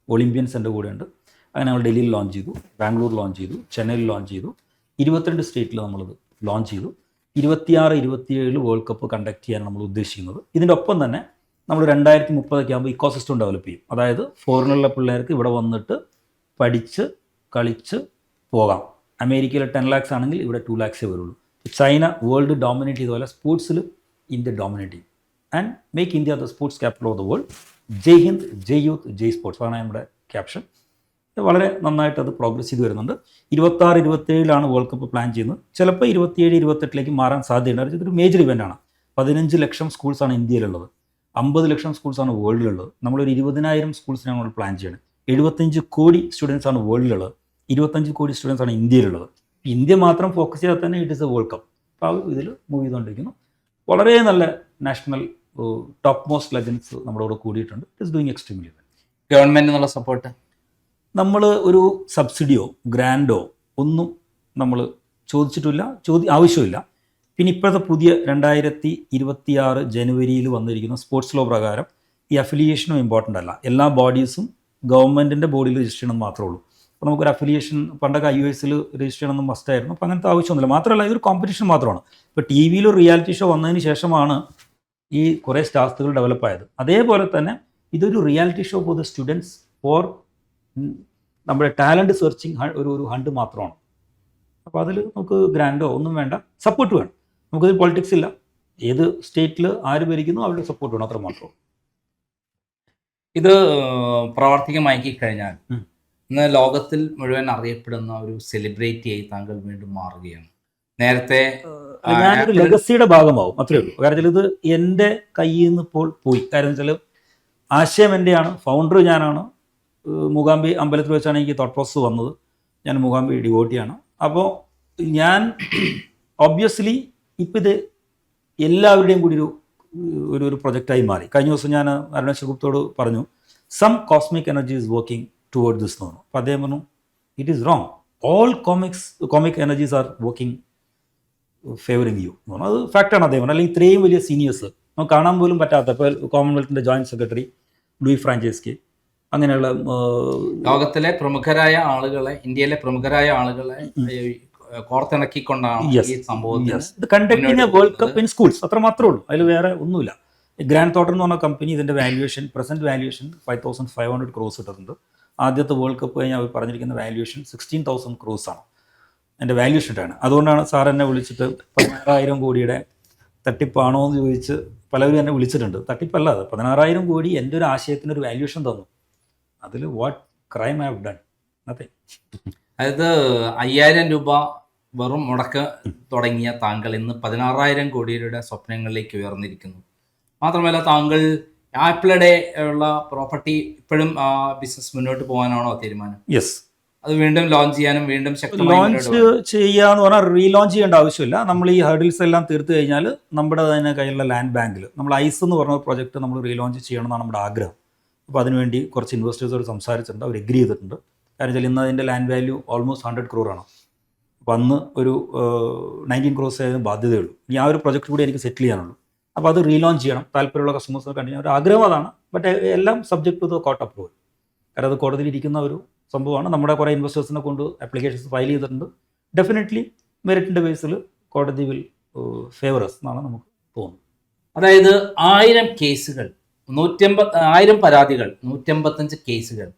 Olympians എൻ്റെ കൂടെയുണ്ട്. അങ്ങനെ നമ്മൾ ഡൽഹിയിൽ ലോഞ്ച് ചെയ്തു, ബാംഗ്ലൂർ ലോഞ്ച് ചെയ്തു, ചെന്നൈയിൽ ലോഞ്ച് ചെയ്തു, 22 സ്റ്റേറ്റിൽ നമ്മളത് ലോഞ്ച് ചെയ്തു. 26, 27 വേൾഡ് കപ്പ് കണ്ടക്ട് ചെയ്യാൻ നമ്മൾ ഉദ്ദേശിക്കുന്നത്. ഇതിൻ്റെ ഒപ്പം തന്നെ നമ്മൾ 2030 ആകുമ്പോൾ ഇക്കോസിസ്റ്റം ഡെവലപ്പ് ചെയ്യും. അതായത് ഫോറിനുള്ള പിള്ളേർക്ക് ഇവിടെ വന്നിട്ട് പഠിച്ച് കളിച്ച് പോകാം. അമേരിക്കയിൽ 10 lakhs ആണെങ്കിൽ ഇവിടെ 2 lakhs വരുള്ളൂ. ചൈന വേൾഡ് ഡോമിനേറ്റ് ചെയ്ത പോലെ സ്പോർട്സിൽ ഇന്ത്യ ഡോമിനേറ്റ് ചെയ്യും. And make India the sports capital of the world. Jai Hind, Jai youth, Jai sports ആണ് നമ്മുടെ ക്യാപ്ഷൻ. വളരെ നന്നായിട്ട് അത് പ്രോഗ്രസ് ചെയ്ത് വരുന്നുണ്ട്. 26, 27 വേൾഡ് കപ്പ് പ്ലാൻ ചെയ്യുന്നത്. ചിലപ്പോൾ 27, 28 മാറാൻ സാധ്യതയുണ്ട്. ഇതൊരു മേജർ ഇവൻ്റാണ്. 15 ലക്ഷം സ്കൂൾസാണ് ഇന്ത്യയിലുള്ളത്, 50 ലക്ഷം സ്കൂൾസാണ് വേൾഡിലുള്ളത്. നമ്മളൊരു 20,000 സ്കൂൾസിനാണ് നമ്മൾ പ്ലാൻ ചെയ്യുന്നത്. 75 കോടി സ്റ്റുഡൻസ് ആണ് വേൾഡിലുള്ളത്, 25 കോടി സ്റ്റുഡൻസ് ആണ് ഇന്ത്യയിലുള്ളത്. ഇന്ത്യ മാത്രം ഫോക്കസ് ചെയ്താൽ തന്നെ it is A world cup. അപ്പോൾ ആ ഇതിൽ മൂവ് ചെയ്തുകൊണ്ടിരിക്കുന്നു. വളരെ നല്ല നാഷണൽ ടോപ്പ് മോസ്റ്റ് ലെജൻസ് നമ്മുടെ കൂടെ കൂടിയിട്ടുണ്ട്. It is doing extremely well. Government എന്നുള്ള സപ്പോർട്ട് നമ്മൾ ഒരു സബ്സിഡിയോ ഗ്രാൻഡോ ഒന്നും നമ്മൾ ചോദിച്ചിട്ടില്ല, ആവശ്യമില്ല. പിന്നെ ഇപ്പോഴത്തെ പുതിയ 2026 ജനുവരിയിൽ വന്നിരിക്കുന്ന സ്പോർട്സ് ലോ പ്രകാരം ഈ അഫിലിയേഷനും ഇമ്പോർട്ടൻ്റ് അല്ല. എല്ലാ ബോഡീസും ഗവൺമെൻറ്റിൻ്റെ ബോഡിയിൽ രജിസ്റ്റർ ചെയ്യണമെന്ന് മാത്രമേ ഉള്ളൂ. അപ്പോൾ നമുക്കൊരു അഫിലിയേഷൻ പണ്ടൊക്കെ IOSൽ രജിസ്റ്റർ ചെയ്യണമെന്ന് മസ്റ്റായിരുന്നു. അപ്പോൾ അങ്ങനത്തെ ആവശ്യമൊന്നുമില്ല. മാത്രമല്ല ഇതൊരു കോമ്പറ്റീഷൻ മാത്രമാണ്. ഇപ്പോൾ ടി വിയിൽ റിയാലിറ്റി ഷോ വന്നതിന് ശേഷമാണ് ഈ കുറേ സ്റ്റാഫുകൾ ഡെവലപ്പായത്. അതേപോലെ തന്നെ ഇതൊരു reality show for the students, for നമ്മുടെ ടാലൻറ്റ് സെർച്ചിങ് ഒരു ഹണ്ട് മാത്രമാണ്. അപ്പോൾ അതിൽ നമുക്ക് ഗ്രാൻഡോ ഒന്നും വേണ്ട, സപ്പോർട്ട് വേണം. നമുക്കിത് പൊളിറ്റിക്സ് ഇല്ല. ഏത് സ്റ്റേറ്റിൽ ആര് ഭരിക്കുന്നു അവരുടെ സപ്പോർട്ട് വേണം, അത്ര മാത്രമേ. ഇത് പ്രാവർത്തികമാക്കി കഴിഞ്ഞാൽ ഇന്ന് ലോകത്തിൽ മുഴുവൻ അറിയപ്പെടുന്ന ഒരു സെലിബ്രിറ്റിയായി താങ്കൾ വീണ്ടും മാറുകയാണ്. നേരത്തെ ഞാനൊരു ലെഗസിയുടെ ഭാഗമാവും, അത്രയേ ഉള്ളൂ. കാരണം ഇത് എൻ്റെ കയ്യിൽ നിന്ന് ഇപ്പോൾ പോയി. കാര്യം വെച്ചാൽ ആശയം എൻ്റെയാണ്, ഫൗണ്ടർ ഞാനാണ്. മൂകാംബി അമ്പലത്തിൽ വെച്ചാണ് എനിക്ക് തോട്ട് പ്രോസസ് വന്നത്. ഞാൻ മൂകാംബി ഡിവോട്ടിയാണ്. അപ്പോൾ ഞാൻ ഒബ്വിയസ്ലി ഇപ്പം ഇത് എല്ലാവരുടെയും കൂടി ഒരു പ്രൊജക്റ്റായി മാറി. കഴിഞ്ഞ ദിവസം ഞാൻ അരുണേശ്വർ ഗുപ്തയോട് പറഞ്ഞു, some cosmic energy is working toward this എന്ന് പറഞ്ഞു. അപ്പോൾ അദ്ദേഹം പറഞ്ഞു, it is wrong, all comic energies are working favouring you എന്ന് പറഞ്ഞു. അത് ഫാക്റ്റാണ് അദ്ദേഹം. അല്ലെങ്കിൽ ഇത്രയും വലിയ സീനിയേഴ്സ് നമുക്ക് കാണാൻ പോലും പറ്റാത്ത, ഇപ്പോൾ കോമൺവെൽത്തിൻ്റെ ജോയിൻറ്റ് സെക്രട്ടറി ലൂയി ഫ്രാഞ്ചസ്കി, അങ്ങനെയുള്ള ലോകത്തിലെ പ്രമുഖരായ ആളുകളെ, ഇന്ത്യയിലെ പ്രമുഖരായ ആളുകളെ കോർത്തിണക്കിക്കൊണ്ടാണ് ഈ സംഭവം conducting world cup in schools. അത്ര മാത്രമേ ഉള്ളൂ, അതിൽ വേറെ ഒന്നുമില്ല. ഗ്രാൻഡ് തോട്ടർ എന്ന് പറഞ്ഞ കമ്പനി ഇതിൻ്റെ വാല്യുവേഷൻ, പ്രസന്റ് വാല്യുവേഷൻ 5,500 crores ഇട്ടിട്ടുണ്ട്. ആദ്യത്തെ വേൾഡ് കപ്പ് കഴിഞ്ഞ് അവർ പറഞ്ഞിരിക്കുന്ന വാല്യുവേഷൻ 16,000 crores ആണ് എൻ്റെ വാല്യുവേഷൻ ഇട്ടാണ്. അതുകൊണ്ടാണ് സാർ എന്നെ വിളിച്ചിട്ട് 16,000 കോടിയുടെ തട്ടിപ്പാണോ എന്ന് ചോദിച്ച് പലവരും എന്നെ വിളിച്ചിട്ടുണ്ട്. തട്ടിപ്പല്ല അത്, 16,000 കോടി എൻ്റെ ഒരു ആശയത്തിന് ഒരു വാല്യുവേഷൻ തന്നു. അതിൽ what crime I have done? Nothing. അതായത് 5,000 രൂപ വെറും മുടക്ക് തുടങ്ങിയ താങ്കൾ ഇന്ന് 16,000 കോടിയുടെ സ്വപ്നങ്ങളിലേക്ക് ഉയർന്നിരിക്കുന്നു. മാത്രമല്ല താങ്കൾ ആപ്പിളുടെ ഉള്ള പ്രോപ്പർട്ടി ഇപ്പോഴും ബിസിനസ് മുന്നോട്ട് പോകാനാണോ തീരുമാനം? യെസ്, അത് വീണ്ടും ലോഞ്ച് ചെയ്യാനും വീണ്ടും ലോഞ്ച് ചെയ്യാന്ന് പറഞ്ഞാൽ റീലോഞ്ച് ചെയ്യേണ്ട ആവശ്യമില്ല. നമ്മൾ ഈ ഹർഡിൽസ് എല്ലാം തീർത്ത് കഴിഞ്ഞാൽ നമ്മുടെ തന്നെ കയ്യിലുള്ള ലാൻഡ് ബാങ്കിൽ നമ്മൾ ഐസ് എന്ന് പറഞ്ഞ പ്രോജക്റ്റ് നമ്മൾ റീലോഞ്ച് ചെയ്യണം എന്നാണ് നമ്മുടെ ആഗ്രഹം. അപ്പോൾ അതിനുവേണ്ടി കുറച്ച് ഇൻവെസ്റ്റേഴ്സോട് സംസാരിച്ചിട്ടുണ്ട്, അവർ എഗ്രി ചെയ്തിട്ടുണ്ട്. കാരണം വെച്ചാൽ ഇന്ന് അതിൻ്റെ ലാൻഡ് വാല്യൂ ഓൾമോസ്റ്റ് 100 crore ആണ്. അപ്പോൾ അന്ന് ഒരു 19 crores ആയതിന് ബാധ്യതയുള്ളൂ. ഇനി ആ ഒരു പ്രൊജക്റ്റ് കൂടി എനിക്ക് സെറ്റിൽ ചെയ്യാനുള്ളൂ. അപ്പോൾ അത് റീലോഞ്ച് ചെയ്യണം. താല്പര്യമുള്ള കസ്റ്റമേഴ്സിനെ കണ്ടിന്യൂ ഒരു ആഗ്രഹം അതാണ്. ബട്ട് എല്ലാം subject to the court approval. കാരണം അത് കോടതിയിൽ ഇരിക്കുന്ന ഒരു സംഭവമാണ്. നമ്മുടെ കുറേ ഇൻവെസ്റ്റേഴ്സിനെ കൊണ്ട് ആപ്ലിക്കേഷൻസ് ഫയൽ ചെയ്തിട്ടുണ്ട്. ഡെഫിനറ്റ്ലി മെറിറ്റിൻ്റെ ബേസിൽ കോടതി വിൽ ഫേവറസ് എന്നാണ് നമുക്ക് തോന്നുന്നത്. അതായത് 1000 കേസുകൾ, 1000 പരാതികൾ, 185 കേസുകൾ,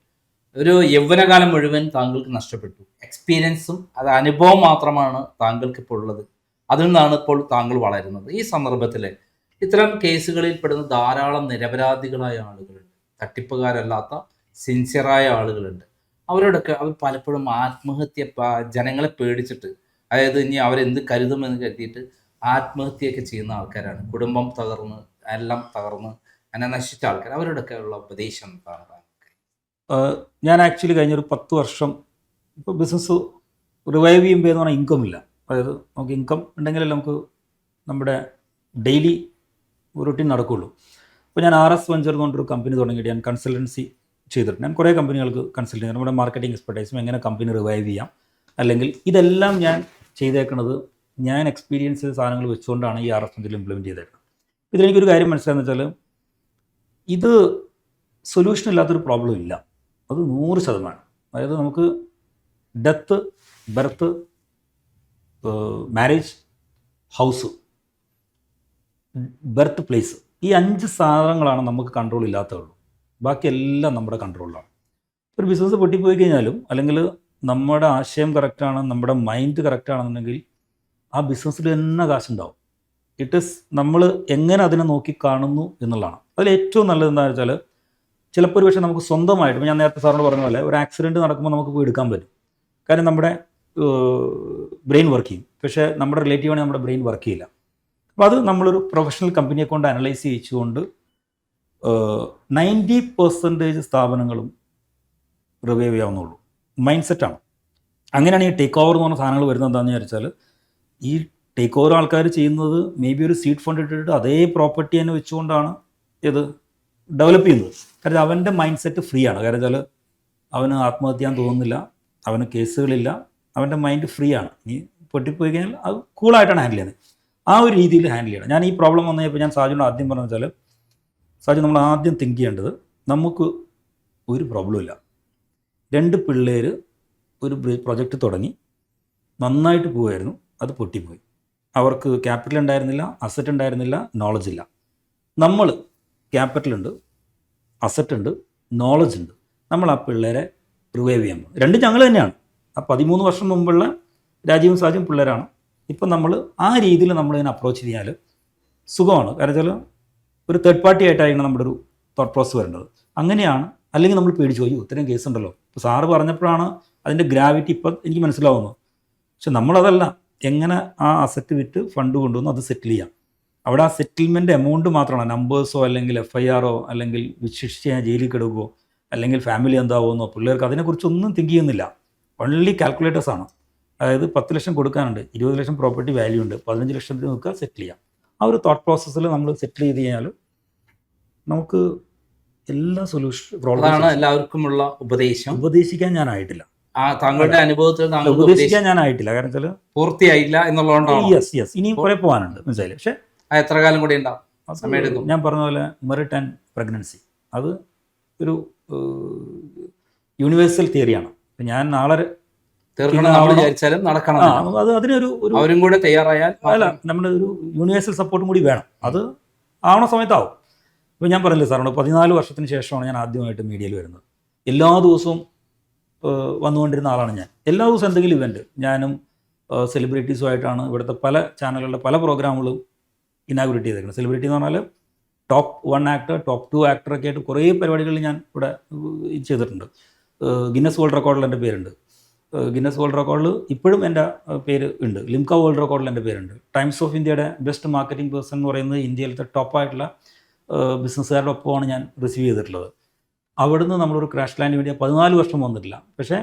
ഒരു യൗവനകാലം മുഴുവൻ താങ്കൾക്ക് നഷ്ടപ്പെട്ടു. എക്സ്പീരിയൻസും അത് അനുഭവം മാത്രമാണ് താങ്കൾക്ക് ഇപ്പോൾ ഉള്ളത്. അതിൽ നിന്നാണ് ഇപ്പോൾ താങ്കൾ വളരുന്നത്. ഈ സന്ദർഭത്തിൽ ഇത്തരം കേസുകളിൽ പെടുന്ന ധാരാളം നിരപരാധികളായ ആളുകളുണ്ട്, തട്ടിപ്പുകാരല്ലാത്ത സിൻസിയറായ ആളുകളുണ്ട്. അവരോടൊക്കെ അവർ പലപ്പോഴും ആത്മഹത്യ, ജനങ്ങളെ പേടിച്ചിട്ട്, അതായത് ഇനി അവരെന്ത് കരുതുമെന്ന് കരുതിയിട്ട് ആത്മഹത്യയൊക്കെ ചെയ്യുന്ന ആൾക്കാരാണ്. കുടുംബം തകർന്ന്, എല്ലാം തകർന്ന് അങ്ങനെ നശിച്ച ആൾക്കാർ. അവരോടൊക്കെ ഉള്ള ഉപദേശം എന്താണ്? ഞാൻ ആക്ച്വലി കഴിഞ്ഞൊരു 10 വർഷം ഇപ്പോൾ ബിസിനസ് റിവൈവ് ചെയ്യുമ്പോൾ എന്ന് പറഞ്ഞാൽ ഇൻകം ഇല്ല. അതായത് നമുക്ക് ഇൻകം ഉണ്ടെങ്കിലല്ലേ നമുക്ക് നമ്മുടെ ഡെയിലി റൊട്ടീൻ നടക്കുകയുള്ളൂ. അപ്പോൾ ഞാൻ RS വെഞ്ചർ എന്ന് പറഞ്ഞൊരു കമ്പനി തുടങ്ങിയിട്ട് ഞാൻ കൺസൾട്ടൻസി ചെയ്തിട്ടുണ്ട്. ഞാൻ കുറേ കമ്പനികൾക്ക് കൺസൾട്ട് ചെയ്തു. നമ്മുടെ മാർക്കറ്റിംഗ് എക്സ്പെർട്ടൈസും എങ്ങനെ കമ്പനി റിവൈവ് ചെയ്യാം, അല്ലെങ്കിൽ ഇതെല്ലാം ഞാൻ ചെയ്തേക്കുന്നത് ഞാൻ എക്സ്പീരിയൻസ് ചെയ്ത സാധനങ്ങൾ വെച്ചുകൊണ്ടാണ് ഈ RS വെഞ്ചറിൽ ഇംപ്ലിമെൻറ്റ് ചെയ്തേക്കുന്നത്. ഇതിലെനിക്കൊരു കാര്യം മനസ്സിലായെന്ന് വെച്ചാൽ ഇത് സൊല്യൂഷൻ ഇല്ലാത്തൊരു പ്രോബ്ലം ഇല്ല, അത് 100%. അതായത് നമുക്ക് death, birth, marriage, house, birth place, ഈ 5 സാധനങ്ങളാണ് നമുക്ക് കൺട്രോൾ ഇല്ലാത്തതുള്ളൂ. ബാക്കിയെല്ലാം നമ്മുടെ കൺട്രോളിലാണ്. ഒരു ബിസിനസ് പൊട്ടിപ്പോയി കഴിഞ്ഞാലും, അല്ലെങ്കിൽ നമ്മുടെ ആശയം കറക്റ്റാണ്, നമ്മുടെ മൈൻഡ് കറക്റ്റാണെന്നുണ്ടെങ്കിൽ ആ ബിസിനസ്സിൽ തന്നെ കാശുണ്ടാവും. ഇറ്റ് ഈസ് നമ്മൾ എങ്ങനെ അതിനെ നോക്കി കാണുന്നു എന്നുള്ളതാണ്. അതിൽ ഏറ്റവും നല്ലത് എന്താണെന്ന് വെച്ചാൽ, ചിലപ്പോൾ ഒരു പക്ഷേ നമുക്ക് സ്വന്തമായിട്ട്, ഞാൻ നേരത്തെ സാറിനോട് പറഞ്ഞ പോലെ, ഒരു ആക്സിഡൻറ്റ് നടക്കുമ്പോൾ നമുക്ക് പോയി എടുക്കാൻ പറ്റും. കാരണം നമ്മുടെ ബ്രെയിൻ വർക്ക് ചെയ്യും. പക്ഷേ നമ്മുടെ റിലേറ്റീവാണെങ്കിൽ നമ്മുടെ ബ്രെയിൻ വർക്ക് ചെയ്യില്ല. അപ്പോൾ അത് നമ്മളൊരു പ്രൊഫഷണൽ കമ്പനിയെ കൊണ്ട് അനലൈസ് ചെയ്യിച്ചുകൊണ്ട് 90% സ്ഥാപനങ്ങളും റിവൈവ് ചെയ്യാവുന്നുള്ളൂ. മൈൻഡ് സെറ്റാണ്. അങ്ങനെയാണ് ഈ ടേക്ക് ഓവർ എന്ന് പറഞ്ഞ സാധനങ്ങൾ വരുന്നത്. എന്താണെന്ന് വിചാരിച്ചാൽ, ഈ ടേക്ക് ഓവർ ആൾക്കാർ ചെയ്യുന്നത് മേ ബി ഒരു സീഡ് ഫണ്ട് ഇട്ടിട്ട് അതേ പ്രോപ്പർട്ടി തന്നെ വെച്ചുകൊണ്ടാണ് ഇത് ഡെവലപ്പ് ചെയ്യുന്നത്. കാരണം അവൻ്റെ മൈൻഡ് സെറ്റ് ഫ്രീ ആണ്. കാരണം വെച്ചാൽ അവന് ആത്മഹത്യ ചെയ്യാൻ തോന്നുന്നില്ല, അവന് കേസുകളില്ല, അവൻ്റെ മൈൻഡ് ഫ്രീ ആണ്. ഇനി പൊട്ടിപ്പോയി കഴിഞ്ഞാൽ അത് കൂളായിട്ടാണ് ഹാൻഡിൽ ചെയ്യുന്നത്. ആ ഒരു രീതിയിൽ ഹാൻഡിൽ ചെയ്യണം. ഞാൻ ഈ പ്രോബ്ലം വന്നു കഴിഞ്ഞപ്പോൾ ഞാൻ സാജുവിനോട് ആദ്യം പറഞ്ഞു വെച്ചാൽ, സാജു, നമ്മൾ ആദ്യം തിങ്ക് ചെയ്യേണ്ടത്, നമുക്ക് ഒരു പ്രോബ്ലം ഇല്ല. 2 പിള്ളേർ ഒരു പ്രൊജക്റ്റ് തുടങ്ങി, നന്നായിട്ട് പോവുമായിരുന്നു, അത് പൊട്ടിപ്പോയി. അവർക്ക് ക്യാപിറ്റൽ ഉണ്ടായിരുന്നില്ല, അസറ്റ് ഉണ്ടായിരുന്നില്ല, നോളജ് ഇല്ല. നമ്മൾ ക്യാപിറ്റലുണ്ട്, അസറ്റ് ഉണ്ട്, നോളജ് ഉണ്ട്. നമ്മൾ ആ പിള്ളേരെ റിവൈവ് ചെയ്യാൻ പോകും. 2 ഞങ്ങൾ തന്നെയാണ്. ആ 13 വർഷം മുമ്പുള്ള രാജീവും സാജുവും പിള്ളേരാണ്. ഇപ്പം നമ്മൾ ആ രീതിയിൽ നമ്മളിതിനെ അപ്രോച്ച് ചെയ്യാൻ സുഖമാണ്. കാരണം വെച്ചാൽ ഒരു തേർഡ് പാർട്ടി ആയിട്ടായിരിക്കണം നമ്മുടെ ഒരു തോട്ട് പ്രോസസ് വരേണ്ടത്. അങ്ങനെയാണ്. അല്ലെങ്കിൽ നമ്മൾ പേടിച്ചു പോയി, ഇത്രയും കേസ് ഉണ്ടല്ലോ. ഇപ്പോൾ സാറ് പറഞ്ഞപ്പോഴാണ് അതിൻ്റെ ഗ്രാവിറ്റി ഇപ്പം എനിക്ക് മനസ്സിലാവുന്നത്. പക്ഷെ നമ്മളതല്ല, എങ്ങനെ ആ അസറ്റ് വിറ്റ് ഫണ്ട് കൊണ്ടുവന്ന് അത് സെറ്റിൽ ചെയ്യാം. അവിടെ ആ സെറ്റിൽമെൻറ്റ് എമൗണ്ട് മാത്രമാണ്, നമ്പേഴ്സോ അല്ലെങ്കിൽ FIR അല്ലെങ്കിൽ വിശിഷ്യ ജയിലിൽ കിടക്കുമോ അല്ലെങ്കിൽ ഫാമിലി എന്താവുമെന്നോ പിള്ളേർക്ക് അതിനെക്കുറിച്ചൊന്നും തിങ്ക് ചെയ്യുന്നില്ല. ഓൺലി കാൽക്കുലേറ്റേഴ്സാണ്. അതായത് 10 ലക്ഷം കൊടുക്കാനുണ്ട്, 20 ലക്ഷം പ്രോപ്പർട്ടി വാല്യൂ ഉണ്ട്, 15 ലക്ഷത്തിന് നോക്കുക, സെറ്റിൽ ചെയ്യാം. ആ ഒരു തോട്ട് പ്രോസസ്സിൽ നമ്മൾ സെറ്റിൽ ചെയ്ത് കഴിഞ്ഞാൽ നമുക്ക് എല്ലാ അതാണ് എല്ലാവർക്കുമുള്ള ഉപദേശിക്കാൻ ഞാനായിട്ടില്ല. താങ്കളുടെ അനുഭവത്തിൽ ഉപദേശിക്കാൻ ഞാനായിട്ടില്ല. കാരണം വെച്ചാൽ പൂർത്തിയായില്ല എന്നുള്ളതുകൊണ്ടാണ്. യെസ് ഇനിയും കുറെ പോകാനുണ്ട്, മനസ്സിലായില്ലേ? പക്ഷേ എത്ര കാലം കൂടി ഉണ്ടാവും? ഞാൻ പറഞ്ഞ പോലെ മെറിറ്റ് ആൻഡ് പ്രഗ്നൻസി അത് ഒരു യൂണിവേഴ്സൽ തിയറിയാണ്. ഞാൻ നാളെ നടക്കണം. അത് അതിനൊരു അവരും കൂടെ തയ്യാറായാൽ അല്ല, നമ്മുടെ ഒരു യൂണിവേഴ്സൽ സപ്പോർട്ടും കൂടി വേണം. അത് ആവണ സമയത്താവും. ഇപ്പോൾ ഞാൻ പറഞ്ഞില്ലേ സാറിനോട്, 14 വർഷത്തിന് ശേഷമാണ് ഞാൻ ആദ്യമായിട്ട് മീഡിയയിൽ വരുന്നത്. എല്ലാ ദിവസവും വന്നുകൊണ്ടിരുന്ന ആളാണ് ഞാൻ. എല്ലാ ദിവസവും എന്തെങ്കിലും ഇവൻറ്റ്, ഞാനും സെലിബ്രിറ്റീസുമായിട്ടാണ് ഇവിടുത്തെ പല ചാനലുകളുടെ പല പ്രോഗ്രാമുകളും ഇനാഗുറേറ്റ് ചെയ്തേക്കുന്നത്. സെലിബ്രിറ്റി എന്ന് പറഞ്ഞാൽ ടോപ്പ് 1 ആക്ടർ, ടോപ്പ് 2 ആക്ടറൊക്കെ ആയിട്ട് കുറേ പരിപാടികൾ ഞാൻ ഇവിടെ ചെയ്തിട്ടുണ്ട്. ഗിന്നസ് വേൾഡ് റെക്കോർഡിൽ എൻ്റെ പേരുണ്ട്. ഗിന്നസ് വേൾഡ് റെക്കോർഡിൽ ഇപ്പോഴും എൻ്റെ പേര് ഉണ്ട്. ലിംക വേൾഡ് റെക്കോർഡിൽ എൻ്റെ പേരുണ്ട്. ടൈംസ് ഓഫ് ഇന്ത്യയുടെ ബെസ്റ്റ് മാർക്കറ്റിംഗ് പേഴ്സൺ എന്ന് പറയുന്നത് ഇന്ത്യയിലത്തെ ടോപ്പായിട്ടുള്ള ബിസിനസ്സുകാരുടെ ഒപ്പമാണ് ഞാൻ റിസീവ് ചെയ്തിട്ടുള്ളത്. അവിടുന്ന് നമ്മളൊരു ക്രാഷ് ലാൻഡ് വേണ്ടി 14 വർഷം വന്നിട്ടില്ല. പക്ഷേ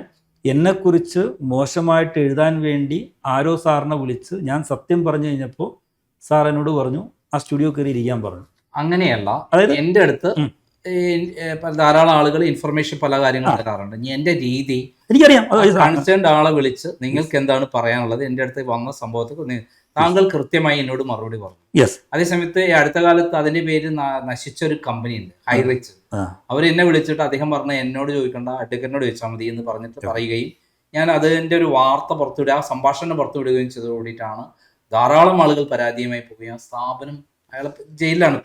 എന്നെക്കുറിച്ച് മോശമായിട്ട് എഴുതാൻ വേണ്ടി ആരോ സാറിനെ വിളിച്ച് ഞാൻ സത്യം പറഞ്ഞു കഴിഞ്ഞപ്പോൾ സാർ എന്നോട് പറഞ്ഞു ആ സ്റ്റുഡിയോ കയറി ഇരിക്കാൻ പറഞ്ഞു. അങ്ങനെയല്ല, അതായത് എൻ്റെ അടുത്ത് ധാരാളം ആളുകൾ ഇൻഫർമേഷൻ പല കാര്യങ്ങളും തരാറുണ്ട്. എൻ്റെ രീതി എനിക്കറിയാം. കൺസേൺഡ് ആളെ വിളിച്ച് നിങ്ങൾക്ക് എന്താണ് പറയാനുള്ളത്, എൻ്റെ അടുത്ത് വന്ന സംഭവത്തിൽ താങ്കൾ കൃത്യമായി എന്നോട് മറുപടി പറഞ്ഞു. അതേസമയത്ത് അടുത്ത കാലത്ത് അതിന്റെ പേര് നശിച്ച ഒരു കമ്പനി ഉണ്ട്, ഹൈറിച്ച്. അവർ എന്നെ വിളിച്ചിട്ട് അദ്ദേഹം പറഞ്ഞ എന്നോട് ചോദിക്കേണ്ട, അഡ്വക്കേറ്റിനോട് ചോദിച്ചാൽ മതി എന്ന് പറഞ്ഞിട്ട് പറയുകയും ഞാൻ അതിൻ്റെ ഒരു വാർത്ത പുറത്തുവിടുക, ആ സംഭാഷണം പുറത്തുവിടുകയും ചെയ്തതോടിയിട്ടാണ് ധാരാളം ആളുകൾ പരാതിയുമായി പോവുകയും സ്ഥാപനം അയാളെ ജയിലിലാണ്.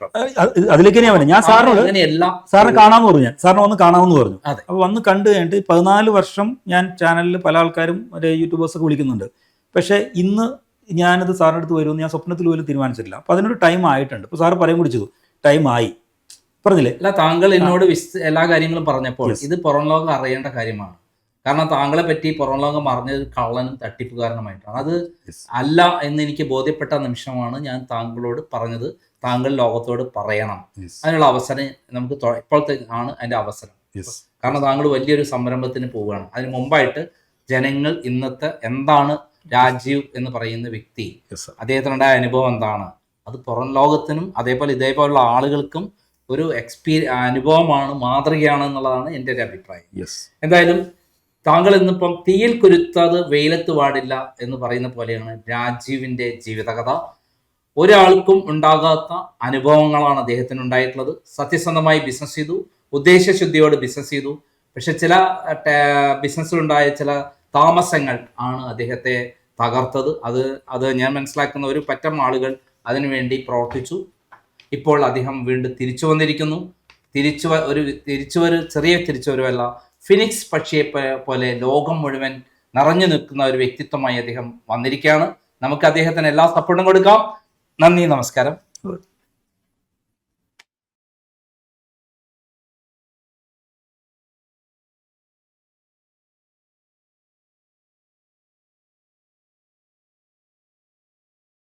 അതിലേക്ക് ഞാൻ സാറിനെ കാണാമെന്ന് പറഞ്ഞു. ഞാൻ സാറിനെ വന്ന് കാണാമെന്ന് പറഞ്ഞു. അപ്പോൾ വന്ന് കണ്ടു കഴിഞ്ഞിട്ട് 14 വർഷം ഞാൻ ചാനലിൽ പല ആൾക്കാരും യൂട്യൂബേഴ്സൊക്കെ വിളിക്കുന്നുണ്ട്. പക്ഷേ ഇന്ന് ഞാനത് സാറിൻ്റെ അടുത്ത് വരുമെന്ന് ഞാൻ സ്വപ്നത്തിൽ പോലും തീരുമാനിച്ചിട്ടില്ല. അപ്പോൾ അതിനൊരു ടൈം ആയിട്ടുണ്ട്. ഇപ്പോൾ സാറ് പറയാൻ കുടിച്ചു ടൈം ആയി പറഞ്ഞില്ലേ? അല്ല, താങ്കൾ എന്നോട് എല്ലാ കാര്യങ്ങളും പറഞ്ഞപ്പോൾ ഇത് പുറം ലോകം അറിയേണ്ട കാര്യമാണ്. കാരണം താങ്കളെ പറ്റി പുറം ലോകം അറിഞ്ഞത് കള്ളനും തട്ടിപ്പുകാരനുമായിട്ടാണ്. അത് അല്ല എന്ന് എനിക്ക് ബോധ്യപ്പെട്ട നിമിഷമാണ് ഞാൻ താങ്കളോട് പറഞ്ഞത് താങ്കൾ ലോകത്തോട് പറയണം. അതിനുള്ള അവസരം നമുക്ക് ഇപ്പോഴത്തെ ആണ് അതിൻ്റെ അവസരം. കാരണം താങ്കൾ വലിയൊരു സംരംഭത്തിന് പോവുകയാണ്. അതിന് മുമ്പായിട്ട് ജനങ്ങൾ ഇന്നത്തെ എന്താണ് രാജീവ് എന്ന് പറയുന്ന വ്യക്തി, അദ്ദേഹത്തിനുണ്ടായ അനുഭവം എന്താണ്, അത് പുറം ലോകത്തിനും അതേപോലെ ഇതേപോലുള്ള ആളുകൾക്കും ഒരു അനുഭവമാണ്, മാതൃകയാണ് എന്നുള്ളതാണ് എൻ്റെ ഒരു അഭിപ്രായം. എന്തായാലും താങ്കൾ ഇന്നിപ്പം തീയിൽ കുരുത്തത് വെയിലത്ത് പാടില്ല എന്ന് പറയുന്ന പോലെയാണ് രാജീവിൻ്റെ ജീവിതകഥ. ഒരാൾക്കും ഉണ്ടാകാത്ത അനുഭവങ്ങളാണ് അദ്ദേഹത്തിന് ഉണ്ടായിട്ടുള്ളത്. സത്യസന്ധമായി ബിസിനസ് ചെയ്തു, ഉദ്ദേശശുദ്ധിയോട് ബിസിനസ് ചെയ്തു. പക്ഷെ ചില ബിസിനസ്സിലുണ്ടായ ചില താമസങ്ങൾ ആണ് അദ്ദേഹത്തെ തകർത്തത്. അത് ഞാൻ മനസ്സിലാക്കുന്ന ഒരു പറ്റം ആളുകൾ അതിനുവേണ്ടി പ്രവർത്തിച്ചു. ഇപ്പോൾ അദ്ദേഹം വീണ്ടും തിരിച്ചു വന്നിരിക്കുന്നു. ചെറിയ തിരിച്ചുവരവല്ല, ഫിനിക്സ് പക്ഷിയെ പോലെ ലോകം മുഴുവൻ നിറഞ്ഞു നിൽക്കുന്ന ഒരു വ്യക്തിത്വമായി അദ്ദേഹം വന്നിരിക്കുകയാണ്. നമുക്ക് അദ്ദേഹത്തിന് എല്ലാ സപ്പോർട്ടും കൊടുക്കാം. നന്ദി, നമസ്കാരം.